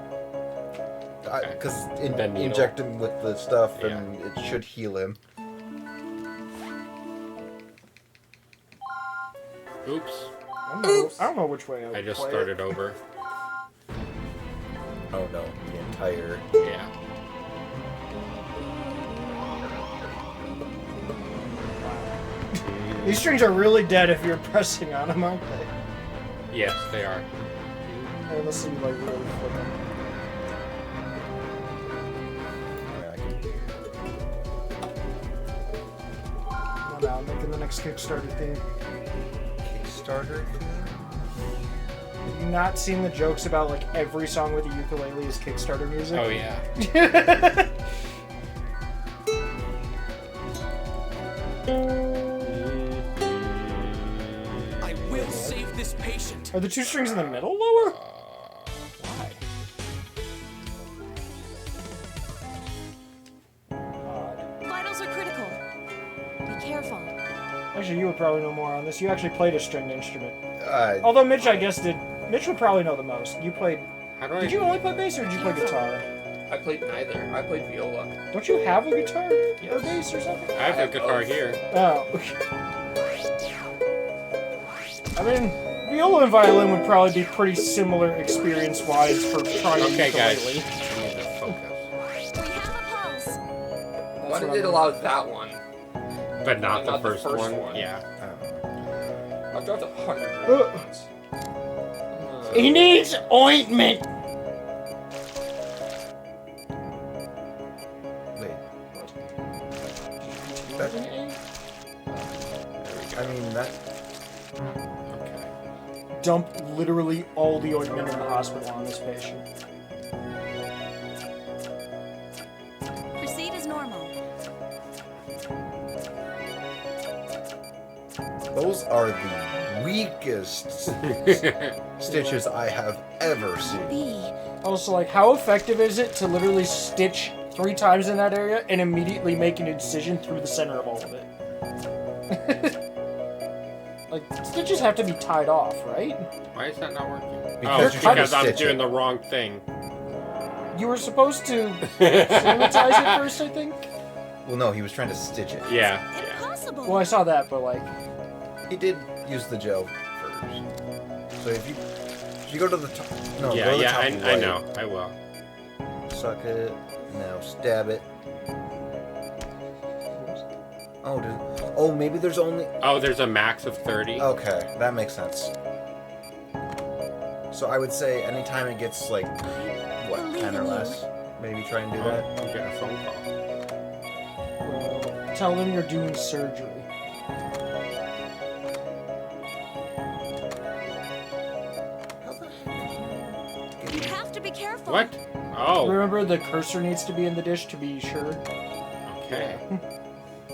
Because The needle. inject him with the stuff, Yeah. and it should heal him. Oops. I don't know which way I would I just play started it. over. Oh no, the entire... Yeah. These strings are really dead if you're pressing on them, aren't they? Yes, they are. Unless you, like, really flip them. Oh, no, I'm making the next Kickstarter theme. Kickstarter theme? Have you not seen the jokes about, like, every song with a ukulele is Kickstarter music? Oh yeah. I will save this patient. Are the 2 strings in the middle lower? Why? Odd. Vitals are critical. Be careful. Actually, you would probably know more on this. You actually played a stringed instrument. I Although Mitch, I guess, did. Mitch would probably know the most. You played. How do I? Did you only play bass or did you play guitar? I played neither. I played viola. Don't you have a guitar or Yes. bass or something? I have a guitar here. Oh. I mean, viola and violin would probably be pretty similar experience-wise for trying Okay, guys. ukulele. I need to focus. We have a pulse. Why what did I'm it allow that one? But not the Not the first first one. one. Yeah. I've dropped 100 Ugh. rounds. He needs ointment. Wait. That, I mean, that... Okay. Dumped literally all the ointment in the hospital on this patient. Those are the weakest stitches I have ever seen. B. Also, like, how effective is it to literally stitch 3 times in that area and immediately make an incision through the center of all of it? Like, stitches have to be tied off, right? Why is that not working? Because you're trying to because I'm stitch doing it. the wrong thing. You were supposed to sanitize it first, I think? Well, no, he was trying to stitch it. Yeah. Impossible. Well, I saw that, but like... He did use the gel first. So if you go to the top... No, Yeah, go to the yeah, top I right. know. I will. Suck it. Now stab it. Oh, maybe there's only... Oh, there's a max of 30? Okay, that makes sense. So I would say anytime it gets like, what, believe 10 or in you. less, maybe try and do Oh, that. I'm getting a phone call. Well, tell them you're doing surgery. You have to be careful. What? Oh, Remember, the cursor needs to be in the dish to be sure. okay.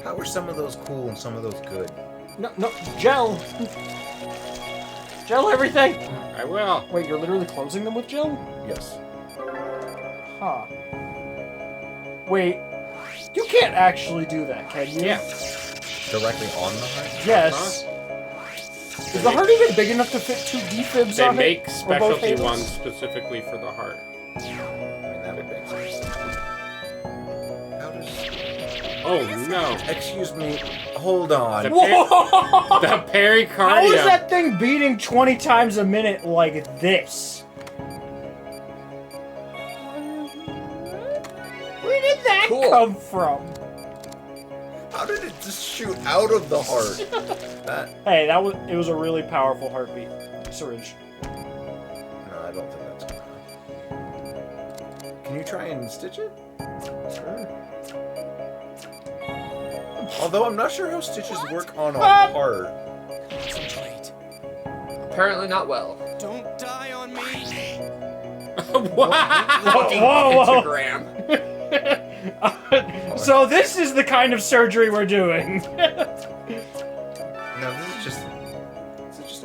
How are some of those cool and some of those good? No, gel! Gel everything! I will. Wait, you're literally closing them with gel? Yes. Huh. Wait, you can't actually do that, can you? Yeah. Directly on the heart? Yes. Is the heart even big enough to fit 2 defibs They on make it? Or both specialty handles? ones specifically for the heart. I mean, that would make sense. How does... Oh, no. Excuse me, hold on. The, Whoa! the pericardium. How is that thing beating 20 times a minute like this? Where did that Cool. come from? How did it just shoot out of the heart? Hey, it was a really powerful heartbeat. Syringe. No, I don't think that's good. Can you try and stitch it? Sure. Although I'm not sure how stitches work on a heart. Concentrate. Apparently not well. Don't die on me. Fucking whoa. pentagram. So this is the kind of surgery we're doing. No, this is just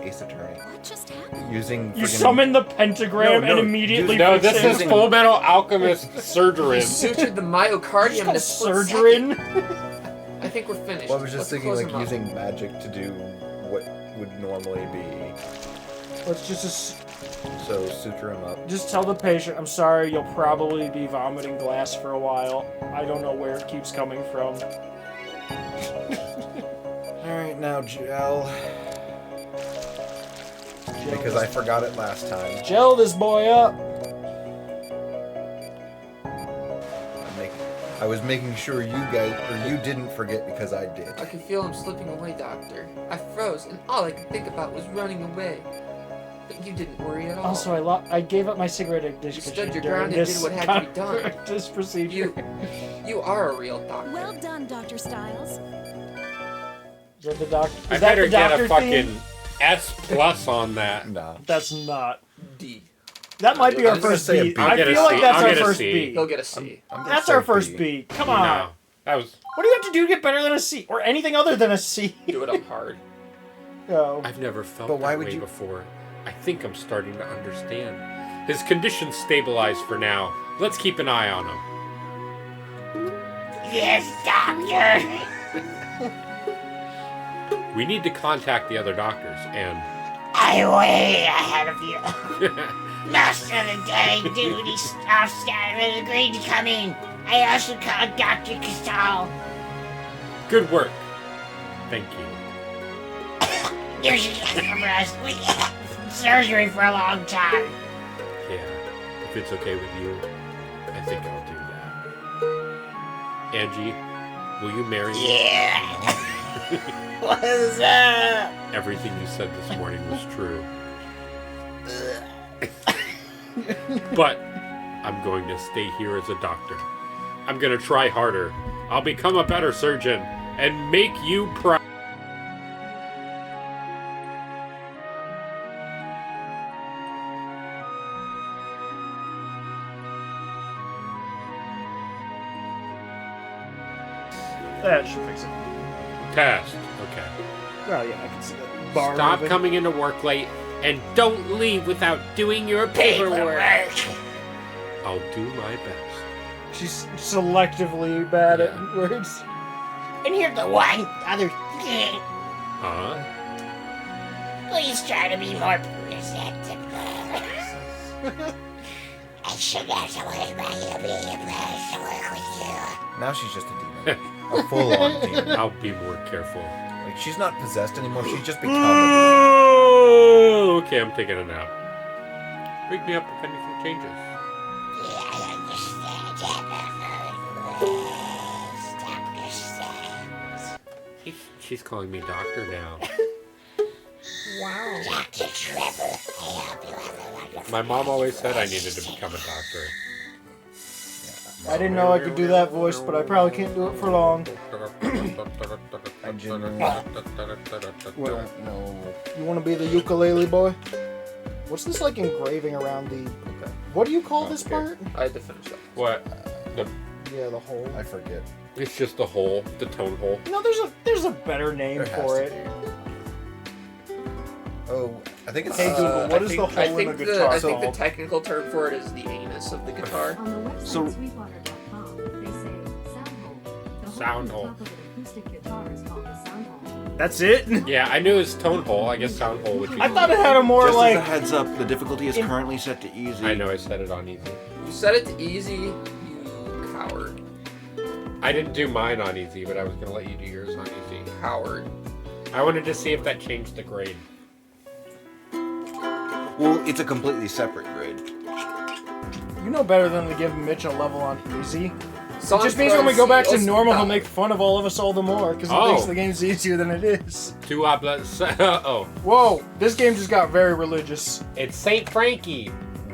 Ace Attorney. What just happened? Using You friggin- summon the pentagram No, and no, immediately No, fix this it. is Full Metal Alchemist Surgery. He sutured the myocardium in a It's split called second. surgerin. I think we're finished. Well, I was just Let's thinking close like him up. using magic to do what would normally be. Let's just So suture him up. Just tell the patient, I'm sorry, you'll probably be vomiting glass for a while. I don't know where it keeps coming from. Alright, now gel. Because I forgot it last time. Gel this boy up. I was making sure you guys, or you didn't forget because I did. I can feel him slipping away, Doctor. I froze, and all I could think about was running away. But you didn't worry at all. Also, I gave up my cigarette addiction. You stood your during ground and this did what had to be done. This procedure. You are a real doctor. Well done, Dr. Styles. Is that the doctor? I Is that better the get doctor a fucking theme? S plus on that. Nah. That's not. D. That might be I'm our gonna first say a B. B. I I'll get a feel like C. that's I'll our get a first C. B. He'll get a C. I'm gonna That's say our first B. B. Come on. No, that was. What do you have to do to get better than a C? Or anything other than a C? Do it up hard. No. I've never felt But why that would way you- before. I think I'm starting to understand. His condition's stabilized for now. Let's keep an eye on him. Yes, doctor. We need to contact the other doctors and. I way ahead of you. Master of the day, duty staff has agreed to come in. I also called Dr. Casal. Good work. Thank you. Usually from us. We had surgery for a long time. Yeah, if it's okay with you, I think I'll do that. Angie, will you marry me? Yeah. What's up? Everything you said this morning was true. But I'm going to stay here as a doctor. I'm going to try harder. I'll become a better surgeon and make you proud. That should fix it. Test. Okay. Well, yeah, I can see that. Bar Stop moving. coming into work late and don't leave without doing your paperwork. I'll do my best. She's selectively bad at words. And here's the one other thing. Huh? Please try to be more presentable. I should have to worry about you being impressed to work with you. Now she's just a demon. A full-on demon. I'll be more careful. Like, she's not possessed anymore, she's just become a Oh, okay, I'm taking a nap. Wake me up if anything changes. Yeah, I understand. Stop yourself. She's calling me doctor now. Wow. Dr. Trevor, I hope you have a wonderful My mom always said I needed to become a doctor. I didn't know I could do that voice, but I probably can't do it for long. I genuinely don't know. You want to be the ukulele boy? What's this like engraving around the... What do you call this part? I had to finish up. What? Yeah, the hole. I forget. It's just the hole, the tone hole. No, there's a better name There has for to it. be. Oh, I think it's... Hey Google, what is the hole in a guitar I think the called? technical term for it is the anus of the guitar. On the website So- sweetwater.com, they say sound hole. The hole Sound at the hole. top of an acoustic guitar is called a sound hole. That's it? Yeah, I knew it was tone hole. I guess sound hole would be. I thought it had a more Just like... as a heads up, the difficulty is currently set to easy. I know I set it on easy. You set it to easy, you coward. I didn't do mine on easy, but I was gonna let you do yours on easy. Coward. I wanted to see if that changed the grade. Well, it's a completely separate grade. You know better than to give Mitch a level on easy. It Someone just means when we go back to throws normal, he'll stuff. make fun of all of us all the more, because he Oh. thinks the game's easier than it is. Two oblas. Oh, Whoa, this game just got very religious. it's Saint Frankie,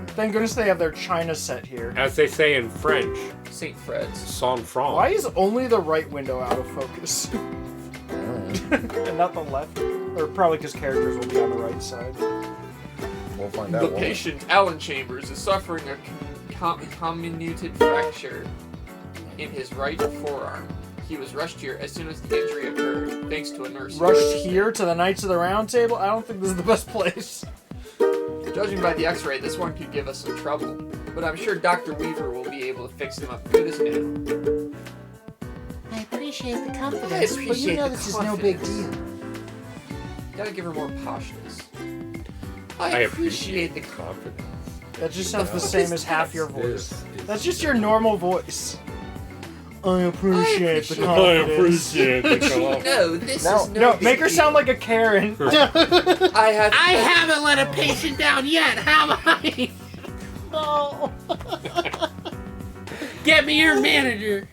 Thank goodness they have their China set here. as they say in French. St. Fred's. Sans franc. Why is only the right window out of focus? And not the left? Or probably because characters will be on the right side. We'll find The out. won't we? patient, Alan Chambers, is suffering a comminuted fracture in his right forearm. He was rushed here as soon as the injury occurred, thanks to a nurse. Rushed here to the Knights of the Round Table? I don't think this is the best place. Judging by the x-ray, this one could give us some trouble. But I'm sure Dr. Weaver will be able to fix him up good as new. I appreciate the confidence, I but you appreciate know the this is no big confidence. deal. Gotta give her more poshness. I I appreciate appreciate the confidence. That just sounds the What same is as half your This voice. is- That's just your normal voice. I appreciate the I confidence. No, this Now- is no No, big make her deal. sound like a Karen. I have. haven't let a patient down yet, have I? No. Get me your manager.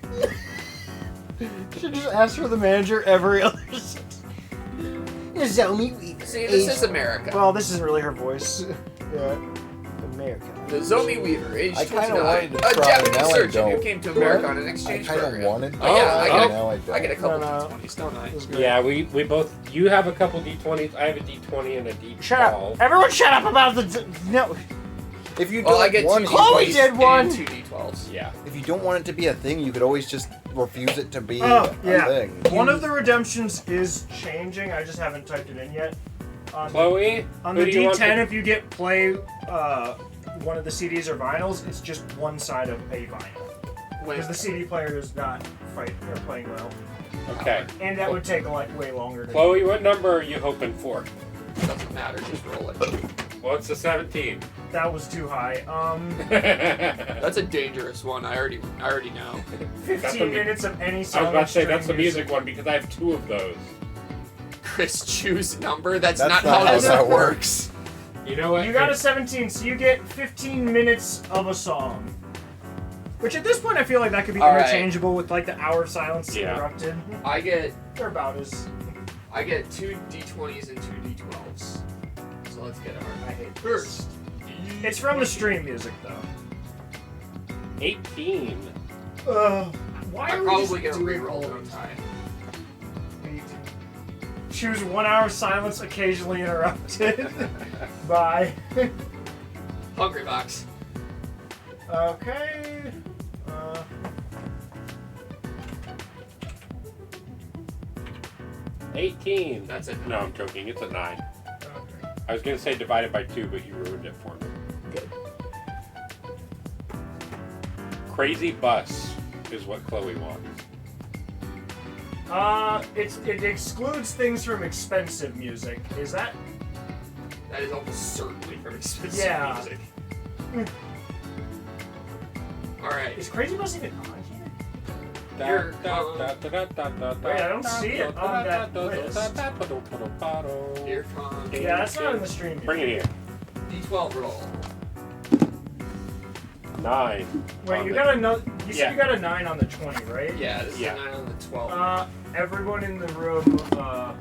Should just ask for the manager every other sentence. Zomi Weaver. See, this is America. Well, this isn't really her voice. Yeah. America. The Zomi Weaver, age I kinda 29, wanted to a try, Japanese now I surgeon who don't. came to America What? on an exchange I kind of program. wanted to. Oh, yeah, I but get now I I don't. get a couple No, no. D20s, don't I? This is great. Yeah, we both. You have a couple D20s. I have a D20 and a D12. Shut up. Everyone shut up about the... No. If you Well, don't I get want two it, Chloe D20s did one. and two D12s. Yeah. if you don't want it to be a thing, you could always just refuse it to be Oh, a yeah. thing. One of the redemptions is changing. I just haven't typed it in yet. Chloe, On who the do you want D10, to- if you get play one of the CDs or vinyls, it's just one side of a vinyl. When, Because the CD player is not playing well. Okay. And that would take way longer. Chloe, what number are you hoping for? doesn't matter, just roll it. What's the 17? That was too high. That's a dangerous one. I already know. 15 minutes of any I was song. about to say that's the extreme music one because I have two of those. Chris, choose number. That's That's not not how how this that works. You know what? You got a 17, so you get 15 minutes of a song. Which at this point I feel like that could be All right. interchangeable with like the hour of silence Yeah. interrupted. I get They're about as... I get two D20s and two D12s. So let's get our I hate this. first. It's from the stream music though. 18. Why I'm are we probably just gonna doing reroll all one these? time. Choose 1 hour of silence occasionally interrupted by... Hungry box. Okay. 18. That's it. No, I'm joking. It's a 9. Okay. I was going to say divided by 2, but you ruined it for me. Good. Crazy Bus is what Chloe wants. It excludes things from expensive music. Is that? That is almost certainly from expensive Yeah. music. Alright. Is Crazy Bus even on here? Here, Wait, I don't see it on that list. Here comes. Yeah, that's not in the stream. Bring it here. D12 roll. 9. Wait, on you the- got a no. You said Yeah. you got a 9 on the 20, right? Yeah, this Yeah. is a 9 on the 12. Everyone in the room, found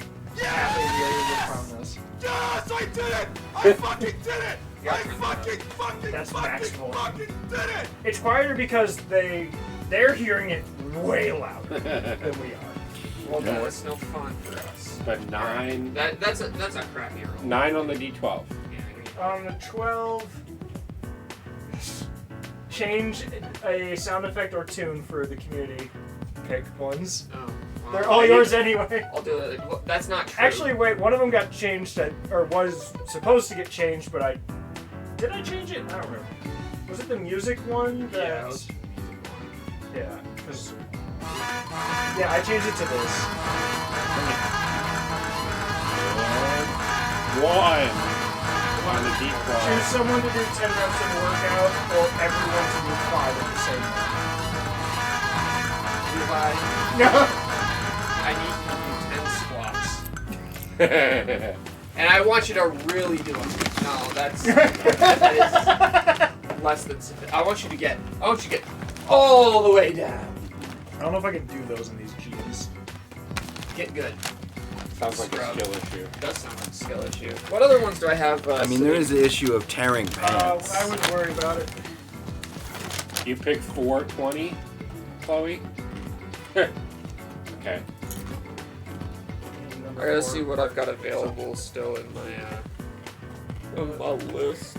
this. Yes, I did it! I fucking did it! Yeah, I fucking That's max volume. fucking did it! It's quieter because they're hearing it way louder than we are. Well, no, it's no fun for us. But 9. That's a crappy roll. 9 on the D12. Yeah, On the 12, change a sound effect or tune for the community pick ones. oh, They're all yours anyway. I'll do it. Well, that's not true. Actually, wait, one of them got changed, or was supposed to get changed, but did I change it? I don't remember. Was it the music one? Yeah, it was. Yeah, because. Yeah, I changed it to this. 1 on the D12. Choose someone to do 10 reps of a workout, or everyone to do 5 at the same time. No! I need you to do 10 squats. And I want you to really do them. No, that is less than sufficient. I want you to get all the way down. I don't know if I can do those in these jeans. Get good. Sounds like Scrub. a skill issue. Does sound like a skill issue. What other ones do I have? I mean, there is the issue of tearing pants. I wouldn't worry about it. You pick 420, Chloe? Okay. I gotta see what I've got available still in my list.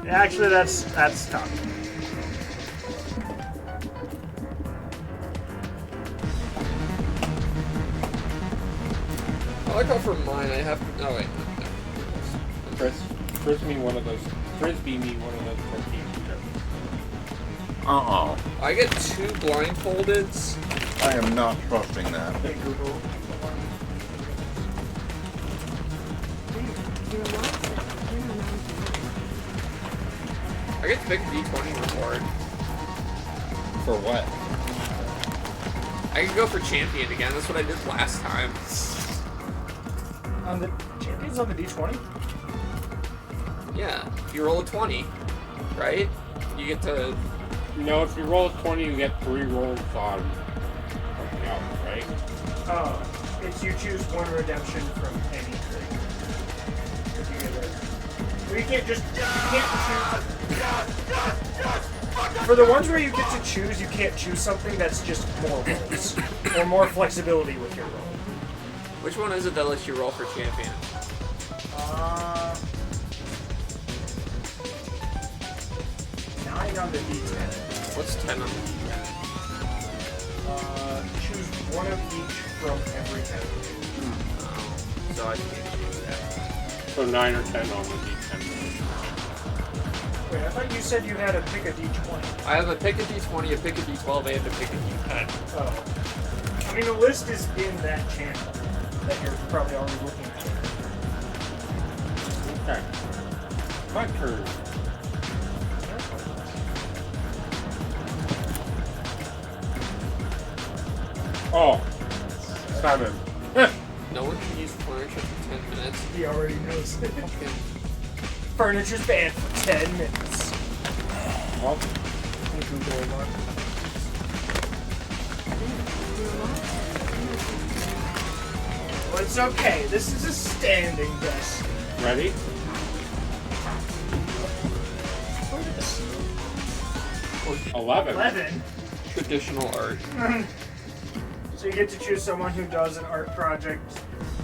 Actually, that's tough. I like how for mine I have. Oh wait. Frisbee me one of those 14 shirts. Uh-oh. I get 2 blindfoldeds. I am not trusting that. Hey, Google. I get to pick a D20 reward. For what? I can go for champion again. That's what I did last time. On the champions on the D20? Yeah. If you roll a 20, right? You get to. No, if you roll a 20, you get 3 rolls on something else, right? Oh, it's you choose one redemption from any trade. If you get it. Well, you can't just. You can't choose. For the ones where you get to choose, you can't choose something that's just more rolls. Or more flexibility with your roll. Which one is it that lets you roll for champion? 9 on the D10. What's 10 on the D10? Choose one of each from every category. Oh, so I can't choose that. So 9 or 10 on the D10. Wait, I thought you said you had to pick a D20. I have a pick a D20, a pick a D12, and a pick a D10. Oh. I mean, the list is in that channel that you're probably already looking at. Okay. My turn. Oh. 7. No one can use furniture for 10 minutes. He already knows. Furniture's banned for 10 minutes. Well, Well, it's okay. This is a standing desk. ready? What is this? 11. 11. Traditional art. So you get to choose someone who does an art project,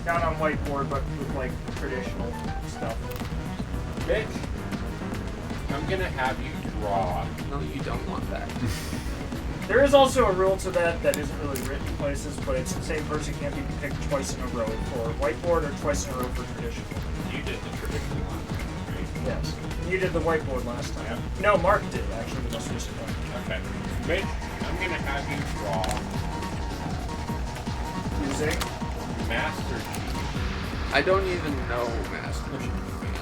not on whiteboard, but with like traditional stuff. Mitch, I'm gonna have you draw. No, you don't want that. There is also a rule to that isn't really written in places, but it's the same person can't be picked twice in a row for whiteboard or twice in a row for traditional. You did the traditional one, right? Yes. You did the whiteboard last time. Yeah. No, Mark did, actually, the most recent one. Okay. Mitch, I'm gonna have you draw Using? Master Chief. I don't even know Master Chief.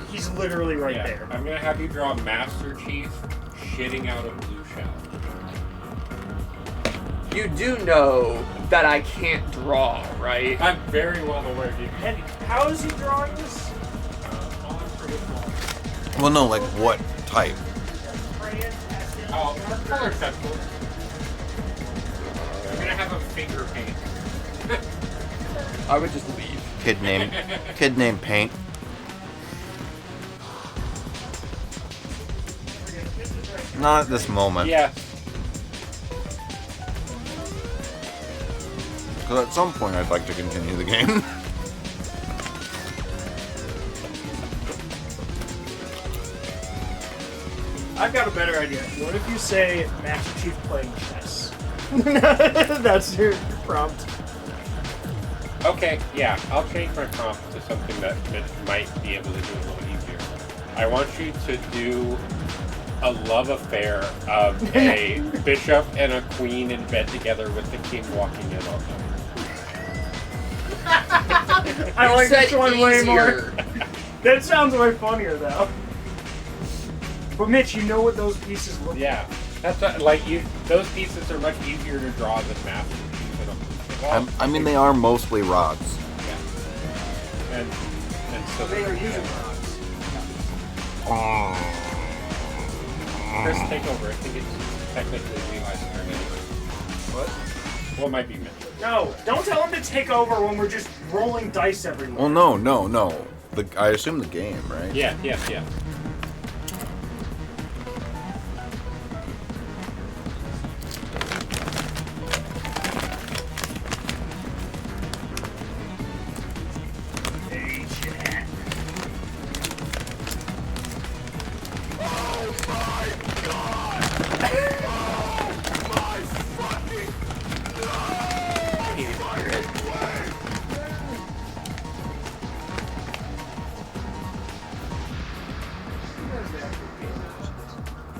He's literally right Yeah, there. I'm gonna have you draw Master Chief shitting out a blue shell. You do know that I can't draw, right? I'm very well aware, dude. And how is he drawing this? Well, no, like what type? Oh, color pencils. I'm gonna have a finger paint. I would just leave. Kid named Paint. Not at this moment. Yeah. Because at some point I'd like to continue the game. I've got a better idea. What if you say Master Chief playing chess? That's your prompt. Okay, yeah, I'll change my prompt to something that Mitch might be able to do a little easier. I want you to do a love affair of a bishop and a queen in bed together with the king walking in on them. I like this one way more. easier. That sounds way funnier though. But Mitch, you know what those pieces look Yeah, that's what, like you. Those pieces are much easier to draw than Master Chief. I mean, they are mostly rods. Yeah. And so like? They are using rods. Chris, take over. I think it's technically Levi's turn anyway. What? Well, it might be Mitch. No, don't tell him to take over when we're just rolling dice everywhere. Well, no. I assume the game, right? Yeah.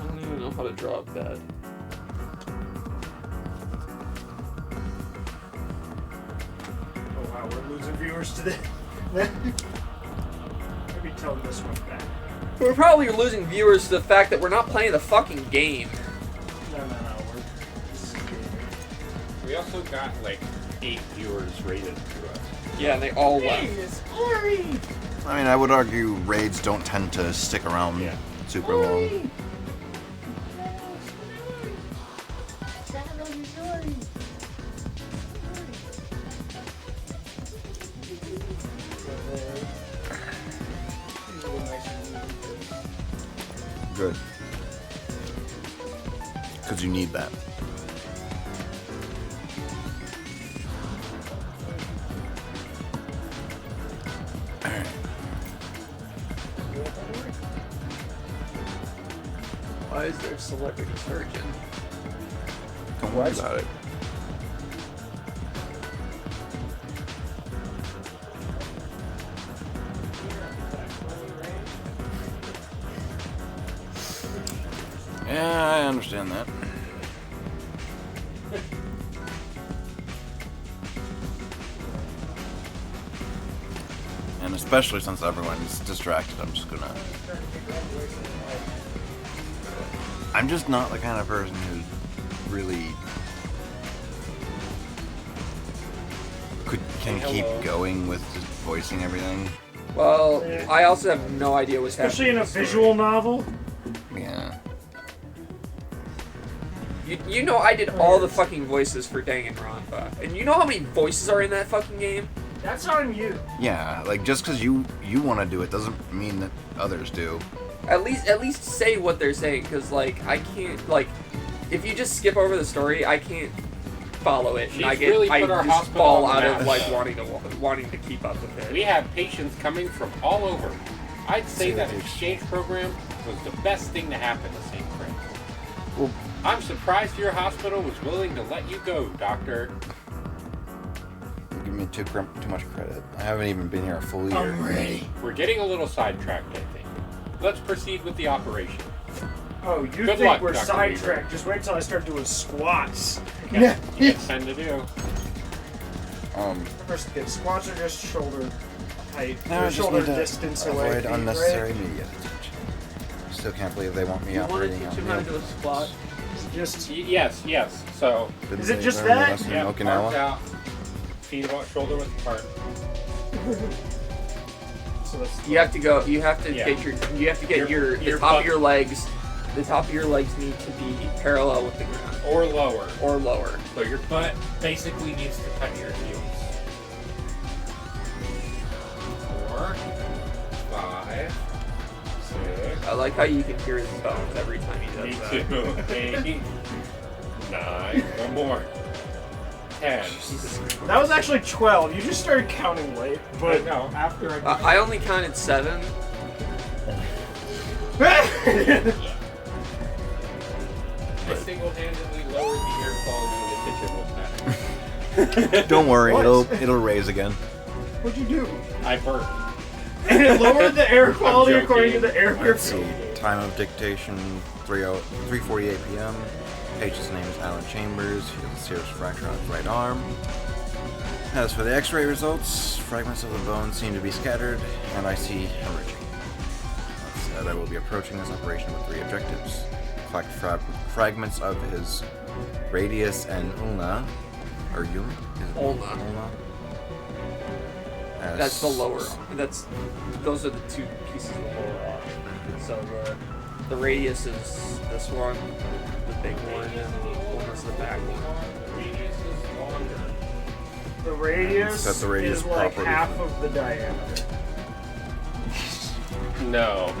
I don't even know how to draw a bed. Oh wow, we're losing viewers today. Maybe tell this one back. We're probably losing viewers to the fact that we're not playing the fucking game. No. We also got like 8 viewers rated to us. Yeah, and they all left. I mean, I would argue raids don't tend to stick around super long. Good. Because you need that. Alright. Why is there a celebrity surgeon? Don't worry about it. Yeah, I understand that. And especially since everyone's distracted, I'm just not the kind of person who really can keep going with just voicing everything. Well, I also have no idea what's happening. Especially in a visual novel. Yeah. You know I did all the fucking voices for Danganronpa. And you know how many voices are in that fucking game? That's on you. Yeah, like just because you want to do it doesn't mean that others do. At least say what they're saying, because like I can't, like, if you just skip over the story, I can't follow it, and I just fall out of like wanting to keep up with it. We have patients coming from all over. I'd say that exchange program was the best thing to happen to St. Chris. Well, I'm surprised your hospital was willing to let you go, Doctor. You give me too much credit. I haven't even been here a full year. I'm ready. We're getting a little sidetracked, I think. Let's proceed with the operation. Oh, you Good think luck, we're Dr. sidetracked? Just wait till I start doing squats. Yeah, it's time to do. First, again, squats are just shoulder height, Now I just shoulder need to distance away. avoid feet, unnecessary right? media attention. Still can't believe they want me You want to operating teach on him how to do you. a squat? Just Yes. So, Didn't Is it they just learn the that? lesson in yeah, Okinawa? arms out, feet about shoulder width apart. so that's You have to go. You have to Yeah. get your Your the top butt- of your legs. The top of your legs need to be parallel with the ground Or lower. or lower. So your butt basically needs to touch your heels. 4, 5, 6. I like how you can hear his bones every time he Me does too. that. 8, 9. One more. 10. That was actually 12. You just started counting late, but No. after I only counted 7. I single-handedly lowered the air quality in the kitchen with that. Don't worry, What? it'll raise again. What'd you do? I burped. And it lowered the air quality according to joking. the air Let's see. review. Time of dictation 3:48 p.m. Patient's name is Alan Chambers. He has a serious fracture on his right arm. As for the X-ray results, fragments of the bone seem to be scattered, and I see hemorrhaging. That said, I will be approaching this operation with 3 objectives: collect fragments of his radius and ulna, or ulna. Ulna. As- That's the lower. Those are the 2 pieces of the lower arm. So the radius is this one, the big one, and the one is the back one. The radius, Set the radius is like properly. half of the diameter. No.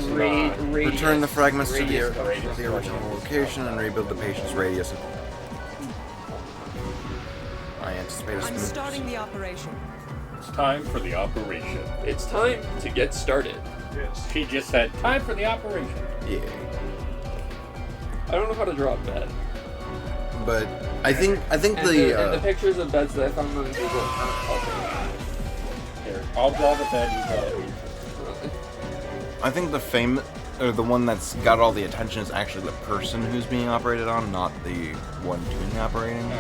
Radius. Return the fragments to Radius the comes from original location and rebuild the patient's radius. I anticipate a I'm smooth starting the operation. It's time for the operation. It's time to get started. Yes. She just said, time for the operation. Yeah. I don't know how to draw a bed. But I think And the pictures of beds that I found on Google aren't helping. Here, I'll draw the bed, you draw it. I think the one that's got all the attention is actually the person who's being operated on, not the one doing the operating.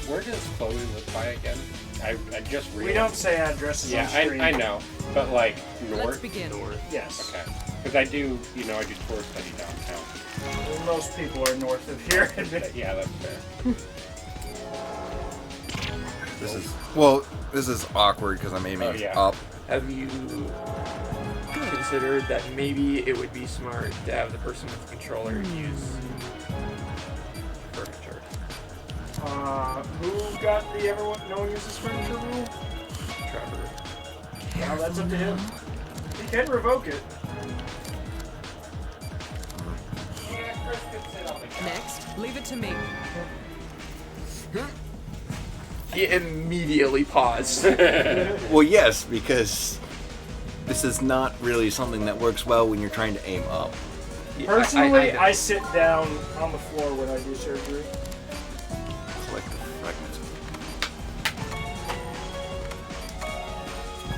Where does Chloe live by again? I just realized. We don't say addresses Yeah, on stream. I know. But like north? Let's begin. Yes. Okay. Because I do tour study downtown. Well, most people are north of here. Yeah, that's fair. This is awkward because I'm aiming up. Have you considered that maybe it would be smart to have the person with the controller use furniture? Who got the no one uses furniture rule? Trevor. Well, that's up to him. He can revoke it. Next, leave it to me. He immediately paused. Well, yes, because this is not really something that works well when you're trying to aim up. Personally, I sit down on the floor when I do surgery. Collect the fragments.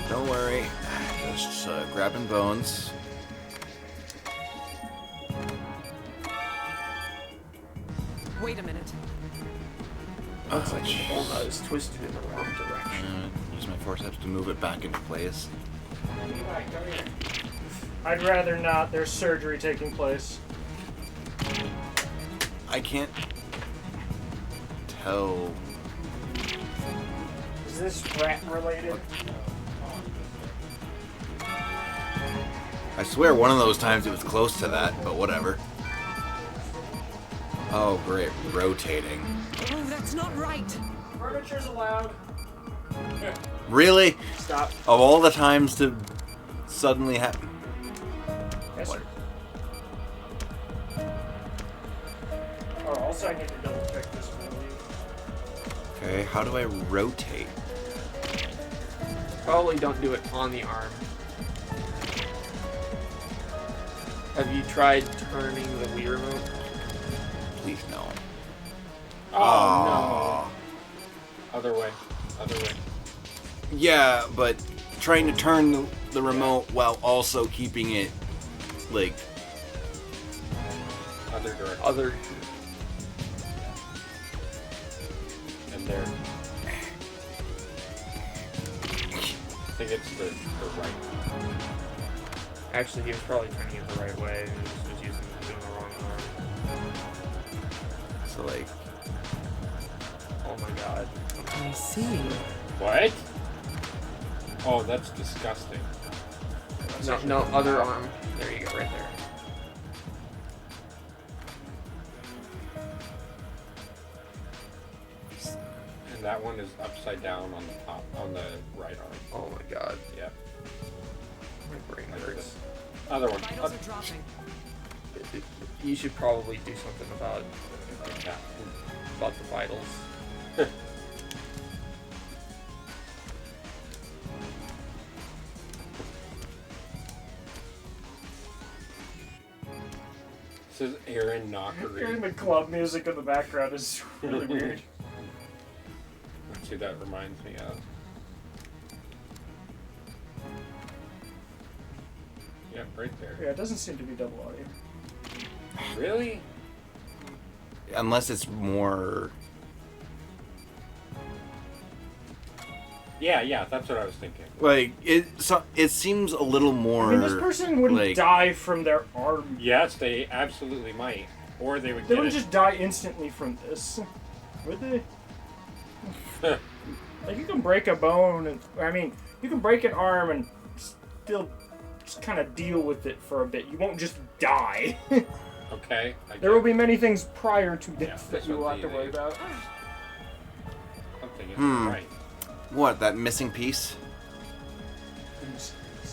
Don't worry, just grabbing bones. Wait a minute. Looks like the ulna is twisted in the wrong direction. Use my forceps to move it back into place. I'd rather not. There's surgery taking place. I can't tell. Is this rat related? I swear one of those times it was close to that, but whatever. Oh, great. Rotating. Oh, that's not right. Furniture's allowed. Really? Stop. Of all the times to suddenly happen. Yes, sir. Oh, also I need to double check this for you. Okay, how do I rotate? Probably don't do it on the arm. Have you tried turning the Wii remote? Please no. Oh, no. Other way. Yeah, but trying to turn the remote while also keeping it, like... Other direction. Other. And there. I think it's the right. Actually, he was probably turning it the right way. He was just doing the wrong arm. So, like... Oh my god. I see. What? Oh, that's disgusting. No, other arm. There you go, right there. And that one is upside down on the top, on the right arm. Oh my god. Yeah. My brain hurts. Other one. Vitals are dropping. You should probably do something about the vitals. This is Aaron Knockery. Hearing the club music in the background is really weird. Let's see, that reminds me of. Yep, right there. Yeah, it doesn't seem to be double audio. Really? Unless it's more... Yeah, that's what I was thinking. Like, it seems a little more... I mean, this person wouldn't like, die from their arm. Yes, they absolutely might. Or they would They get wouldn't it. just die instantly from this. Would they? Like, you can break a bone, and I mean, you can break an arm and still just kind of deal with it for a bit. You won't just die. Okay. There will be many things prior to death Yeah, that you will have to something worry about. Something isn't right. What, that missing piece?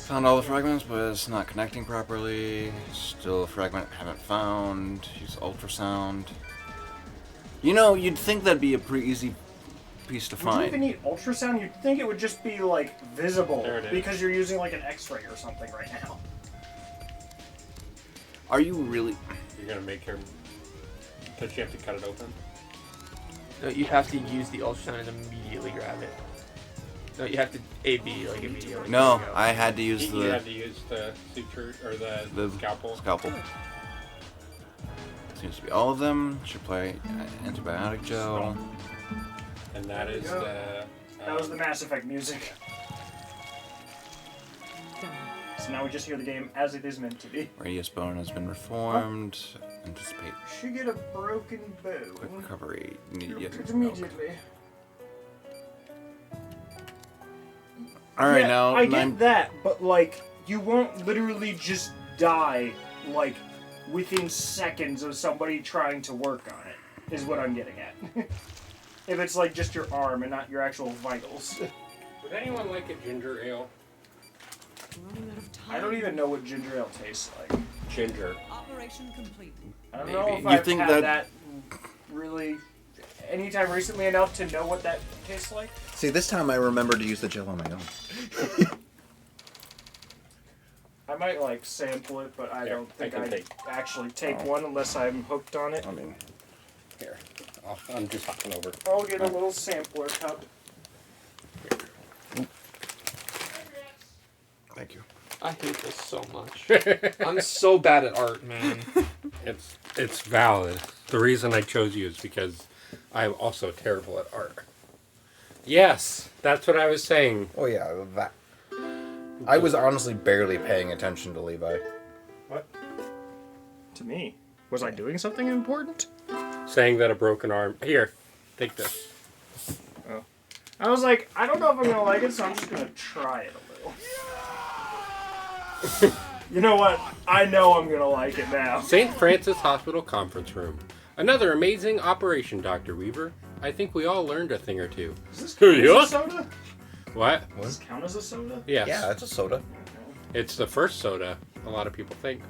Found all the fragments, but it's not connecting properly. Still a fragment haven't found. Use ultrasound. You know, you'd think that'd be a pretty easy piece to Would you find. even need ultrasound? You'd think it would just be, like, visible. There it is. Because you're using, like, an x-ray or something right now. Are you really... You're gonna make her... Does she have to cut it open? No, you have to use the ultrasound and immediately grab it. No, you have to A-B, like, immediately. No, I had to use You the... had to use the suture, or the scalpel. Scalpel. Seems to be all of them. Should apply antibiotic gel. And that is There you the... That was the Mass Effect music. So now we just hear the game as it is meant to be. Radius bone has been reformed. Anticipate She get a broken bone. quick recovery. You'll Immediate get milk. immediately. Alright, Yeah, now... I get that, but like, you won't literally just die, like, within seconds of somebody trying to work on it, is what I'm getting at. If it's like just your arm and not your actual vitals. Would anyone like a ginger ale? Running out of time. I don't even know what ginger ale tastes like. Ginger. Operation complete. I don't Maybe. know if You I've think had that- that really anytime recently enough to know what that tastes like. See, this time I remember to use the gel on my own. I might like sample it, but I Here, don't think I can I'd take- actually take one unless I'm hooked on it. I mean, Here. I'm just hopping over. I'll get a little sampler cup. thank you. I hate this so much. I'm so bad at art, man. It's valid. The reason I chose you is because I'm also terrible at art. Yes, that's what I was saying. Oh yeah, that. I was honestly barely paying attention to Levi. What? To me? Was I doing something important? Saying that a broken arm. Here, take this. Oh. I was like, I don't know if I'm gonna like it, so I'm just gonna try it a little. You know what? I know I'm gonna like it now. St. Francis Hospital Conference Room. Another amazing operation, Dr. Weaver. I think we all learned a thing or two. Does this count as Yeah? a soda? What? Does this count as a soda? Yes. Yeah, it's a soda. It's the first soda, a lot of people think.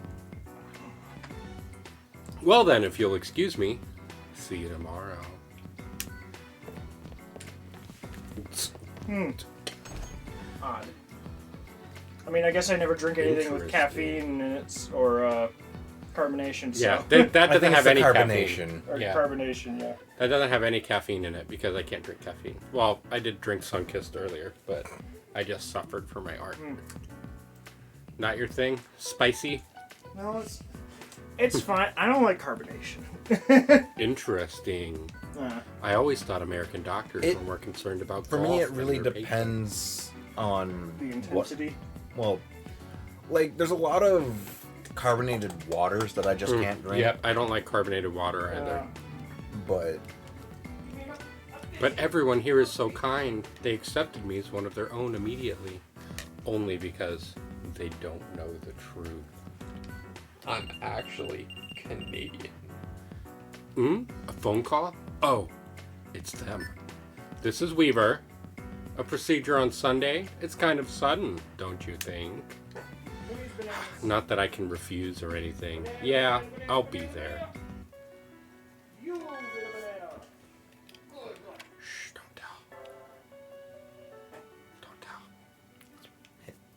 Well then, if you'll excuse me, see you tomorrow. odd. I mean, I guess I never drink anything with caffeine in it or carbonation. So. Yeah, that doesn't have any carbonation. caffeine. Or Yeah. carbonation, yeah. That doesn't have any caffeine in it because I can't drink caffeine. Well, I did drink Sunkist earlier, but I just suffered for my art. Not your thing? Spicy? No, it's fine. I don't like carbonation. Interesting. I always thought American doctors were more concerned about For golf me, it than really their depends on The intensity. Well, like there's a lot of carbonated waters that I just can't drink. Yep, I don't like carbonated water either. But everyone here is so kind. They accepted me as one of their own immediately, only because they don't know the truth. I'm actually Canadian. A phone call? Oh, it's them. This is Weaver. A procedure on Sunday? It's kind of sudden, don't you think? Not that I can refuse or anything. Yeah, I'll be there. Shh, don't tell. Don't tell.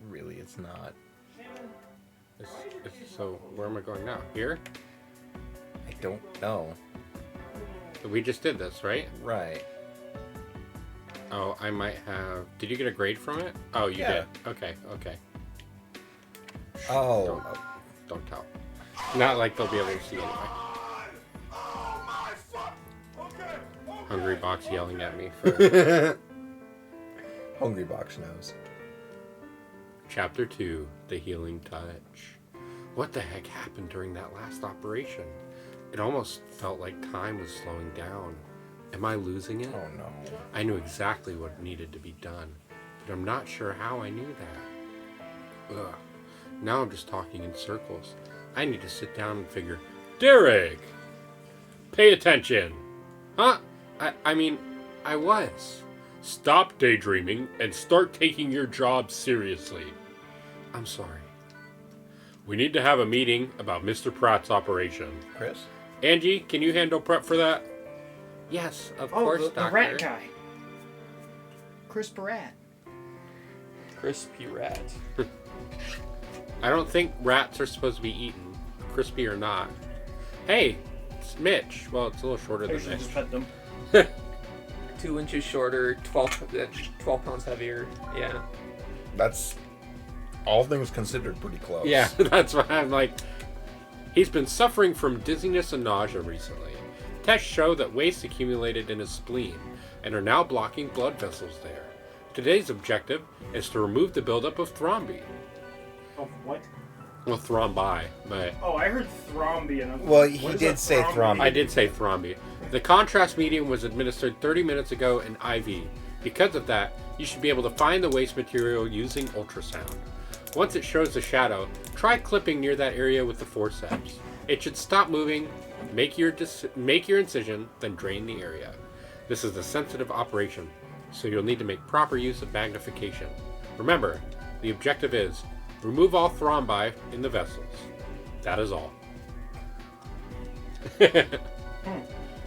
Really, it's not. So, where am I going now? Here? I don't know. We just did this, right? Right. Oh, I might have... Did you get a grade from it? Oh, you did. Okay. Oh. Don't tell. Not like they'll be able to see anyway. Hungry Box yelling at me for... Hungry Box knows. Chapter 2, The Healing Touch. What the heck happened during that last operation? It almost felt like time was slowing down. Am I losing it? Oh no. I knew exactly what needed to be done, but I'm not sure how I knew that. Ugh. Now I'm just talking in circles. I need to sit down and figure. Derek! Pay attention! Huh? I mean, I was. Stop daydreaming and start taking your job seriously. I'm sorry. We need to have a meeting about Mr. Pratt's operation. Chris? Angie, can you handle prep for that? Yes, of course, the Doctor. rat guy. Crisp rat. Crispy rat. I don't think rats are supposed to be eaten, crispy or not. Hey, it's Mitch. Well, it's a little shorter I than should Mitch. just pet them. 2 inches shorter, 12 pounds heavier. Yeah. That's all things considered pretty close. Yeah, that's why I'm like, he's been suffering from dizziness and nausea recently. Tests show that waste accumulated in his spleen and are now blocking blood vessels there. Today's objective is to remove the buildup of thrombi. Oh, what? Well, thrombi, but... Oh, I heard thrombi. And Well, he did say thrombi. I did say thrombi. The contrast medium was administered 30 minutes ago in IV. Because of that, you should be able to find the waste material using ultrasound. Once it shows the shadow, try clipping near that area with the forceps. It should stop moving, make your incision, then drain the area. This is a sensitive operation, so you'll need to make proper use of magnification. Remember, the objective is remove all thrombi in the vessels. That is all.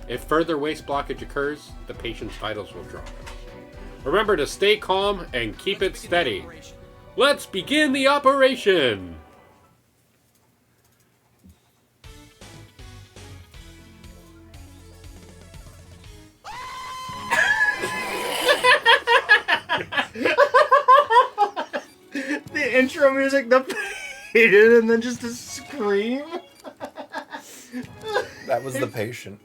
If further waste blockage occurs, the patient's vitals will drop. Remember to stay calm and keep it steady. Let's begin the operation! The intro music, the faded, and then just a scream. That was the patient.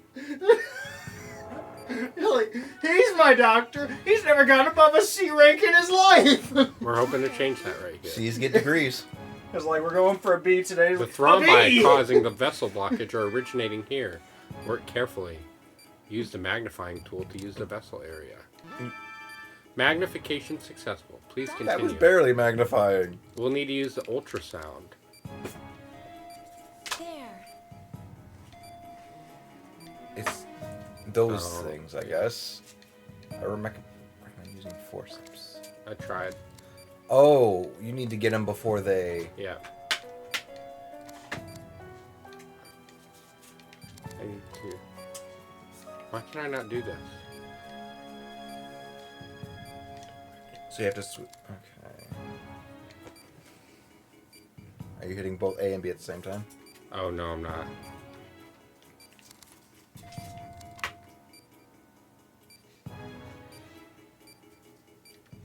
You're like, he's my doctor. He's never gone above a C rank in his life. We're hoping to change that right here. C's get degrees. It's like, we're going for a B today. The A thrombi B! causing the vessel blockage are originating here. Work carefully. Use the magnifying tool to use the vessel area. Magnification successful. Please continue. That was barely magnifying. We'll need to use the ultrasound. There. It's those things, I guess. I recommend using forceps. I tried. Oh, you need to get them before they... Yeah. I need to... Why can I not do this? So you have to switch. Okay. Are you hitting both A and B at the same time? Oh, no, I'm not.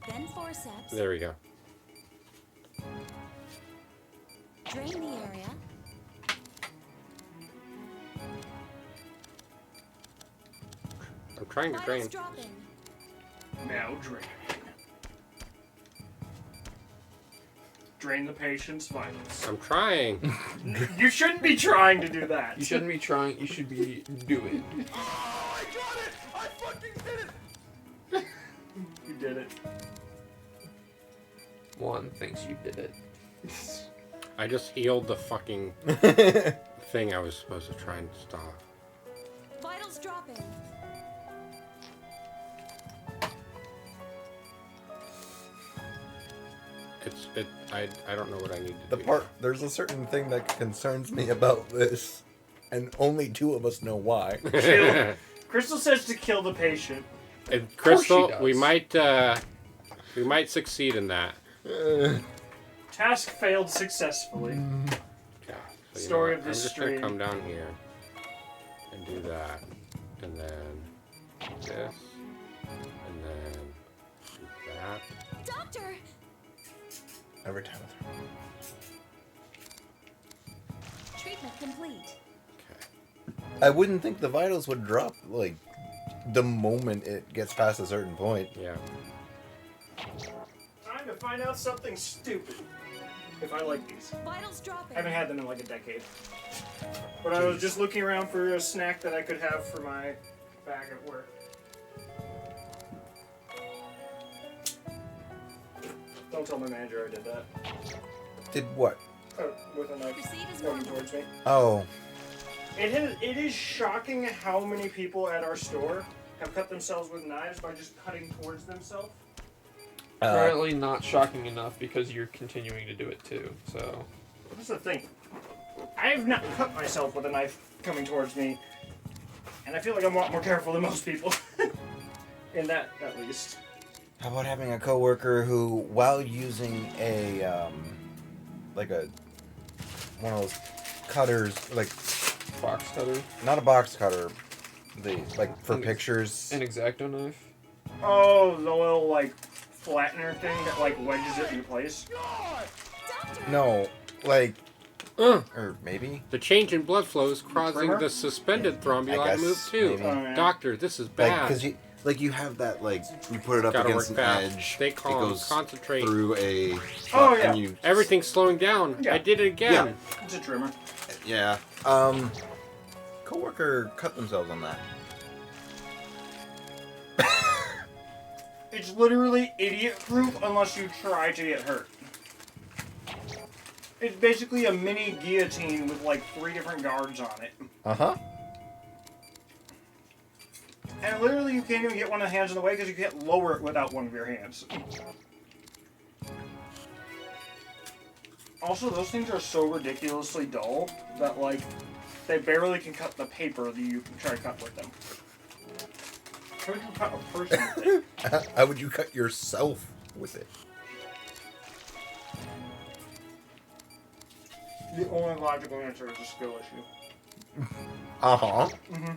Then forceps. There we go. Drain the area. I'm trying to drain. Vitals dropping. Now drain. Drain the patient's vitals. I'm trying. You shouldn't be trying to do that. You shouldn't be trying. You should be doing. Oh, I got it! I fucking did it! You did it. One thinks you did it. I just healed the fucking thing I was supposed to try and stop. Vitals dropping. I don't know what I need to do. There's a certain thing that concerns me about this, and only two of us know why. Crystal says to kill the patient. And Crystal, we might succeed in that. Task failed successfully. Okay. So Story of I'm this just stream. gonna come down here and do that, and then this, and then do that. Doctor! Every time I throw. Treatment complete. I wouldn't think the vitals would drop like the moment it gets past a certain point. Yeah. Time to find out something stupid. If I like these. Vitals dropping. I haven't had them in like a decade. But I was just looking around for a snack that I could have for my bag at work. Don't tell my manager I did that. Did what? With a knife Proceed as pointing normal. towards me. Oh. It is shocking how many people at our store have cut themselves with knives by just cutting towards themselves. Apparently not shocking enough because you're continuing to do it too. So. That's the thing. I have not cut myself with a knife coming towards me, and I feel like I'm a lot more careful than most people. In that, at least. How about having a coworker who, while using a one of those cutters, like box cutter? Not a box cutter, for pictures. An X-Acto knife. Oh, the little like flattener thing that like wedges it in place. No, like, or maybe The change in blood flow is causing Primer? the suspended thrombi I to move guess, too. maybe. Oh, yeah. Doctor, this is bad. because you have that you put it up Gotta against work an fast. edge. Stay calm, It goes concentrate. through a. Oh, yeah. And you, Everything's slowing down. Yeah. I did it again. It's a trimmer. yeah. Coworker cut themselves on that. It's literally idiot-proof unless you try to get hurt. It's basically a mini guillotine with like 3 different guards on it. Uh-huh. And literally you can't even get one of the hands in the way because you can't lower it without one of your hands. Also, those things are so ridiculously dull that like they barely can cut the paper that you try to cut with them. How would you cut a person with it? How would you cut yourself with it? The only logical answer is a skill issue. Uh-huh. Mm-hmm.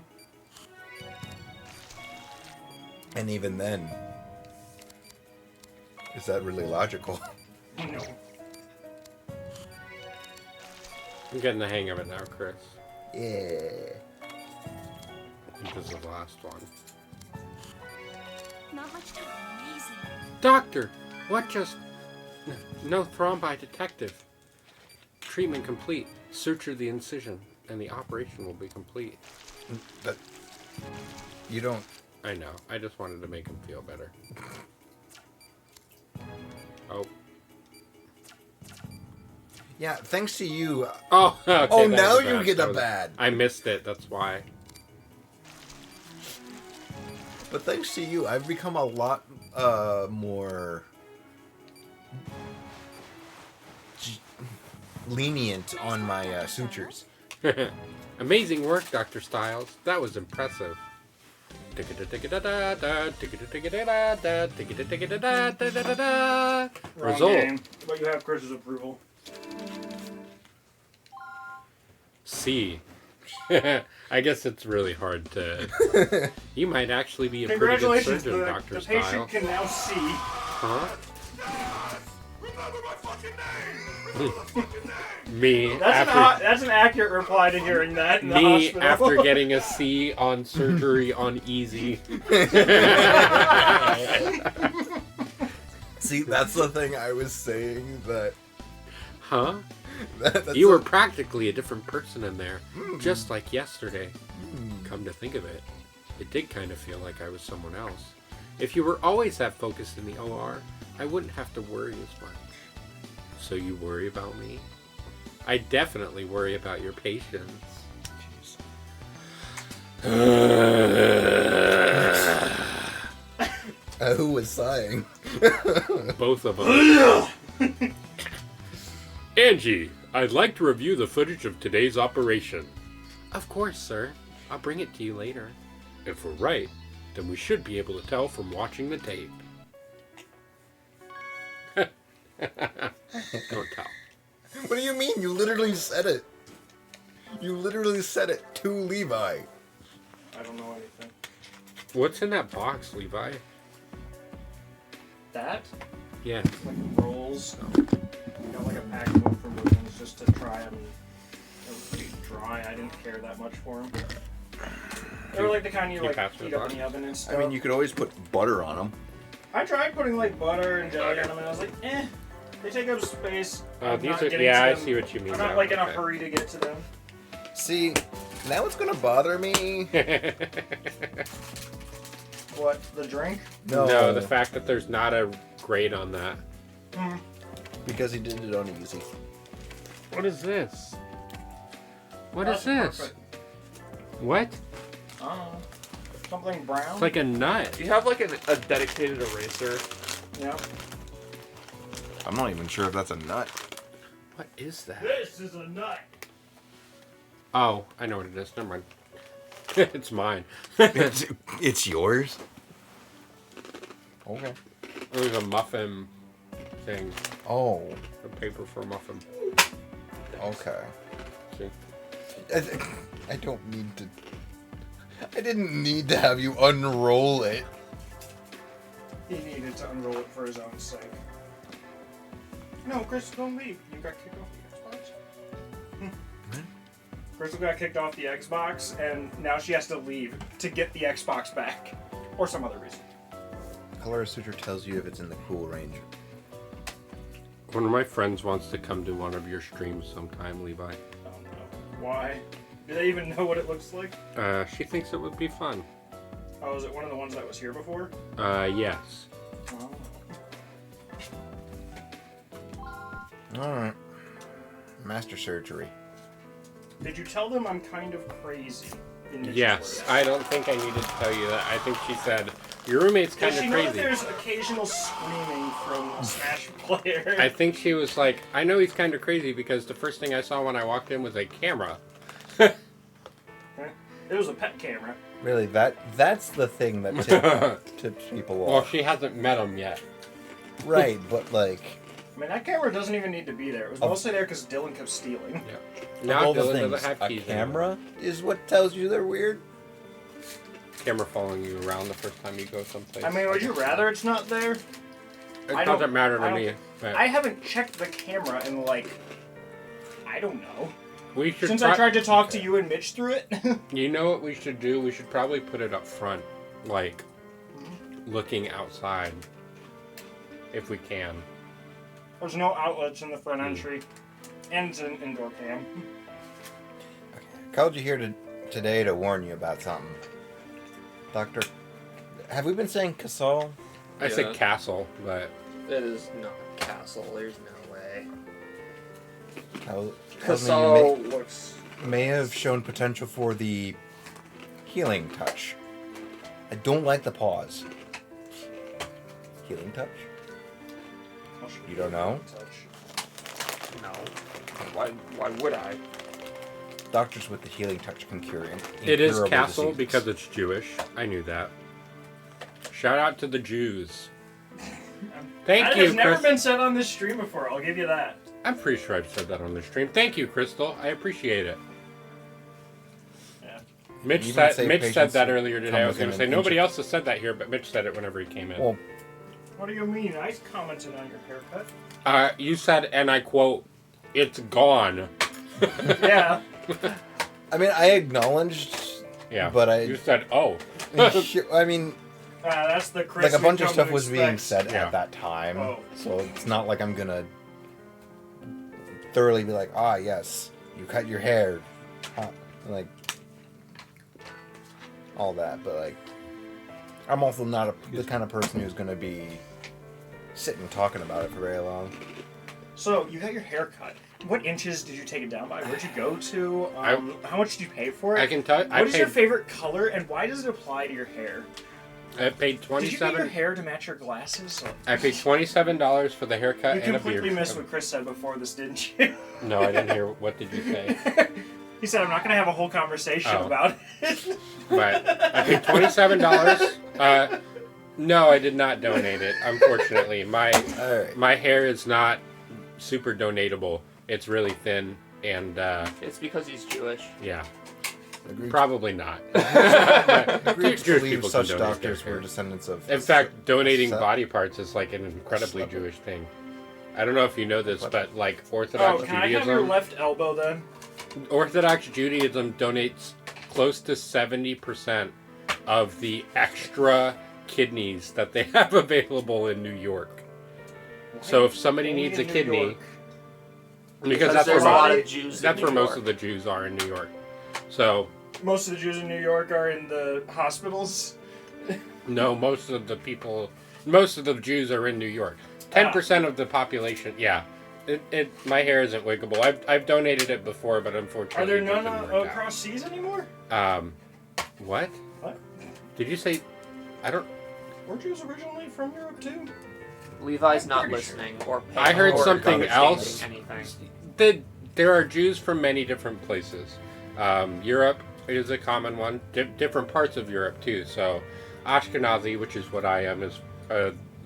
And even then, is that really logical? No. I'm getting the hang of it now, Chris. Yeah. This is the last one. Not much time. Amazing. Doctor, what just... No thrombi detective. Treatment complete. Suture the incision, and the operation will be complete. But you don't... I know. I just wanted to make him feel better. Oh. Yeah, thanks to you... Oh, okay, oh, that now was you bad. get That a was- bad. I missed it, that's why. But thanks to you, I've become a lot more lenient on my sutures. Amazing work, Dr. Stiles. That was impressive. Wrong Result. game, but you have Chris's approval. C. I guess it's really hard to. You might actually be a pretty good Congratulations, surgeon, the Doctor patient Style. can now see. Huh? Me That's an accurate reply to hearing that in the me hospital. after getting a C on surgery on easy. See, that's the thing I was saying that. Huh? That's You were practically a different person in there, just like yesterday. Come to think of it, it did kind of feel like I was someone else. If you were always that focused in the OR, I wouldn't have to worry as much. So you worry about me? I definitely worry about your patients. Who was sighing? Both of them. Angie, I'd like to review the footage of today's operation. Of course, sir. I'll bring it to you later. If we're right, then we should be able to tell from watching the tape. Don't tell. What do you mean? You literally said it. You literally said it to Levi. I don't know anything. What's in that box, Levi? That? Yeah. Like rolls. You know, like a pack of them for movements just to try them. They were pretty dry. I didn't care that much for them. They were like the kind you like heat up in the oven and stuff. I mean, you could always put butter on them. I tried putting like butter and jelly on them, and I was like, eh. They take up space. These are, yeah, I see what you mean. I'm not now. like in a Okay. hurry to get to them. See, now it's gonna bother me. What, the drink? No, the fact that there's not a grade on that. Because he did it on easy. What is this? What is That's this? perfect. What? Something brown? It's like a nut. Do you have like a dedicated eraser? Yeah. I'm not even sure if that's a nut. What is that? This is a nut. Oh, I know what it is. Never mind. It's mine. It's yours? Okay. It was a muffin thing. Oh. A paper for a muffin. Okay. See? I don't need to... I didn't need to have you unroll it. He needed to unroll it for his own sake. No, Chris, don't leave. You got kicked off the Xbox. Crystal got kicked off the Xbox, and now she has to leave to get the Xbox back. Or some other reason. Color Suture tells you if it's in the cool range. One of my friends wants to come to one of your streams sometime, Levi. Oh no. Why? Do they even know what it looks like? She thinks it would be fun. Oh, is it one of the ones that was here before? Yes. Oh. Alright. Master surgery. Did you tell them I'm kind of crazy? In Mitch's Yes. words? I don't think I needed to tell you that. I think she said, your roommate's kind Does of she know that crazy. there's occasional screaming from a Smash player? I think she was like, I know he's kind of crazy because the first thing I saw when I walked in was a camera. It was a pet camera. Really, that's the thing that tips people Well, off. she hasn't met him yet. Right, but like... I mean, that camera doesn't even need to be there. It was mostly there because Dylan kept stealing. Yeah. Of Now all the Dylan things, doesn't have a keys camera is what tells you they're weird? Camera following you around the first time you go someplace. I mean, would you rather it's not there? It I doesn't don't- matter I to don't- me. But I haven't checked the camera in like, I don't know. we should Since I tried to talk to you and Mitch through it. You know what we should do? We should probably put it up front, like looking outside, if we can. There's no outlets in the front entry, and it's an indoor cam. Called you here today to warn you about something. Doctor, have we been saying Casal? I said castle, but It is not castle. There's no way. Tells me Casal you looks. may have shown potential for the healing touch. I don't like the pause. Healing touch? You don't know? No. Why would I? Doctors with the healing touch can cure It is incurable Castle diseases. because it's Jewish. I knew that. Shout out to the Jews. Thank That you, has never Chris. been said on this stream before. I'll give you that. I'm pretty sure I've said that on the stream. Thank you, Crystal. I appreciate it. Yeah. Mitch Even said say that patients earlier today. come I was going to within say an nobody inch else has said that here, but Mitch said it whenever he came in. Well, What do you mean? I commented on your haircut. You said, and I quote, "It's gone." Yeah. I mean, I acknowledged. Yeah. But You said, "Oh." I mean, That's the Chris like a we bunch of come stuff to was being expect. said Yeah. at that time, Oh. so it's not like I'm gonna thoroughly be like, ah, yes, you cut your hair, like all that. But like, I'm also not the kind of person who's gonna be sitting talking about it for very long. So you got your hair cut. What inches did you take it down by? Where'd you go to? How much did you pay for it? I can tell. What is your favorite color, and why does it apply to your hair? I paid Did you get your $27. hair to match your glasses? I paid $27 for the haircut You and a beard. completely missed what Chris said before this, didn't you? No, I didn't hear. What did you say? He said, I'm not going to have a whole conversation Oh. about it. But I paid $27. No, I did not donate it. Unfortunately, my hair is not super donatable. It's really thin, and It's because he's Jewish. yeah, Agreed. Probably not. Agreed to Jewish believe people such can donate doctors their were hair. descendants of. In fact, donating Seth. body parts is like an incredibly Seth. Jewish thing. I don't know if you know this, but like Oh, Orthodox can I have your Judaism, left elbow then? Orthodox Judaism donates close to 70% of the extra kidneys that they have available in New York. So if somebody Only needs a in New kidney, York. because that's there's where a lot most, of Jews in that's New where most York. of the Jews are in New York. So Most of the Jews in New York are in the hospitals. no, most of the Jews are in New York. 10% of the population, yeah. My hair isn't wiggable. I've donated it before, but unfortunately, Are there it none doesn't work out. across seas anymore? What? What? Did you say? I don't. Were Jews originally from Europe too? Levi's I'm not pretty listening or paying I heard or something understanding else. Anything. There are Jews from many different places. Europe is a common one. Different parts of Europe too. So, Ashkenazi, which is what I am, is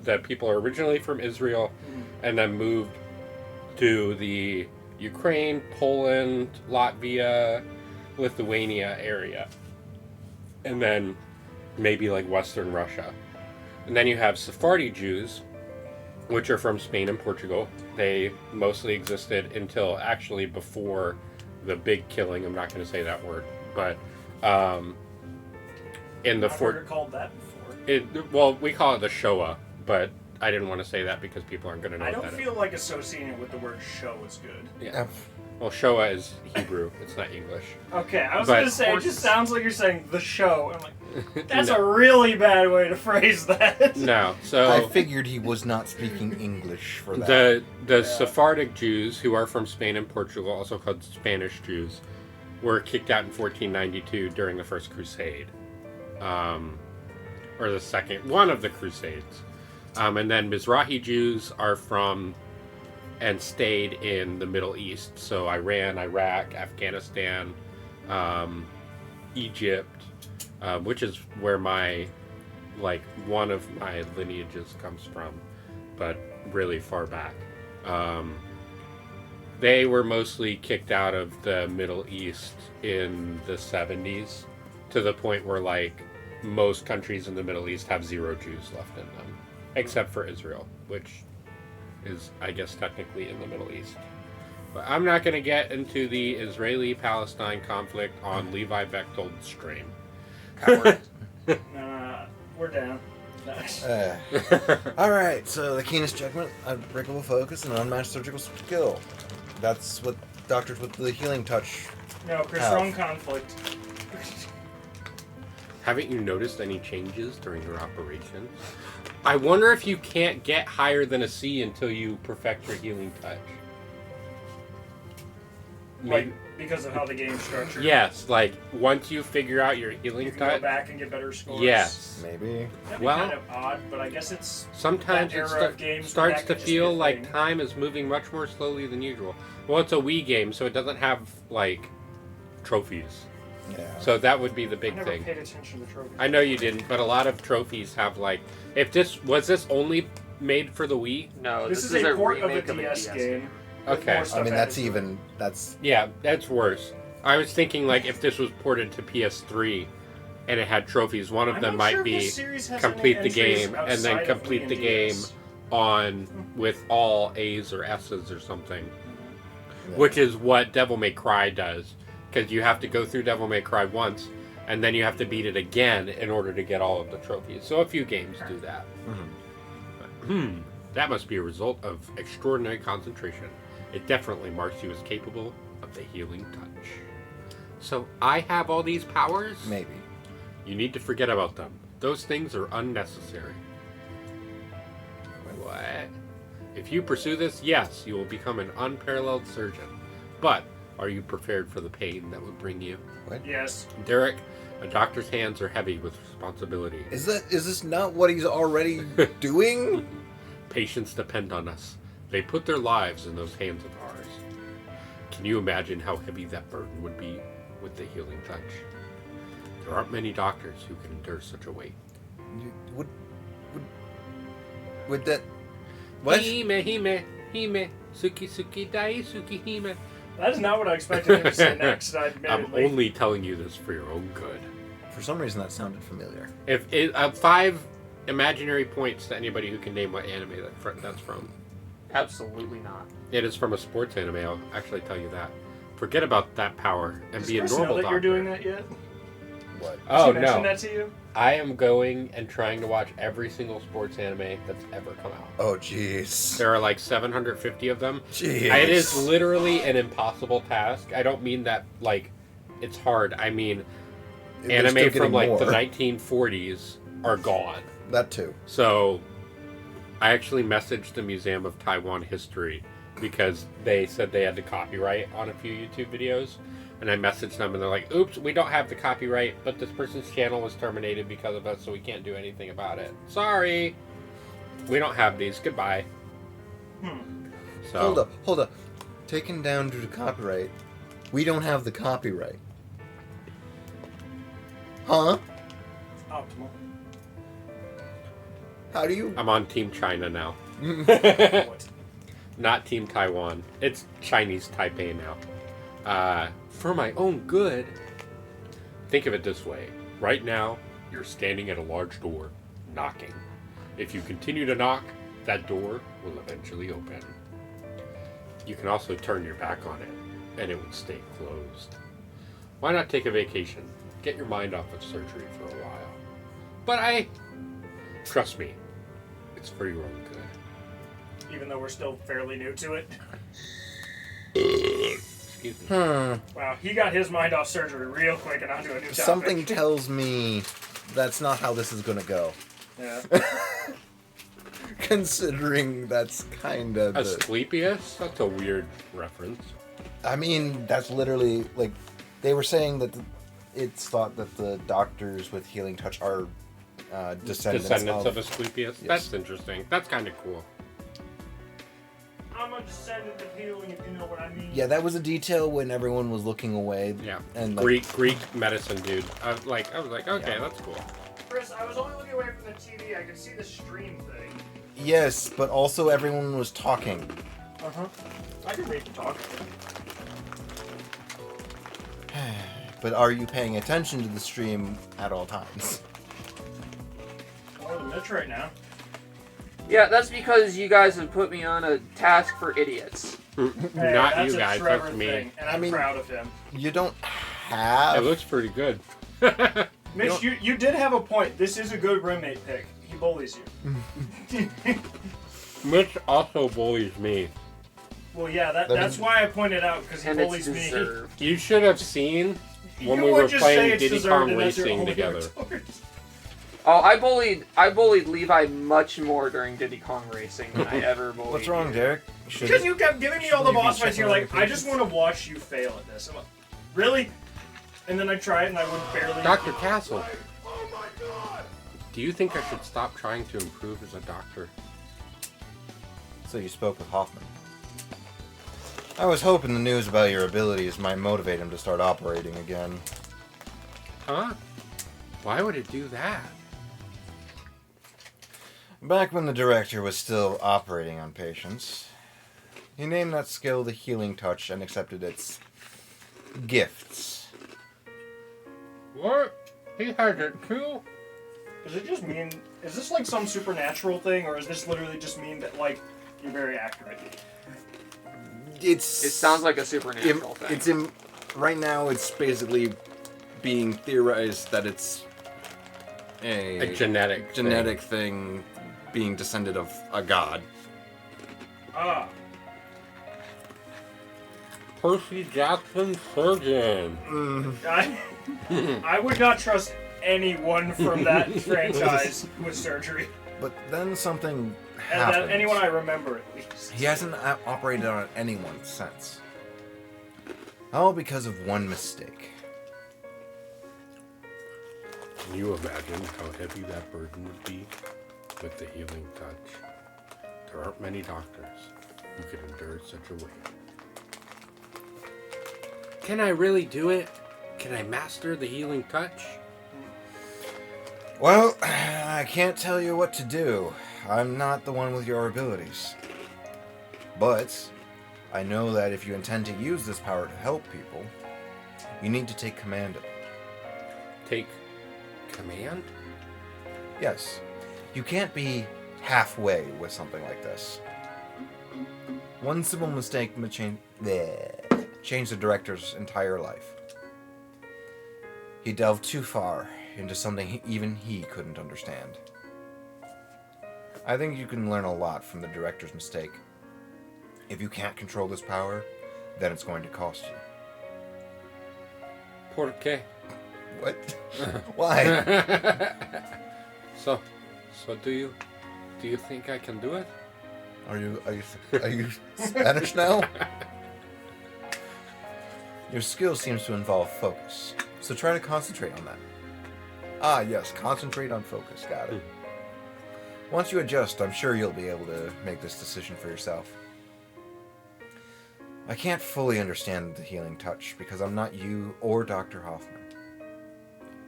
that people are originally from Israel, and then moved to the Ukraine, Poland, Latvia, Lithuania area, and then maybe like Western Russia. And then you have Sephardi Jews, which are from Spain and Portugal. They mostly existed until actually before the big killing. I'm not going to say that word, but in the I've heard it called that before. well, we call it the Shoah, but I didn't want to say that because people aren't going to know I what don't that like associating it with the word show is good. is. Yeah. Well, Shoah is Hebrew. It's not English. Okay, I was But- gonna say it just sounds like you're saying the show. I'm like, that's No. a really bad way to phrase that. No, so I figured he was not speaking English for that. the Sephardic Jews, who are from Spain and Portugal, also called Spanish Jews, were kicked out in 1492 during the First Crusade, or the second one of the Crusades, and then Mizrahi Jews are from and stayed in the Middle East, so Iran, Iraq, Afghanistan, Egypt, which is where one of my lineages comes from, but really far back. They were mostly kicked out of the Middle East in the 70s, to the point where most countries in the Middle East have 0 Jews left in them, except for Israel, which is, I guess, technically in the Middle East. But I'm not going to get into the Israeli-Palestine conflict on Levi Bechtold's stream. We're down. Nice. Alright, so the keenest judgment, unbreakable focus, and unmatched surgical skill. That's what doctors with the healing touch No, Chris, have. wrong conflict. Haven't you noticed any changes during your operation? I wonder if you can't get higher than a C until you perfect your healing touch. Like, because of how the game's structured. Yes, once you figure out your healing You can go touch. back and get better scores. Yes. Maybe. That'd be Well, kind of odd, but I guess it's sometimes that it era of games where starts that to could just be a feel like thing. time is moving much more slowly than usual. Well, it's a Wii game, so it doesn't have trophies. Yeah. So that would be the I big never thing. paid attention to trophies. I know you didn't, but a lot of trophies have like, if this was this only made for the Wii? No, This is a port of a DS game. with Okay. more stuff I mean, that's added to it. even that's Yeah, that's worse. I was thinking like if this was ported to PS3 and it had trophies, one of I'm them not sure might if be this series has complete any the entries game and then outside of complete Wii the and game DS. on with all A's or S's or something, yeah. which is what Devil May Cry does, because you have to go through Devil May Cry once and then you have to beat it again in order to get all of the trophies. So a few games do that. That must be a result of extraordinary concentration. It definitely marks you as capable of the healing touch. So I have all these powers? maybe. You need to forget about them. Those things are unnecessary. Wait, what? If you pursue this, yes, you will become an unparalleled surgeon. But are you prepared for the pain that would bring you? Yes. Derek, a doctor's hands are heavy with responsibility. Is this not what he's already doing? Patients depend on us. They put their lives in those hands of ours. Can you imagine how heavy that burden would be with the healing touch? There aren't many doctors who can endure such a weight. Would that what? Hime, suki suki dai suki hime. That is not what I expected him to say next, I'm admittedly. only telling you this for your own good. For some reason, that sounded familiar. If it, 5 imaginary points to anybody who can name what anime that's from. Absolutely not. It is from a sports anime. I'll actually tell you that. Forget about that power and Does be a Chris normal know that doctor. you're doing that yet? What? Oh Did she mention no! that to you? I am going and trying to watch every single sports anime that's ever come out. Oh, jeez. There are like 750 of them. Jeez. It is literally an impossible task. I don't mean that like it's hard. I mean They're still anime getting from like the more. 1940s are gone. That too. So I actually messaged the Museum of Taiwan History because they said they had the copyright on a few YouTube videos. And I messaged them and they're like, oops, we don't have the copyright, but this person's channel was terminated because of us, so we can't do anything about it. Sorry. We don't have these. Goodbye. So, Hold up. Taken down due to copyright. We don't have the copyright. Huh? Optimal. How do you? I'm on Team China now. What? Not Team Taiwan. It's Chinese Taipei now. For my own good, think of it this way. Right now, you're standing at a large door, knocking. If you continue to knock, that door will eventually open. You can also turn your back on it, and it would stay closed. Why not take a vacation? Get your mind off of surgery for a while. But trust me, it's for your own good. Even though we're still fairly new to it. Excuse me. Wow, he got his mind off surgery real quick and onto a new topic. Something tells me that's not how this is gonna go. Yeah. Considering that's kind of Asclepius? That's a weird reference. I mean, that's literally like they were saying that it's thought that the doctors with healing touch are descendants of Asclepius? Yes. That's interesting. That's kind of cool. I'm a descendant of healing, if you know what I mean. Yeah, that was a detail when everyone was looking away. Yeah. And like, Greek medicine dude. I was like, okay, Yeah. that's cool. Chris, I was only looking away from the TV. I could see the stream thing. yes, but also everyone was talking. Uh-huh. I can read the talk. But are you paying attention to the stream at all times? More than Mitch right now. Yeah, that's because you guys have put me on a task for idiots. Hey, Not that's you a guys, Trevor that's me. thing, and I'm I mean- proud of him. You don't have. It looks pretty good. Mitch, you did have a point. This is a good roommate pick. He bullies you. Mitch also bullies me. Well, yeah, that's why I pointed out, because he And bullies it's me. deserved. You should have seen when You we would were just say playing it's Diddy deserved, Kong and that's your Racing only together. retort. Oh, I bullied Levi much more during Diddy Kong Racing than I ever bullied. What's wrong, you. Derek? Because you kept giving me all the shouldn't you boss be fights, you're checking like, on I just want to watch you fail at this. I'm like, really? And then I tried and I would barely... Dr. Castle. Do you think I should stop trying to improve as a doctor? So you spoke with Hoffman. I was hoping the news about your abilities might motivate him to start operating again. Huh? Why would it do that? Back when the director was still operating on patients, he named that skill the Healing Touch and accepted its gifts. What? He has it too? Does it just mean... Is this like some supernatural thing, or is this literally just mean that, like, you're very accurate? It sounds like a supernatural thing. Right now, it's basically being theorized that it's A genetic thing being descended of a god. Ah. Percy Jackson surgeon. I would not trust anyone from that franchise with surgery. But then something And happened. anyone I remember, at least. He hasn't operated on anyone since. All because of one mistake. Can you imagine how heavy that burden would be with the Healing Touch? There aren't many doctors who could endure such a weight. Can I really do it? Can I master the Healing Touch? Well, I can't tell you what to do. I'm not the one with your abilities. But I know that if you intend to use this power to help people, you need to take command of it. Take command? Yes. You can't be halfway with something like this. One simple mistake may change the director's entire life. He delved too far into something even he couldn't understand. I think you can learn a lot from the director's mistake. If you can't control this power, then it's going to cost you. ¿Por qué? What? Why? So do you think I can do it? Are you Spanish now? Your skill seems to involve focus, so try to concentrate on that. Ah, yes, concentrate on focus. Got it. Once you adjust, I'm sure you'll be able to make this decision for yourself. I can't fully understand the Healing Touch because I'm not you or Dr. Hoffman.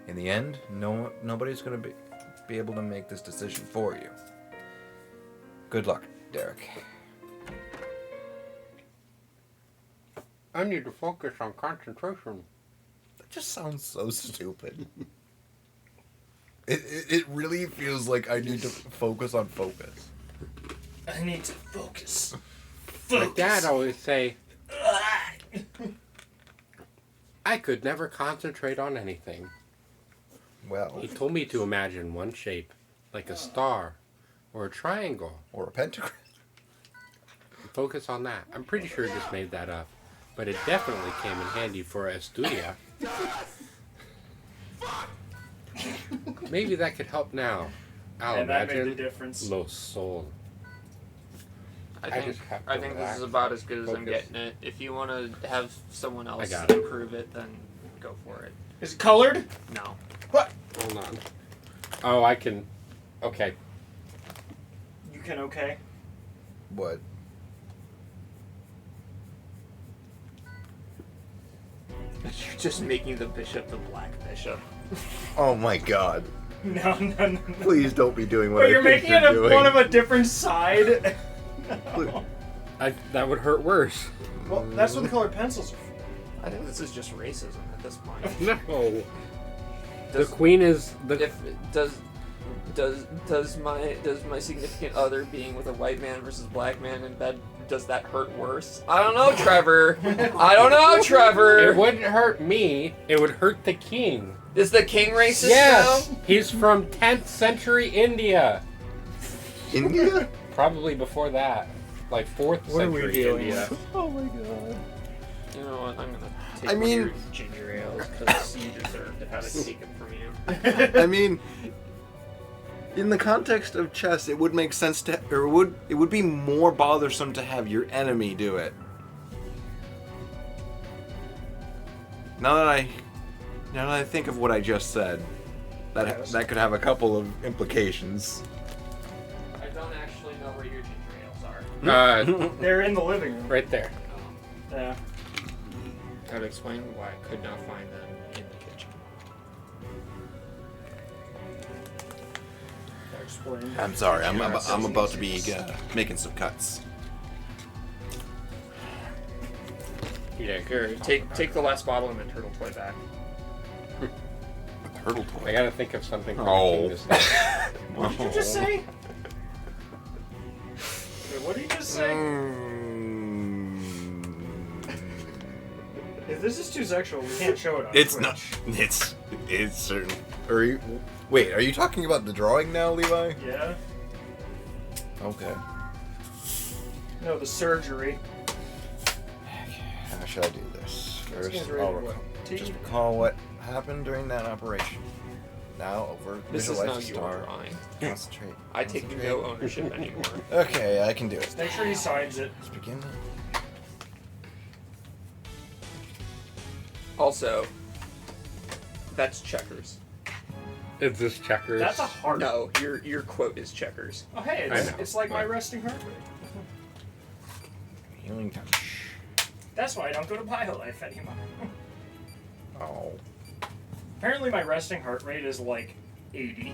In the end, nobody's going to be able to make this decision for you. Good luck, Derek. I need to focus on concentration. That just sounds so stupid. It really feels like I need to focus on focus. I need to focus. My dad always say, I could never concentrate on anything. Well, he told me to imagine one shape, like a star, or a triangle, or a pentagram. Focus on that. I'm pretty sure he just made that up, but it definitely came in handy for Estudia. Maybe that could help now. I'll And that imagine made the difference. Los Sol. I think this relax. is about as good as I'm Focus. getting it. If you want to have someone else got it. improve it, then go for it. Is it colored? No. What? Hold on. Oh, I can. Okay. You can okay. What? You're just making the bishop the black bishop. Oh my god. No. Please don't be doing what But I you're think making you're it doing. one of a different side. That would hurt worse. Well, that's what the colored pencils are for. I think this is just racism at this point. No. The queen is the. If does my significant other being with a white man versus a black man in bed, does that hurt worse? I don't know, Trevor. I don't know, Trevor. It wouldn't hurt me. It would hurt the king. Is the king racist Yes. now? He's from 10th century India. India? Probably before that. Like 4th What are we century dealing India. with? Oh my god. You know what? I'm gonna take I one mean- of your ginger ales because you deserve to have it taken from you. I mean, in the context of chess, it would make sense to, or it would be more bothersome to have your enemy do it. Now that I think of what I just said, that could have a couple of implications. I don't actually know where your ginger ales are. They're in the living room. Right there. Yeah. That would explain why I could not find them in the kitchen. That explains. I'm sorry. I'm about to be making some cuts. Yeah, good. Take the last bottle and then turtle toy back. Turtle toy. I gotta think of something. For Oh. this What did you just say? Wait, what did you just say? If this is too sexual, we can't show it on It's Twitch. not. It's certain. Are you? Wait. Are you talking about the drawing now, Levi? Yeah. Okay. No, the surgery. How should I do this? First, This game's I'll rated what? T? just recall what happened during that operation. Now over This is visualize now the your star. drawing. Concentrate. I take Concentrate. no ownership anymore. Okay, I can do it. Make sure he signs it. Let's begin. Also, that's checkers. Is this checkers? That's a heart. No, your quote is checkers. Oh, hey, I know. it's like my resting heart rate. Healing touch. That's why I don't go to BioLife anymore. Oh. Apparently my resting heart rate is like 80.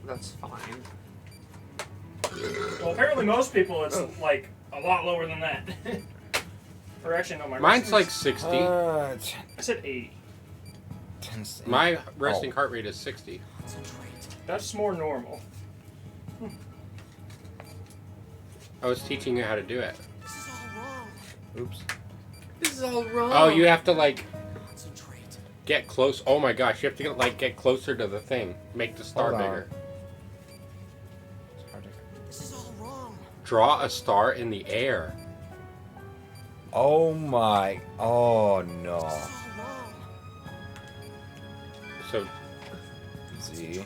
That's fine. Well, apparently most people it's like a lot lower than that. Or actually, no, my Mine's resting like is- 60. I said 80. My resting heart rate is 60. That's more normal. I was teaching you how to do it. Oops. This is all wrong. Oh, you have to like get close. Oh my gosh, you have to get closer to the thing. Make the star Hold on. bigger. It's hard to... This is all wrong. Draw a star in the air. Oh my. Oh no. This is all wrong. So Z.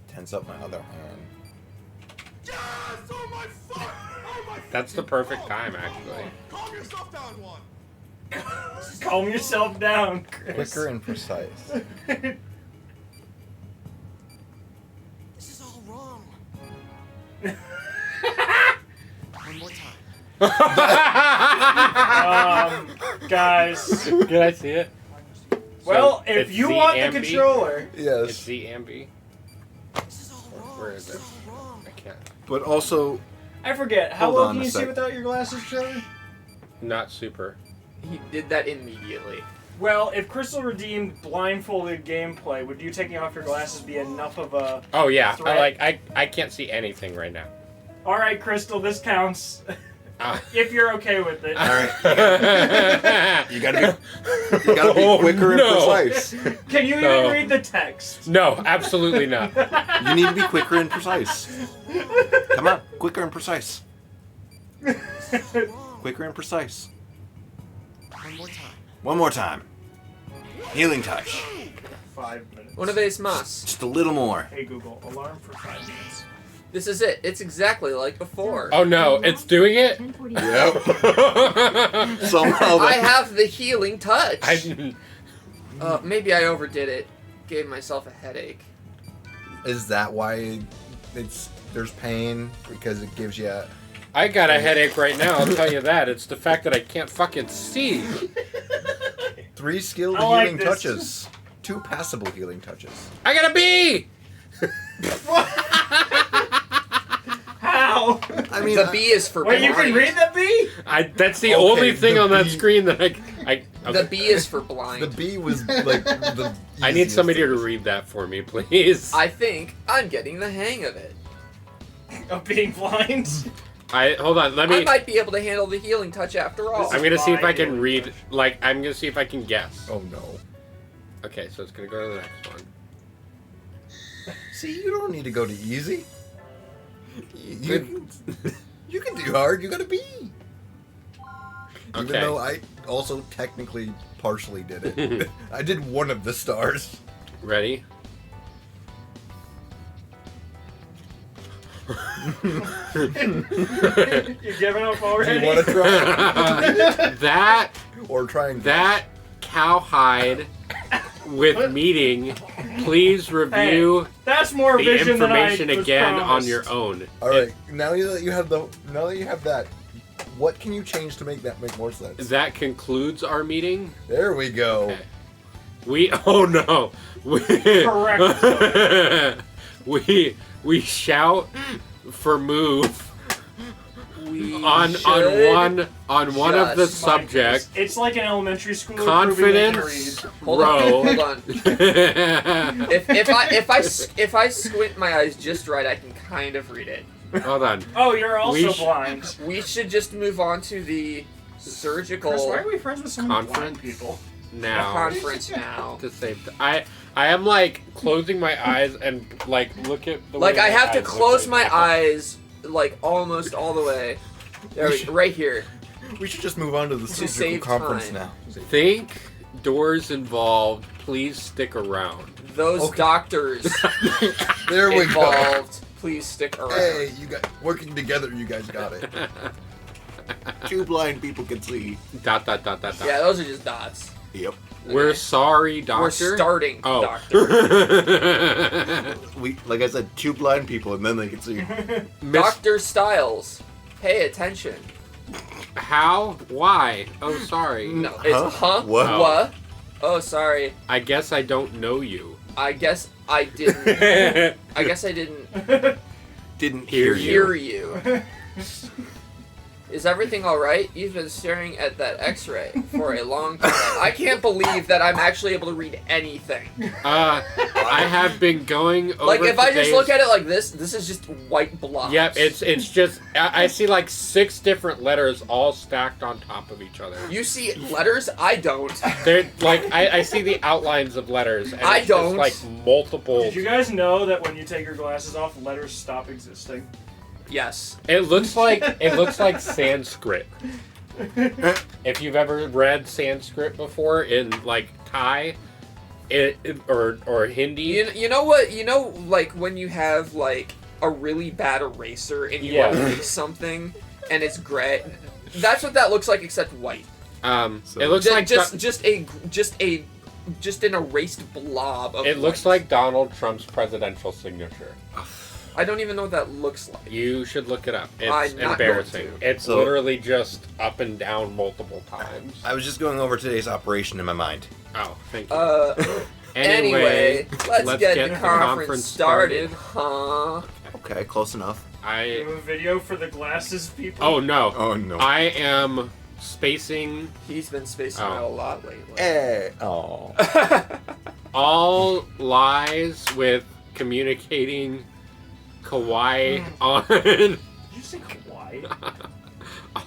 Tense up my other hand. Yes! Oh my fuck! Oh my that's the perfect time, actually. Calm yourself down, one. Calm yourself down, Chris. Quicker and precise. This is all wrong. One more time. Guys. Did I see it? Well, So if it's you Z want the and B? controller. It's Yes. Z and B. This is all wrong. Where is This it? is all wrong. I can't. But also, I forget. How Hold well on can a you see sec. without your glasses, Trevor? Not super. He did that immediately. Well, if Crystal redeemed blindfolded gameplay, would you taking off your glasses be enough of a... Oh yeah, threat? I can't see anything right now. Alright, Crystal, this counts. Ah. If you're okay with it. all right, you gotta be quicker and no. precise. Can you No. even read the text? No, absolutely not. You need to be quicker and precise. Come on, quicker and precise. Quicker and precise. One more time. One more time. Healing touch. 5 minutes. One of these must. Just a little more. Hey Google, alarm for 5 minutes. This is it. It's exactly like before. Oh no, it's doing it? 10:45. Yep. Somehow I have the healing touch. I, Maybe I overdid it. Gave myself a headache. Is that why there's pain? Because it gives you I got a headache right now, I'll tell you that. It's the fact that I can't fucking see. 3 skilled I like healing this. touches. 2 passable healing touches. I got a B! How? I mean, The B is for Wait, you blind. can read the B? That's the Okay, only thing the on that B. screen that I The okay. B is for blind. the B was like the. I need easiest somebody of to these. read that for me, please. I think I'm getting the hang of it. Of being blind? Hold on, let I me. might be able to handle the healing touch after all. This I'm gonna see if I can Fine. read. I'm gonna see if I can guess. Oh no. Okay, so it's gonna go to the next one. See, you don't need to go to easy. You can do hard. You got to be. Even Okay. though I also technically partially did it. I did one of the stars. Ready? You're giving up Do already? you want to try? That Or try and that cowhide with meeting. Please review That's more the vision information than I was again on promised. your own. All right. Now that you have that, What can you change to make that make more sense? That concludes our meeting. There we go. Okay. Oh no. Correct. we shout for move on one of the subjects. It's like an elementary school. Confidence Hold row. on. If I squint my eyes just right, I can kind of read it. Hold on. Oh, you're also blind. We should just move on to the surgical. Chris, why are we friends with so many blind people? Now. Conference now. To save. I am like closing my eyes and like look at the. Like way I have my to eyes close look my like. eyes like almost all the way. There we go, right here. We should just move on to the To surgical save conference time. now. Think doors involved. Please stick around. Those doctors There we go. involved. Please stick around. Hey, you got working together. You guys got it. Two blind people can see. Dot. Yeah, those are just dots. Yep. We're sorry, doctor. We're starting, Oh. doctor. We, like I said, two blind people, and then they can see. Dr. Styles, pay attention. How? Why? Oh, sorry. No, it's What? What? Oh, sorry. I guess I don't know you. I guess I didn't. I guess I didn't Didn't hear you. Is everything alright? You've been staring at that x-ray for a long time. I can't believe that I'm actually able to read anything. I have been going over. Like, if I just today's- look at it like this is just white blobs. Yep, it's just I see like 6 different letters all stacked on top of each other. You see letters? I don't. They're like I see the outlines of letters. And I it's just, don't. like multiple. Did you guys know that when you take your glasses off, letters stop existing? Yes. It looks like Sanskrit. If you've ever read Sanskrit before in like Thai, or Hindi. You know what? You know, like when you have like a really bad eraser and you erase something and it's gray. That's what that looks like, except white. It looks like just an erased blob of it looks like Donald Trump's presidential signature. I don't even know what that looks like. You should look it up. It's I'm not embarrassing. going to. It's literally just up and down multiple times. I was just going over today's operation in my mind. Oh, thank you. Anyway, let's get the conference started, huh? Okay, close enough. You have a video for the glasses people? Oh no. Oh no. I am spacing. He's been spacing out a lot lately. Hey. Oh. All lies with communicating kawaii on Did you say kawaii?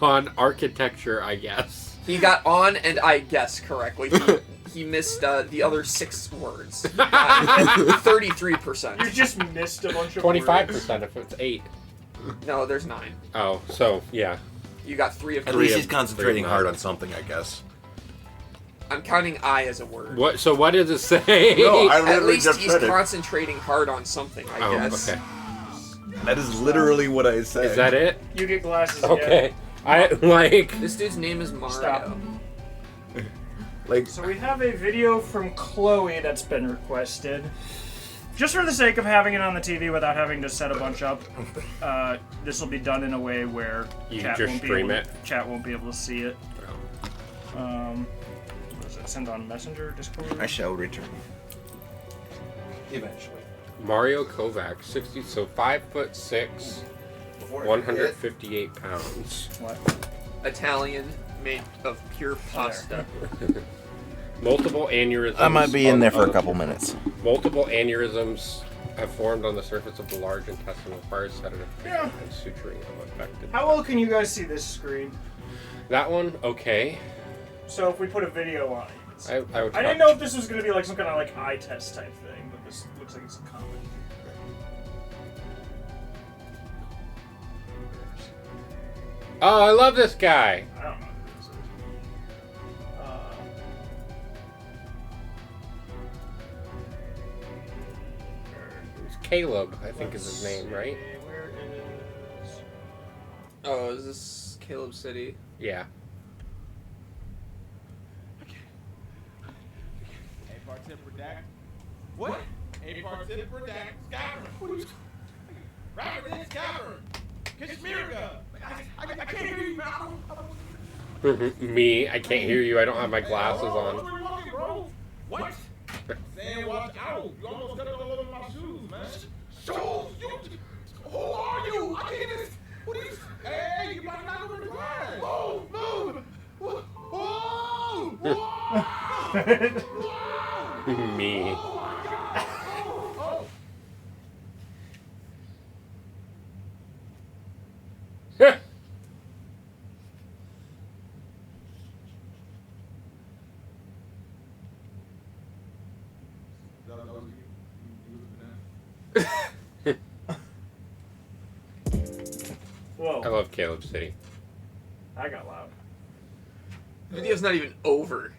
on architecture, I guess. He got on and I guess correctly. He missed the other 6 words. 33%. You just missed a bunch of 25% if it's 8. No, there's 9. Oh, so yeah. You got 3 of At 3. least he's concentrating hard on something, I guess. I'm counting I as a word. What? So what does it say? No, I At literally least just he's said it. concentrating hard on something, I guess. Okay. That is literally what I said. Is that it? You get glasses Okay. again. I like. This dude's name is Mario. Stop. Like. So we have a video from Chloe that's been requested. Just for the sake of having it on the TV without having to set a bunch up, this will be done in a way where You chat just won't be stream able it? chat won't be able to see it. What is it? Send on Messenger, Discord? I shall return. Eventually. Mario Kovac, 60, so 5'6", 158 pounds. What? Italian, made of pure pasta. Multiple aneurysms. I might be in there for a couple minutes. Multiple aneurysms have formed on the surface of the large intestine, requires sedative Yeah. and suturing of affected. How well can you guys see this screen? That one, okay. So if we put a video on it, you can see. I would. I didn't know if this was going to be like some kind of like eye test type thing, but this looks like it's a common. Oh, I love this guy. I don't know who this is. It's Caleb, I think is his name, right? Where is... Oh, is this Caleb City? Yeah. A part tip redact. What? A part tip redact. Scammer. What are you? Rapper then scammer. Kashmirga. I can't hear you, man. Me, I can't hear you. I don't have my glasses on. What? Saying watch out. You almost got it all over my shoes, man. Shoes? Who are you? I can't even. What are you? Hey, you might not over the glass. Move. Whoa. Me. Whoa. I love Caleb City. I got loud. The video's not even over.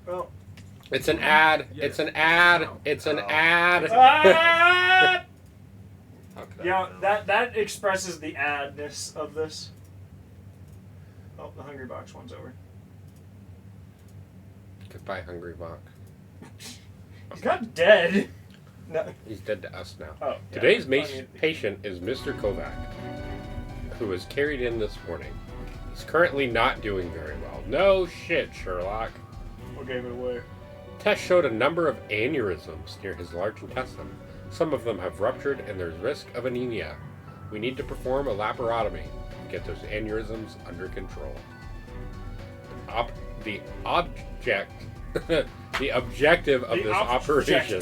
Well. It's an ad. It's an ad. It's an ad. Ah! Yeah, that expresses the adness of this. Oh, the Hungry Box one's over. Goodbye, Hungry Box. He's not dead. No. He's dead to us now. Oh, yeah. Today's patient is Mr. Kovac, who was carried in this morning. He's currently not doing very well. No shit, Sherlock. What gave it away? Tests showed a number of aneurysms near his large intestine. Some of them have ruptured and there's risk of anemia. We need to perform a laparotomy and get those aneurysms under control. The objective of this operation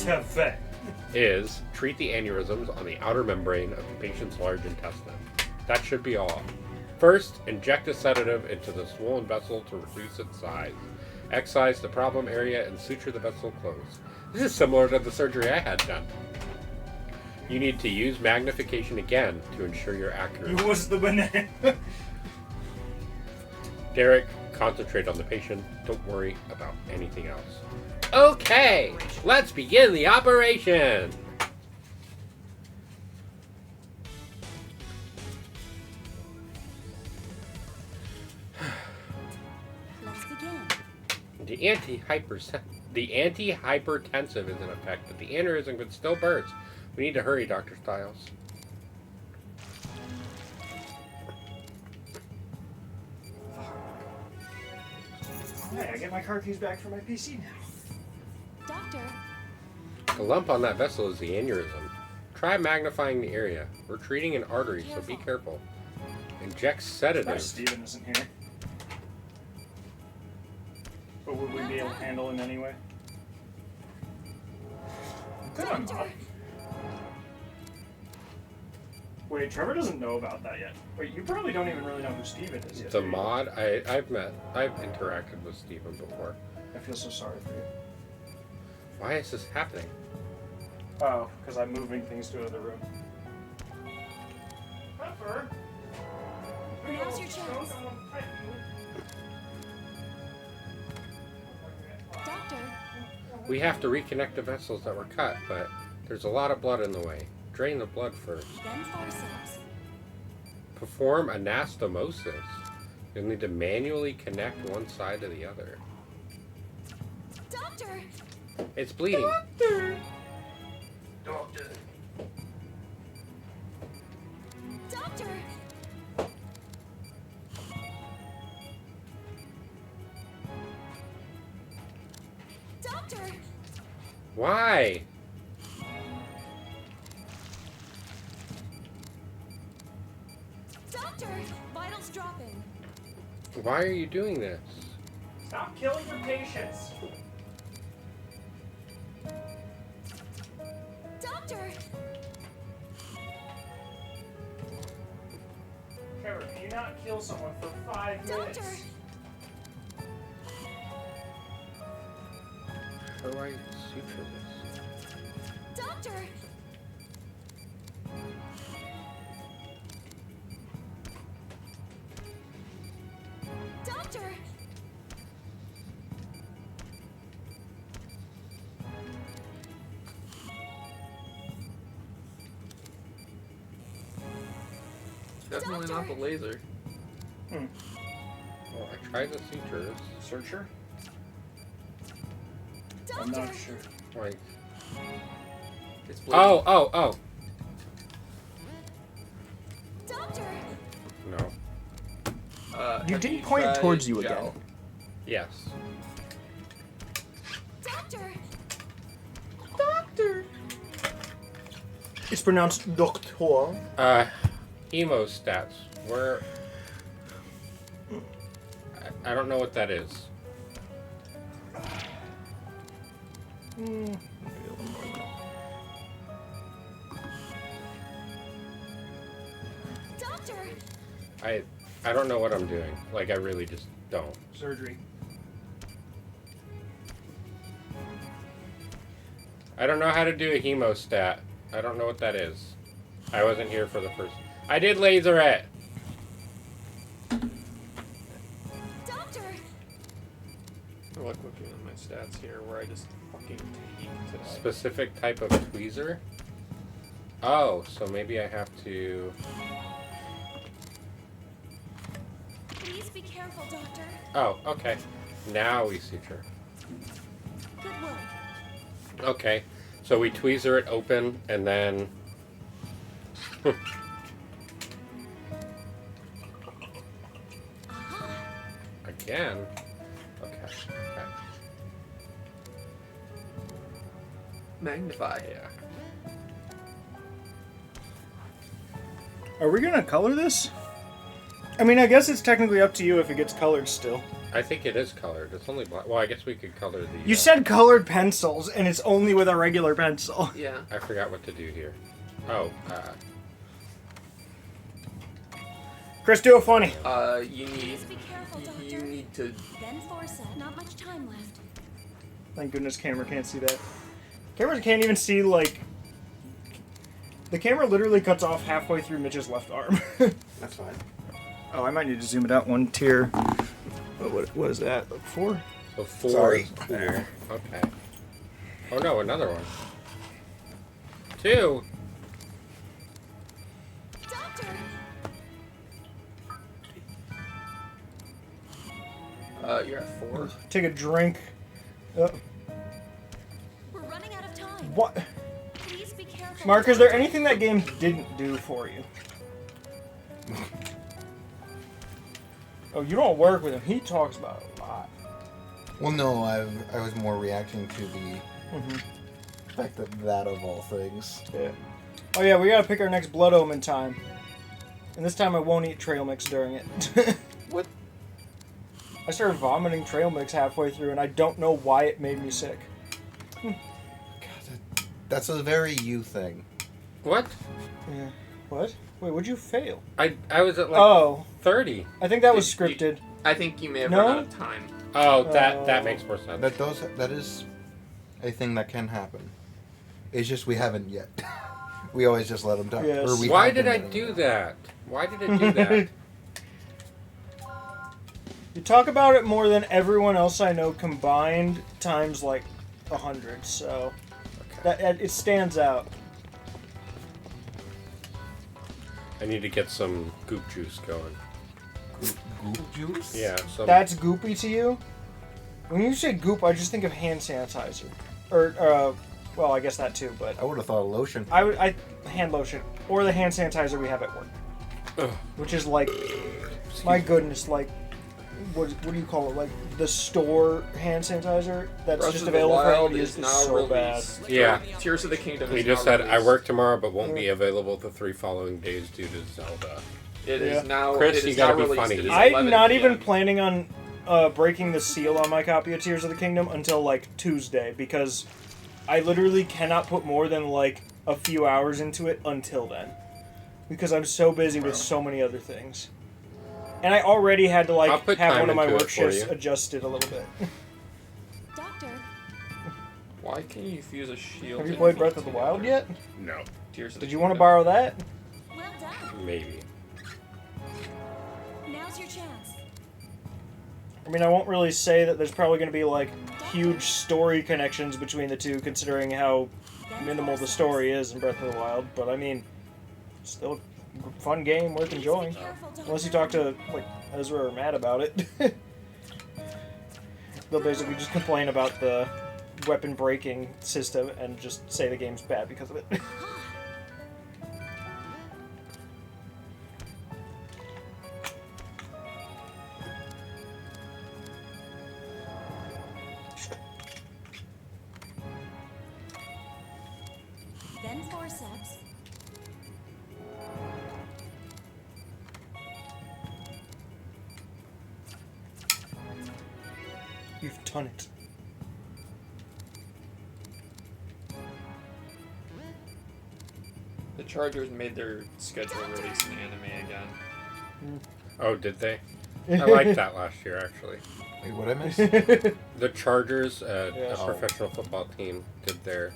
is treat the aneurysms on the outer membrane of the patient's large intestine. That should be all. First, inject a sedative into the swollen vessel to reduce its size. Excise the problem area and suture the vessel closed. This is similar to the surgery I had done. You need to use magnification again to ensure you're accurate. It was the banana. Derek, concentrate on the patient. Don't worry about anything else. Okay, let's begin the operation. Let's begin. The antihypertensive is in effect, but the aneurysm could still burst. We need to hurry, Dr. Stiles. Hey, I get my car keys back for my PC now. Doctor. The lump on that vessel is the aneurysm. Try magnifying the area. We're treating an artery, so be careful. Inject sedative. Steven isn't here. But would we be able to handle him anyway? Good. Wait, Trevor doesn't know about that yet. Wait, you probably don't even really know who Steven is yet. The mod, I've interacted with Steven before. I feel so sorry for you. Why is this happening? Oh, because I'm moving things to another room. Trevor! Now's your chance. Doctor. We have to reconnect the vessels that were cut, but there's a lot of blood in the way. Drain the blood first. Then forceps. Perform anastomosis. You'll need to manually connect one side to the other. Doctor. It's bleeding. Doctor. Doctor. Doctor. Doctor. Why? Doctor. Vitals dropping. Why are you doing this? Stop killing your patients. Doctor. Trevor, can you not kill someone for 5 minutes? Doctor. How do I suture this? Doctor. Doctor. Definitely not the laser. Well, I tried the sutures. Searcher? I'm not sure. Like, It's bleeding. oh. Doctor. No. You didn't point it towards you again. Yes. Doctor! Doctor! It's pronounced doctor. Emo stats. Where? I don't know what that is. Doctor! I don't know what I'm doing. Like, I really just don't. Surgery. I don't know how to do a hemostat. I don't know what that is. I wasn't here for the first. I did laserette. Doctor! I like looking at my stats here where I just fucking take today. Specific type of tweezer. Oh, so maybe I have to. Please be careful, Doctor. Oh, okay. Now we see her. Good work. Okay, so we tweezer it open and then. Again. Okay. Magnify. Yeah. Are we gonna color this? I mean, I guess it's technically up to you if it gets colored still. I think it is colored. It's only black. Well, I guess we could color the. You said colored pencils, and it's only with a regular pencil. Yeah. I forgot what to do here. Oh. Chris, do it funny. You need. Please be careful, Doctor. You need to. Ben Forsyth, not much time left. Thank goodness camera can't see that. Camera can't even see, like... The camera literally cuts off halfway through Mitch's left arm. That's fine. Oh, I might need to zoom it out one tier. What is that? Like 4? So 4. Sorry. There. Okay. Oh no, another one. 2. Doctor! You're at 4. Take a drink. We're running out of time. What? Please be careful. Mark, is there anything that game didn't do for you? Oh, you don't work with him. He talks about it a lot. Well, no, I was more reacting to the fact that of all things. Yeah. Oh yeah, we gotta pick our next Blood Omen time. And this time I won't eat trail mix during it. What? I started vomiting trail mix halfway through, and I don't know why it made me sick. God, that's a very you thing. What? Yeah. What? Wait, would you fail? I was at like 30. I think that was scripted. I think you may have No? run out of time. Oh, that makes more sense. That is a thing that can happen. It's just we haven't yet. We always just let them die. Yes. Or we Why have did been I letting do them that? Why did I do that? You talk about it more than everyone else I know combined times like 100, so that it stands out. I need to get some goop juice going. Goop juice? Yeah. That's goopy to you? When you say goop, I just think of hand sanitizer. Or, well, I guess that too, but... I would have thought of lotion. Hand lotion. Or the hand sanitizer we have at work. Ugh. Which is like... My goodness, like... What do you call it? Like, the store hand sanitizer that's Breath just of the available for Wild anyone to use is is now so bad. released. Yeah. Tears of the Kingdom He is just now said, I released. work tomorrow but won't be available the 3 following days due to Zelda. It is now. Chris, it you is gotta now be released. funny. It is I'm 11 not even PM. planning on breaking the seal on my copy of Tears of the Kingdom until like Tuesday because I literally cannot put more than like a few hours into it until then because I'm so busy with so many other things. And I already had to I'll like put have time one of my into it work for shifts you. adjusted a little bit. Doctor, Why can you fuse a shield? Have you and played feet Breath of the together? Wild yet? No. Tears of the Did you want to Kingdom. borrow that? well done. Maybe. Now's your chance. I mean, I won't really say that there's probably going to be like huge story connections between the two considering how minimal the story is in Breath of the Wild, but I mean, still a fun game worth enjoying. Unless you talk to like Ezra or Matt about it. They'll basically just complain about the weapon breaking system and just say the game's bad because of it. You've done it. The Chargers made their schedule release an anime again. Oh, did they? I liked that last year, actually. Wait, what I miss? The Chargers, a Yeah. professional football team, did their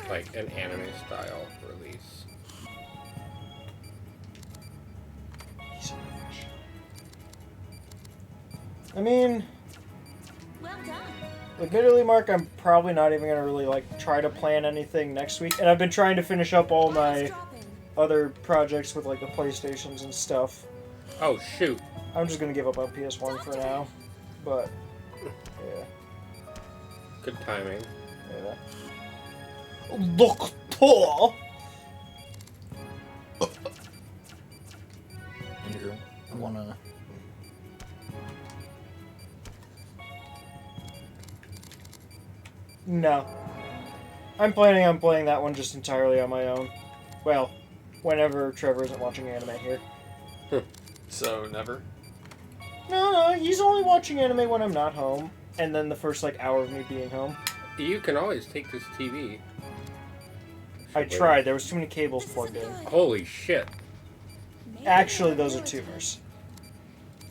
like an anime style release. I mean, Well done. admittedly, Mark, I'm probably not even gonna really like try to plan anything next week, and I've been trying to finish up all my other projects with like the PlayStations and stuff. Oh shoot! I'm just gonna give up on PS1 for now, but yeah, Good timing. yeah. Doctor. Andrew, I wanna. No. I'm planning on playing that one just entirely on my own. Well, whenever Trevor isn't watching anime here. So never. No, he's only watching anime when I'm not home, and then the first like hour of me being home. You can always take this TV. I tried. There was too many cables plugged in. Holy shit! Actually, those are tumors.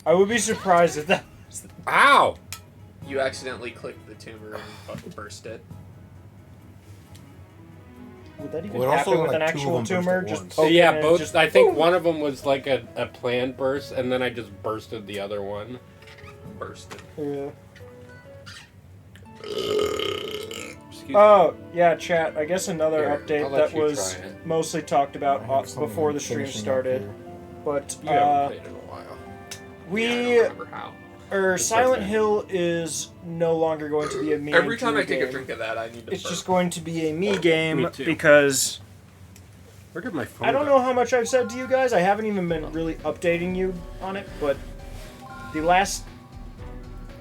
I would be surprised if that. Ow! You accidentally clicked the tumor and burst it. Would that even Well, it also happen with like an two of actual them burst at tumor? once. Just So poking yeah, and both. just I think boom. one of them was like a planned burst, and then I just bursted the other one. Bursted. Yeah. Excuse Oh, yeah, chat. I guess another Here, update I'll let that you was try it. mostly talked about I have something before I'm the stream finishing up started. here. But You haven't played in a while. I we don't remember how. Silent okay. Hill is no longer going to be a me. Every and time Drew I take a game. drink of that, I need to It's burp. just going to be a me game Me too. because Where did my phone? I don't know how much I've said to you guys. I haven't even been really updating you on it, but the last,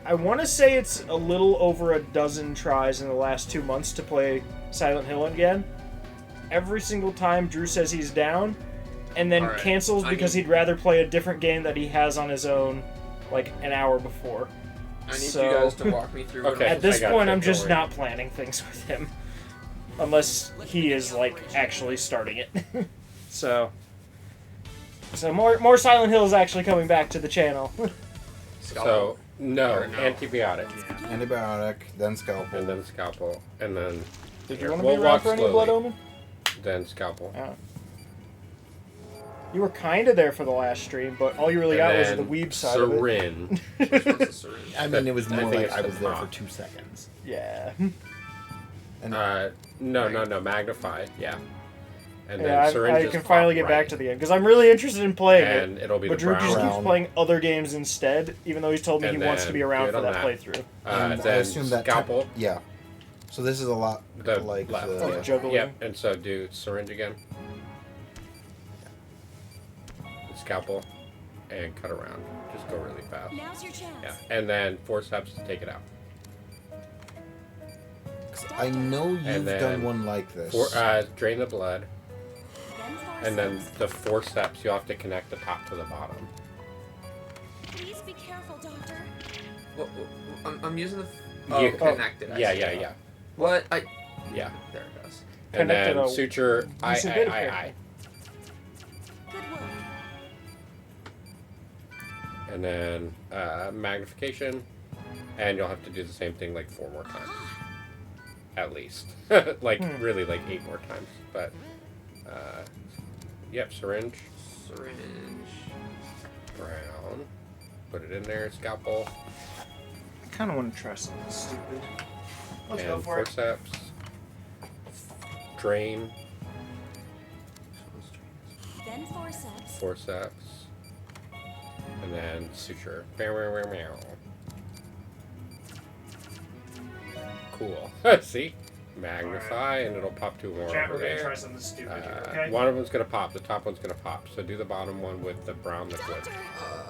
I want to say it's a little over a dozen tries in the last 2 months to play Silent Hill again. Every single time Drew says he's down, and then Alright, cancels I because need- he'd rather play a different game that he has on his own, like an hour before. I need So- you guys to walk me through. Okay. At this I got point, you, I'm don't just worry. not planning things with him. Unless he is, like, actually starting it. So more Silent Hill is actually coming back to the channel. So no, Or no. antibiotic, Antibiotic, then scalpel. and then scalpel, and then Did Here, you want to we'll be around walk for any slowly. Blood Omen? then scalpel. You were kind of there for the last stream, but all you really got And was the then weeb side of it. syringe. Which one's the syringe? I mean, it was I more think like it's I the was there for prop. 2 seconds. Yeah. No, magnify, yeah. And then Yeah, syringe I is can finally top get back right. to the end because I'm really interested in playing And it. it'll be But the Drew just brown. keeps playing other games instead, even though he's told me And he wants to then be around good for on that that. playthrough. And I Then assume that scalpel. yeah. So this is a lot The like left. the Like juggling. Yep, and so do syringe again. Scalpel, and cut around. Just go really fast. Now's your chance. Yeah, and then forceps to take it out. I know you've And then done one like this. Drain the blood, Then and then forceps. the forceps you have to connect the top to the bottom. Please be careful, Doctor. I'm using the. You- Connected. I Yeah, see. yeah, yeah, What? yeah. There it goes. And Connected then a- suture use a bit of I. Good work. And then magnification, and you'll have to do the same thing like 4 more times, at least. Like really, like 8 more times. But yep, syringe, Syringe. brown. Put it in there. Scalpel I kind of want to try something stupid. Let's go and for it. forceps. Drain, Then forceps. forceps, and then suture. Meow, meow, meow, meow. Cool. See? Magnify, and it'll pop 2 more Chat, over we're gonna there. try something stupid here, okay? One of them's gonna pop. The top one's gonna pop. So do the bottom one with the brown liquid.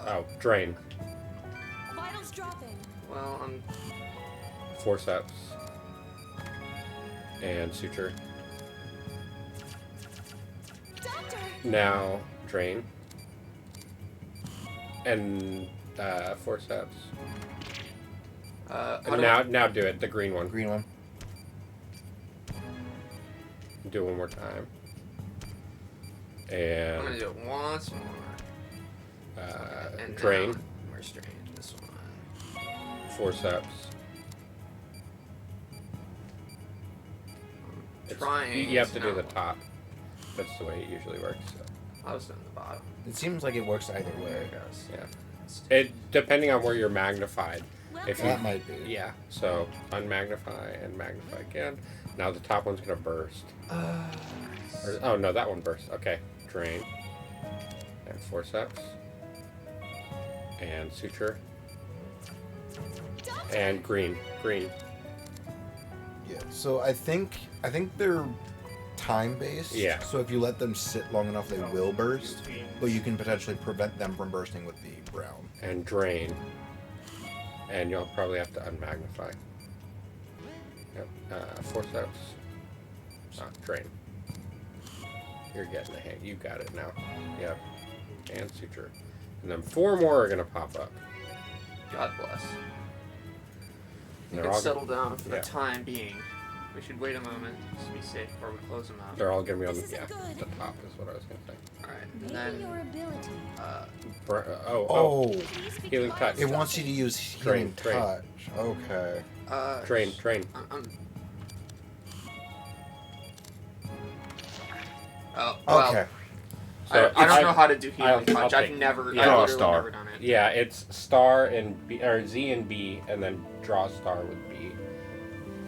Oh, drain. Vitals dropping. Well, I'm. Forceps. And suture. Doctor. Now drain. And forceps. Now do it. The green one. Green one. Do it one more time. I'm And gonna do it once more. And drain. now we're straight. This one. Forceps. Trying. You have to it's do not the top. That's the way it usually works. So. I was doing the bottom. It seems like it works either There way. it goes. Yeah. It depending on where you're magnified. If That you, might be. Yeah. So unmagnify and magnify again. Now the top one's gonna burst. Oh no, that one burst. Okay. Drain. And forceps. And suture. And green. Green. Yeah. So I think they're time based. Yeah. So if you let them sit long enough, they will burst. But you can potentially prevent them from bursting with the brown. And drain. And you'll probably have to unmagnify. Yep. Forceps. Drain. You're getting the hang. You got it now. Yep. And suture. And then 4 more are gonna pop up. God bless. You They're can all settle down for yeah. the time being. We should wait a moment just to be safe before we close them out. They're all gonna be on the This is the good. top is what I was gonna say. Alright, and Maybe then your ability. Oh. Please be Healing close, touch. It wants you to use healing Drain. touch. Okay. Drain. Oh, well, Okay. So I don't know how to do healing I'll touch. I've take- never, yeah. I've Draw a literally star. never done it. Yeah, it's star and B or Z and B, and then draw star with B.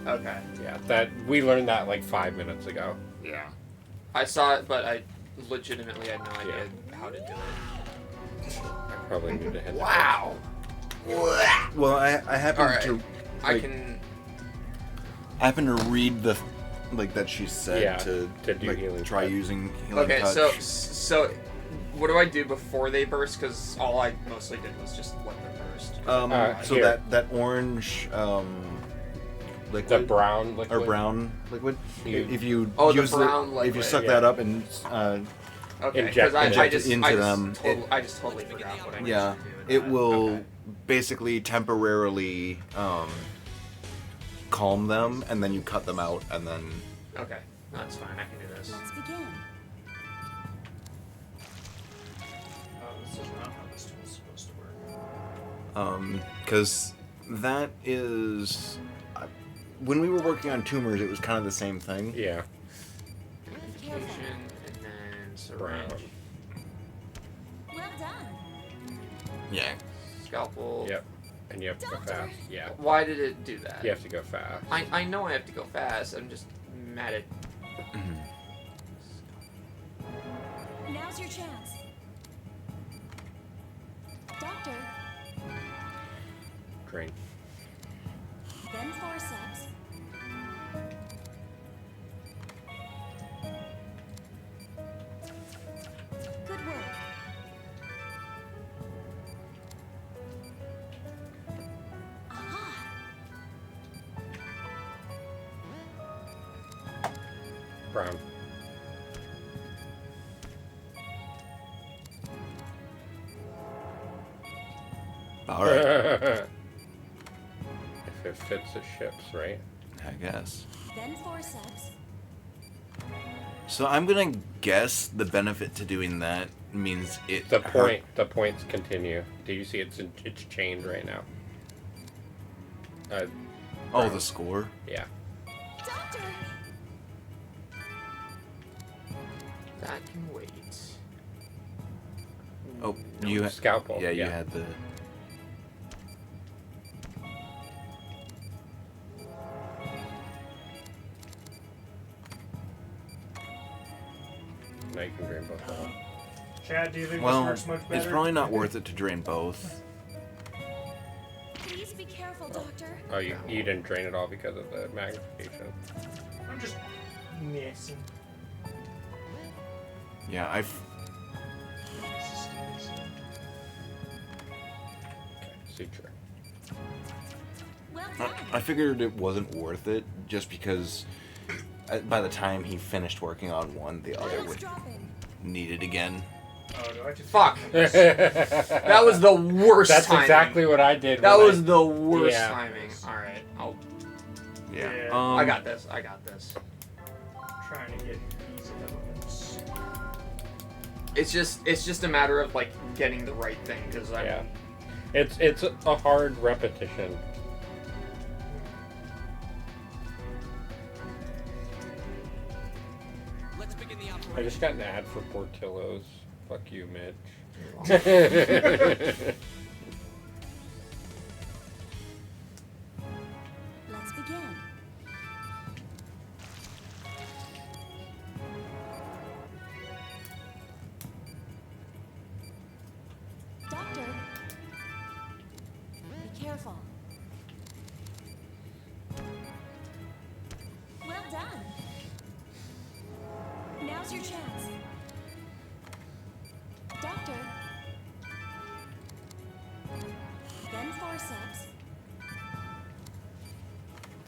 Okay. Yeah, that we learned that like 5 minutes ago. Yeah. I saw it, but I legitimately had no idea how to do it. I probably need to hit. Wow. Well, I happen Alright. to I like, can. I happen to read the like that she said Yeah, to to do like, healing try touch. using healing Okay, touch. so what do I do before they burst? Because all I mostly did was just let them burst. So here. that orange liquid, The brown liquid. or brown liquid. If you Oh, the use brown if liquid, you suck yeah. that up and Okay, inject because I it just into them, I just totally forgot what I needed yeah, to do. with it that. will Okay. basically temporarily calm them, and then you cut them out, and then Okay, that's fine. I can do this. Let's begin. Oh, this is not how this tool's supposed to work. because that is when we were working on tumors, it was kind of the same thing. Yeah. Purification and then Brown. syringe, Well done. Yeah. scalpel. Yep. And you have to go fast. Yeah. Why did it do that? You have to go fast. I know I have to go fast. I'm just mad at. Now's your chance. Doctor, Drain. then forceps. Good work. Aha! Brown. All right. If it fits the ships, right? I guess. Then forceps. So I'm gonna guess the benefit to doing that means it. The points continue. Do you see it's chained right now? Oh, the score. Yeah. Doctor! That can wait. Oh, you had Scalpel. Yeah, you had the. Now you can drain both of them. Chad, do you think Well, this works much better? it's probably not worth it to drain both. Please be careful, Doctor. Oh, you didn't drain it all because of the magnification. I'm just messing. Yeah, I've. Suture. Well done. I figured it wasn't worth it just because by the time he finished working on one, the other Vitals would dropping. need it again. Oh, do I just Fuck. That was the worst That's timing. exactly what I did. That when was the worst Yeah. timing. Yeah. Yeah. I got this. Trying to get these elements. It's just a matter of like getting the right thing because Yeah. It's a hard repetition. Let's begin the operation. I just got an ad for Portillo's. Fuck you, Mitch. Let's begin. Doctor, be careful. Well done. Now's your chance. Doctor. Then forceps.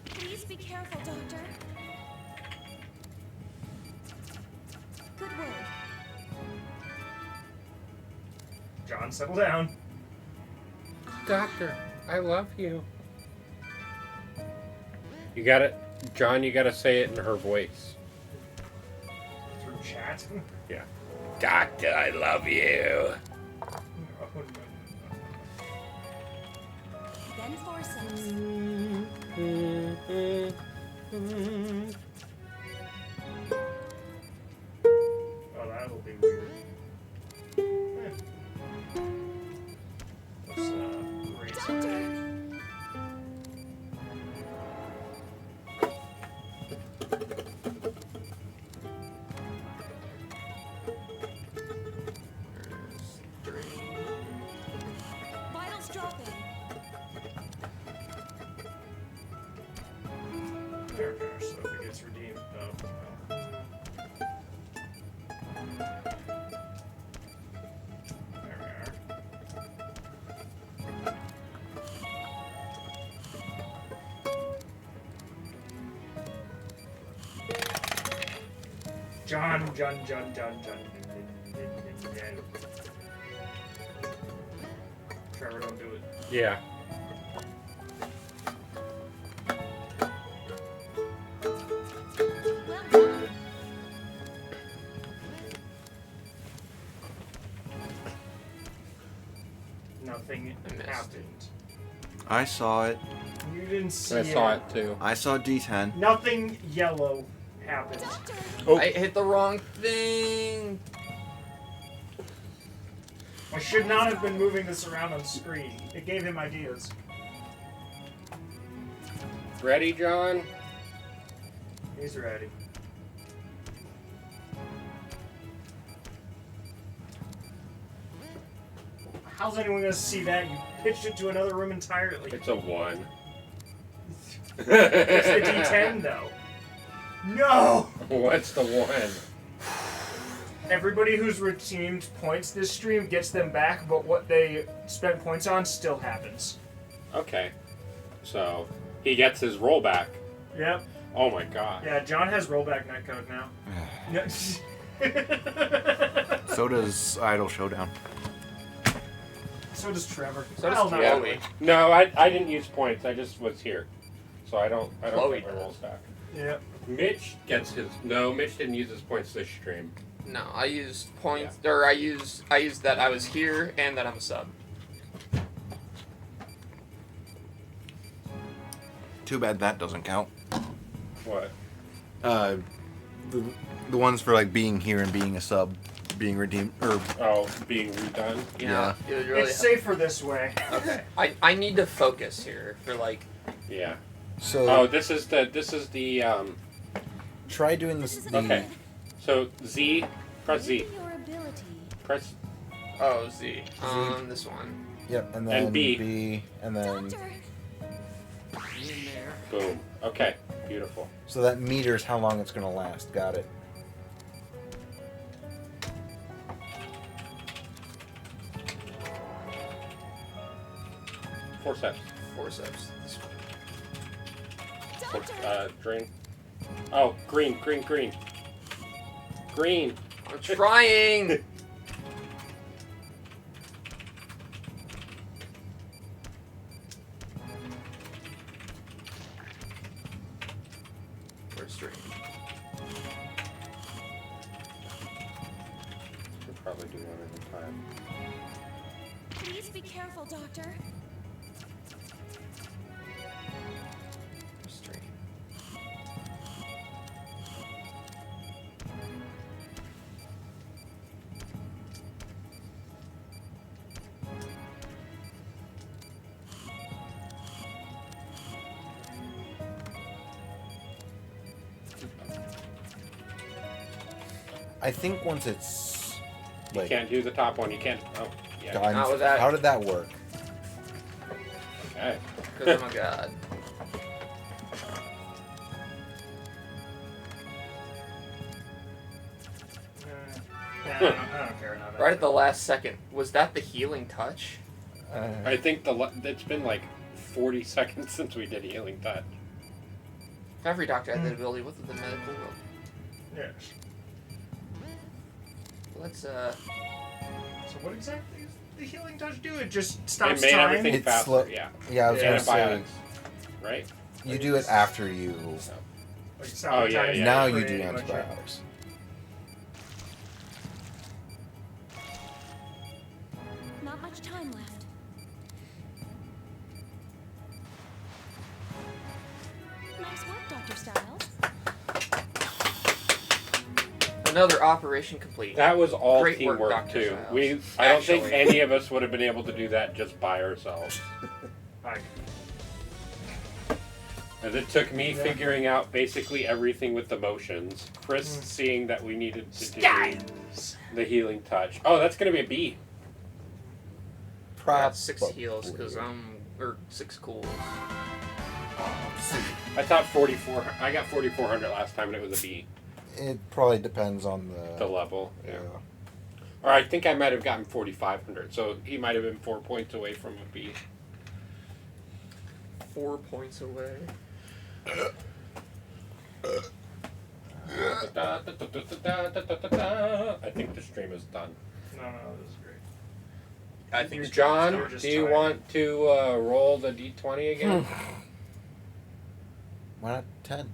Please be careful, Doctor. Good work. John, settle down. Doctor, I love you. You gotta, John, you gotta say it in her voice. Through chat. Yeah. Doctor, I love you. Then forceps. Oh, that'll be weird. Let's raise Doctor. Vitals dropping. There we are, so if it gets redeemed. Oh, well. There we are. John. Trevor, don't do it. Yeah. Well done. Nothing happened. I saw it. You didn't see I saw it too. I saw D10. Nothing yellow happened. Oh. I hit the wrong thing. I should not have been moving this around on screen. It gave him ideas. Ready, John? He's ready. How's anyone gonna see that? You pitched it to another room entirely. It's a 1. It's the D10 though. No! What's the 1? Everybody who's redeemed points this stream gets them back, but what they spent points on still happens. Okay. So, he gets his rollback. Yep. Oh my god. Yeah, John has rollback netcode now. No. So does Idle Showdown. So does Trevor. So does Hell no. Chloe. No, I didn't use points. I just was here. So I don't Chloe get my does. rolls back. Yep. Mitch gets his... No, Mitch didn't use his points this stream. No, I used points, or I used that I was here and that I'm a sub. Too bad that doesn't count. What? The ones for like being here and being a sub, being redeemed, or being redone. Yeah. It was really It's safer this way. Okay. I need to focus here for like. Yeah. So Oh, this is the try doing this. Okay. So Z, press Z. Your ability. Press. Oh, Z. This one. Yep, and then And B. B, and then Doctor. Boom. Okay. Beautiful. so that meters how long it's gonna last. Got it. Forceps. Forceps. Green. Oh, green. Green. I'm trying. Restrain. Could probably do one at a time. Please be careful, Doctor. Restrain. I think once it's You like can't do the top one. You can't. Oh, yeah. guns, Not with that. how did that work? Okay. Because I'm a god. Yeah, I don't care. Not Right at the last second. Was that the healing touch? I think it's been like 40 seconds since we did healing touch. Every doctor had that ability with the medical world. Yes. Let's So what exactly does the healing touch do? It just stops It made time. everything It's faster. slow- Yeah. Yeah, I was gonna say Antibiotics, right? you do it after you. Like, stop Oh, the yeah, time yeah. Now for you do pretty much, yeah. antibiotics. Not much time left. Nice work, Dr. Styles. another operation complete. That was all Great work, teamwork Dr. too. Styles. I don't think Actually. any of us would have been able to do that just by ourselves. As it took me figuring out basically everything with the motions, Chris seeing that we needed to do the healing touch. Oh, that's gonna be a B. I got 6 heals because or 6 cools. I thought 44. I got 4,400 last time, and it was a B. It probably depends on The level. Yeah. Or I think I might have gotten 4,500, so he might have been 4 points away from a B. 4 points away. I think the stream is done. No, this is great. I think John, do you want to roll the D20 again? Why not 10?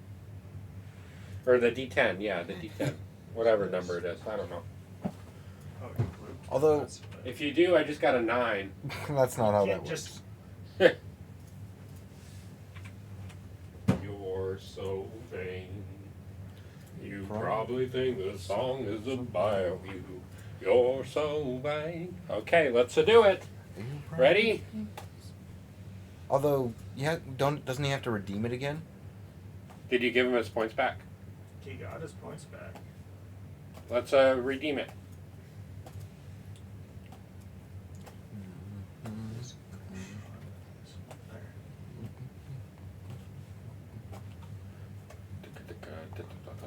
Or the D10, yeah, the D10. Whatever number it is, I don't know. Although, if you do, I just got a 9. that's not how that works. You're so vain. You probably think the song is about you. You're so vain. Okay, let's do it. Ready? Although, doesn't he have to redeem it again? Did you give him his points back? He got his points back. Let's redeem it.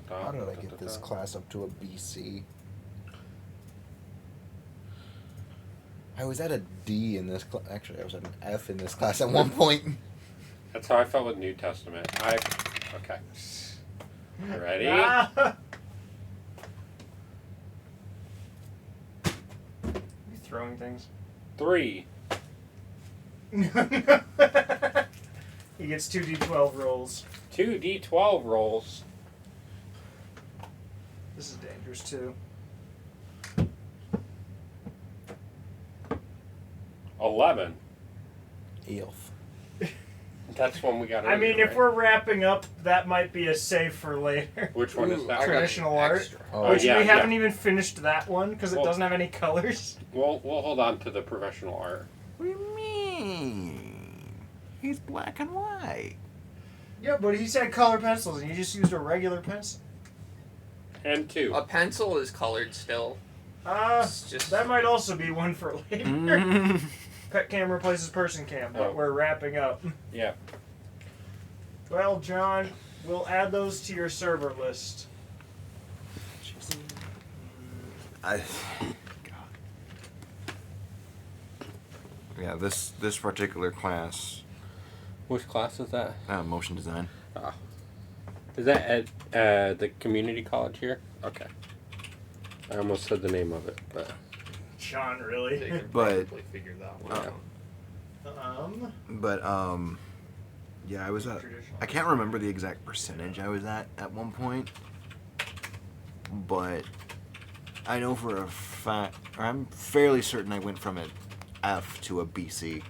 How did I get this class up to a BC? I was at a D in this class. Actually, I was at an F in this class at one point. That's how I felt with New Testament. Okay. Ready? You throwing things? 3. He gets 2 D12 rolls. 2 D12 rolls. This is dangerous too. 11. Eelf. That's one we got. I mean, earlier, if we're wrapping up, that might be a save for later. Which one is that? Traditional art. Oh, Which yeah, we haven't yeah. even finished that one because it doesn't have any colors. We'll hold on to the professional art. What do you mean? He's black and white. Yeah, but he said color pencils and you just used a regular pencil. And 2. A pencil is colored still. That might also be one for later. Pet cam replaces person cam, but we're wrapping up. Yeah. Well, John, we'll add those to your server list. Yeah, this particular class. Which class is that? Motion design. Oh. Is that at the community college here? Okay. I almost said the name of it, but. John, really? But figure that one out. Yeah, I was at. Traditional. I can't remember the exact percentage I was at one point, but I know for a fact, or I'm fairly certain I went from an F to a BC.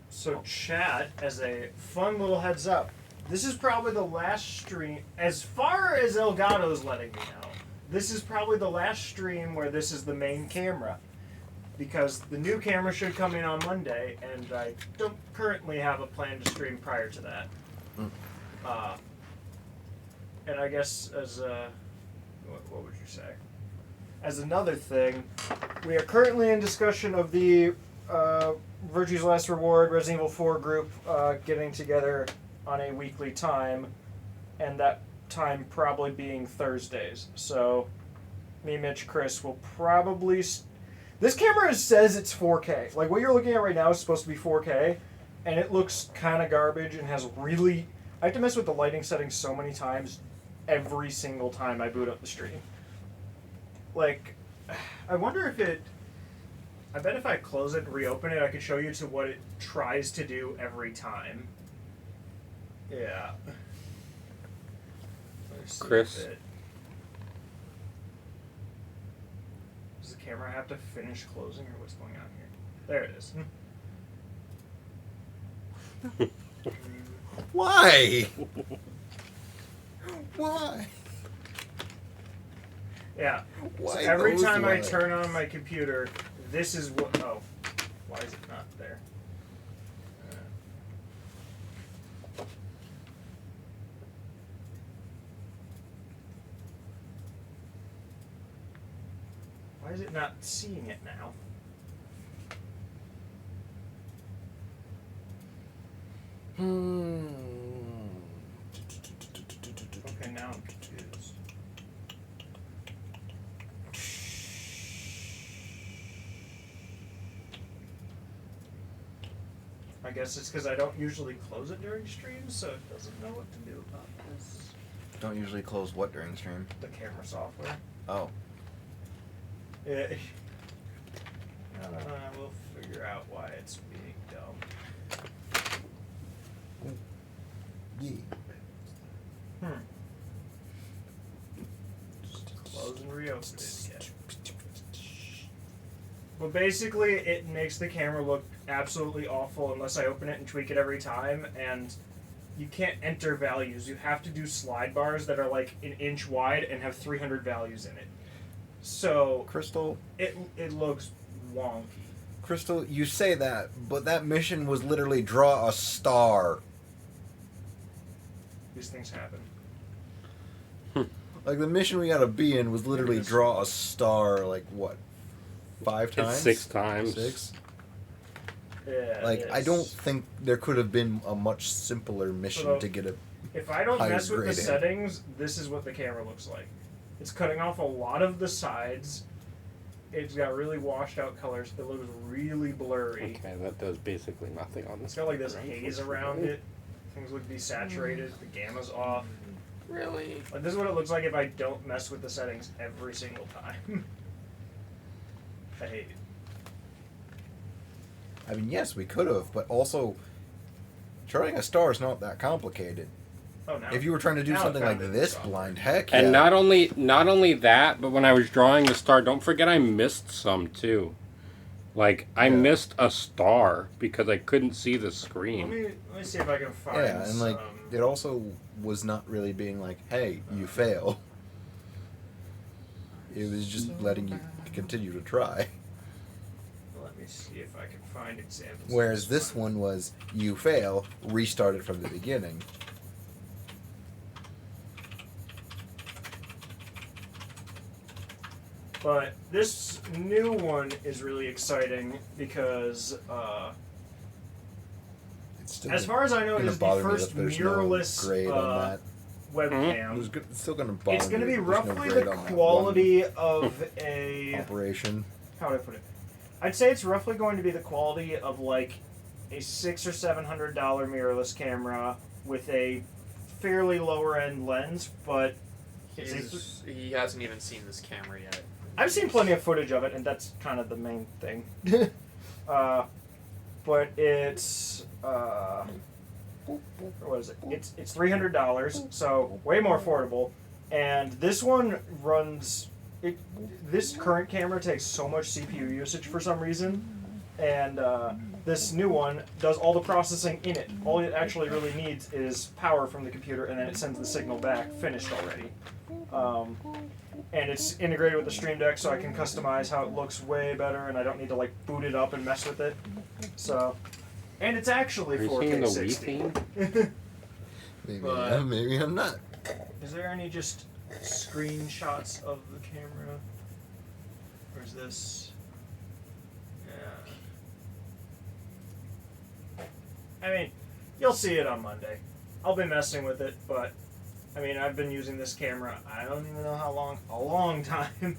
So chat, as a fun little heads up, this is probably the last stream, as far as Elgato's letting me know, this is probably the last stream where this is the main camera. Because the new camera should come in on Monday, and I don't currently have a plan to stream prior to that. And I guess as what would you say? As another thing, we are currently in discussion of the Virtue's Last Reward Resident Evil 4 group getting together on a weekly time, and that time probably being Thursdays. So, me, Mitch, Chris will probably. This camera says it's 4K. Like, what you're looking at right now is supposed to be 4K, and it looks kind of garbage and has really. I have to mess with the lighting settings so many times every single time I boot up the stream. Like, I wonder if it. I bet if I close it and reopen it, I could show you to what it tries to do every time. Yeah. Chris? Does the camera have to finish closing, or what's going on here? There it is. Why? Why? Yeah. Why So every those time I lights? turn on my computer, this is what. Oh, why is it not there? Why is it not seeing it now? Okay, now I'm confused. I guess it's because I don't usually close it during streams, so it doesn't know what to do about this. Don't usually close what during stream? The camera software. Oh. Yeah. We'll figure out why it's being dumb. Just close and reopen it again. But basically, it makes the camera look absolutely awful unless I open it and tweak it every time, and you can't enter values. You have to do slide bars that are like an inch wide and have 300 values in it. So Crystal, it looks wonky. Crystal, you say that, but that mission was literally draw a star. These things happen. Like, the mission we gotta be in was literally draw a star, like, what? 5 It's times? 6 times. 6? Yeah. Like, I don't think there could have been a much simpler mission So, to get a If I don't higher mess with the grading. settings, this is what the camera looks like. It's cutting off a lot of the sides. It's got really washed out colors. It looks really blurry. Okay, that does basically nothing on this. It's got like this haze around it. Things look desaturated. The gamma's off. Really? Like, this is what it looks like if I don't mess with the settings every single time. I hate it. I mean, yes, we could have, but also, drawing a star is not that complicated. Oh, now. If you were trying to do now something I like found it. this blind, heck yeah. And not only that, but when I was drawing the star, don't forget I missed some too. Like, I missed a star because I couldn't see the screen. Let me see if I can find Yeah, and like, some. it also was not really being like, hey, you fail. It was just letting you continue to try. Let me see if I can find examples. Whereas this one was, you fail, restart it from the beginning. But this new one is really exciting because, It's still as far as I know, it gonna is the bother me first that there's no mirrorless grade on that. webcam. It's still going to bother It's going to me be that there's no roughly grade the on that quality of a one operation. How would I put it? I'd say it's roughly going to be the quality of like a $600 or $700 mirrorless camera with a fairly lower end lens, but He hasn't even seen this camera yet. I've seen plenty of footage of it, and that's kind of the main thing. but it's what is it? It's $300, so way more affordable. And this one runs. This current camera takes so much CPU usage for some reason, and this new one does all the processing in it. All it actually really needs is power from the computer, and then it sends the signal back finished already. And it's integrated with the Stream Deck, so I can customize how it looks way better, and I don't need to like boot it up and mess with it. So, and it's actually 4K 60. Maybe I'm not. Is there any just screenshots of the camera? Where's this? Yeah. I mean, you'll see it on Monday. I'll be messing with it, but I mean, I've been using this camera, I don't even know how long, a long time.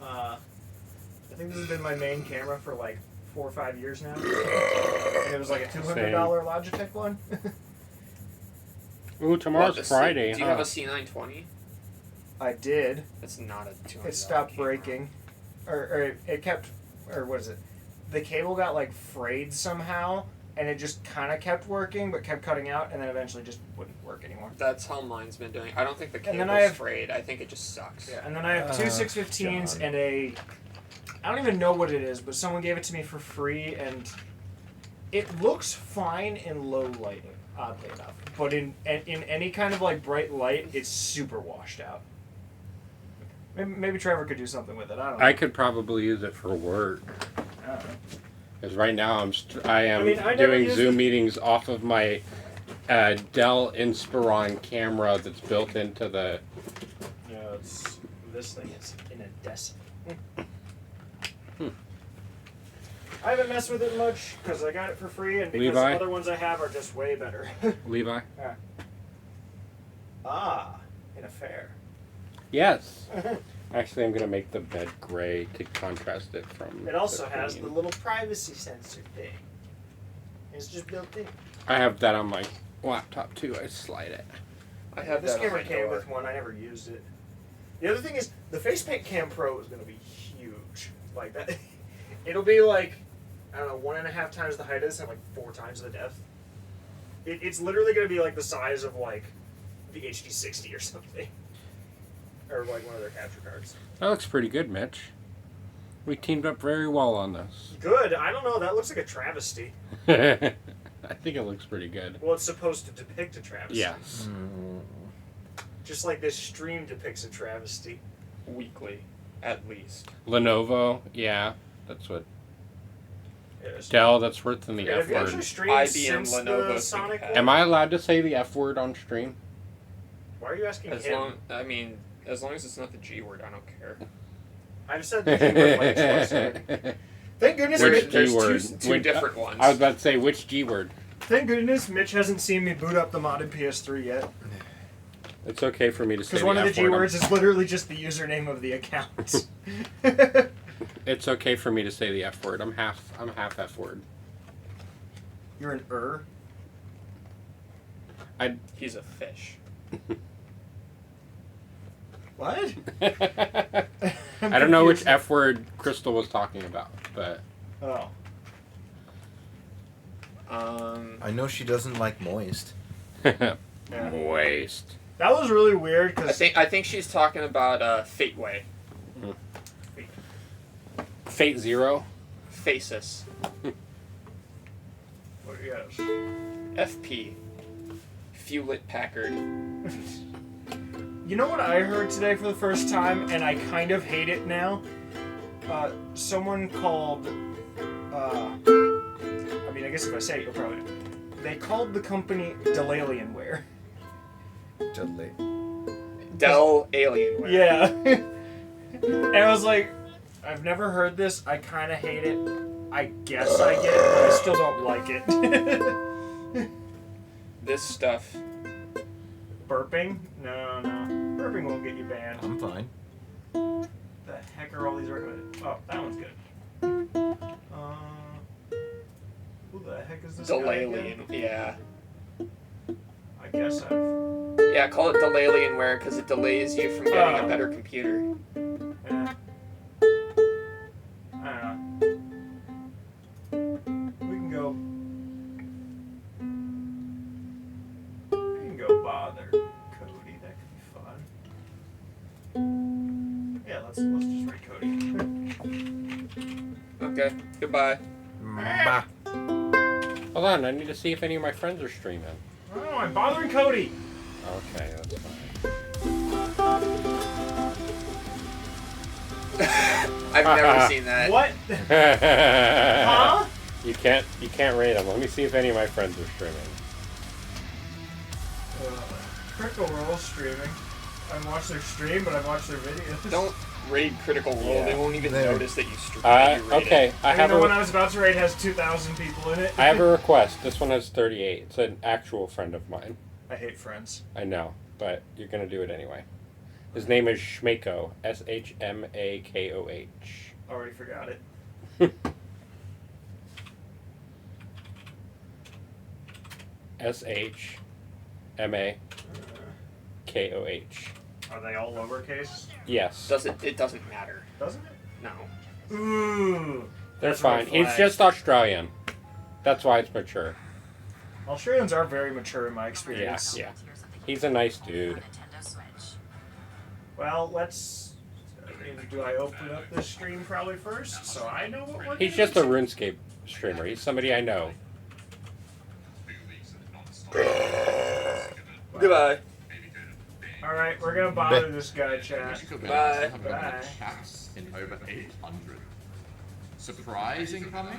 I think this has been my main camera for like 4 or 5 years now. And it was like a $200 Logitech one. Ooh, tomorrow's Friday. Do you have a C920? I did. It's not a $200. It stopped breaking, or it kept, or what is it? The cable got like frayed somehow, and it just kind of kept working, but kept cutting out, and then eventually just wouldn't work anymore. That's how mine's been doing. I don't think the cable's frayed. I think it just sucks. Yeah, and then I have two 615s and a, I don't even know what it is, but someone gave it to me for free, and it looks fine in low lighting, oddly enough. But in any kind of like bright light, it's super washed out. Maybe Trevor could do something with it. I don't know. I could probably use it for work. I don't know. Because right now I am doing Zoom meetings off of my Dell Inspiron camera that's built into the. No, it's this thing is incandescent. I haven't messed with it much because I got it for free, and because Levi? the other ones I have are just way better. Levi? In a fair. Yes. Actually, I'm going to make the bed gray to contrast it from. It also has the little privacy sensor thing. It's just built in. I have that on my laptop too. I slide it. I have this that on camera my came door. with one. I never used it. The other thing is the FacePaint Cam Pro is going to be huge. Like that, it'll be like, I don't know, 1.5 times the height of this and like 4 times the depth. It's literally going to be like the size of like the HD60 or something, or like one of their capture cards. That looks pretty good, Mitch. We teamed up very well on this. Good. I don't know. That looks like a travesty. I think it looks pretty good. Well, it's supposed to depict a travesty. Yes. Just like this stream depicts a travesty. Weekly, at least. Lenovo, yeah, that's what. Yes. Dell, that's worse than the Yeah, F have you actually word. streamed since the Sonic one? Am I allowed to say the F word on stream? Why are you asking As him? long as it's not the G word, I don't care. I've said the G word like twice already. Thank goodness Which there's G word? two different ones. I was about to say, which G word? Thank goodness Mitch hasn't seen me boot up the modded PS3 yet. It's okay for me to say Because the one of the F G word. words is literally just the username of the account. It's okay for me to say the F word. I'm half F word. You're an He's a fish. What? I don't know which F word Crystal was talking about, but. Oh. I know she doesn't like moist. Moist. That was really weird because I think she's talking about Fateway. Fate Zero. Faces. Yes. FP. Hewlett Packard. You know what I heard today for the first time, and I kind of hate it now? Someone called, I guess if I say it, you'll probably know. They called the company Delalienware. Dell Alienware. Yeah. And I was like, I've never heard this. I kind of hate it. I guess I get it, but I still don't like it. This stuff. Burping? No. Burping won't get you banned. I'm fine. The heck are all these recommended? Oh, that one's good. Who the heck is this guy again? Yeah. I guess I've... Yeah, call it Delalienware because it delays you from getting a better computer. Yeah. I don't know. We can go let's just write Cody. Okay, goodbye. Bah. Hold on, I need to see if any of my friends are streaming. Oh, I'm bothering Cody. Okay, that's fine. I've never seen that. What? Huh? You can't rate them. Let me see if any of my friends are streaming. Critical Role streaming. I watch their stream, but I watch their videos. Don't raid Critical Role. Yeah. They won't even There. notice that you stream. Okay, I have the one I was about to rate has 2,000 people in it. I have a request. This one has 38. It's an actual friend of mine. I hate Friends. I know, but you're gonna do it anyway. His name is Shmako. Shmakoh. Already forgot it. Shmakoh. Are they all lowercase? Yes. It doesn't matter. Doesn't it? No. Ooh. They're that's fine. red He's flag. just Australian. That's why it's mature. Australians are very mature in my Yeah, experience. yeah. He's a nice dude. Well, let's. Do I open up this stream probably first so I know what one? He's just a RuneScape streamer. He's somebody I know. Goodbye. All right, we're gonna bother this guy, chat. Bye. Bye. Chaps in over 800. Surprise incoming?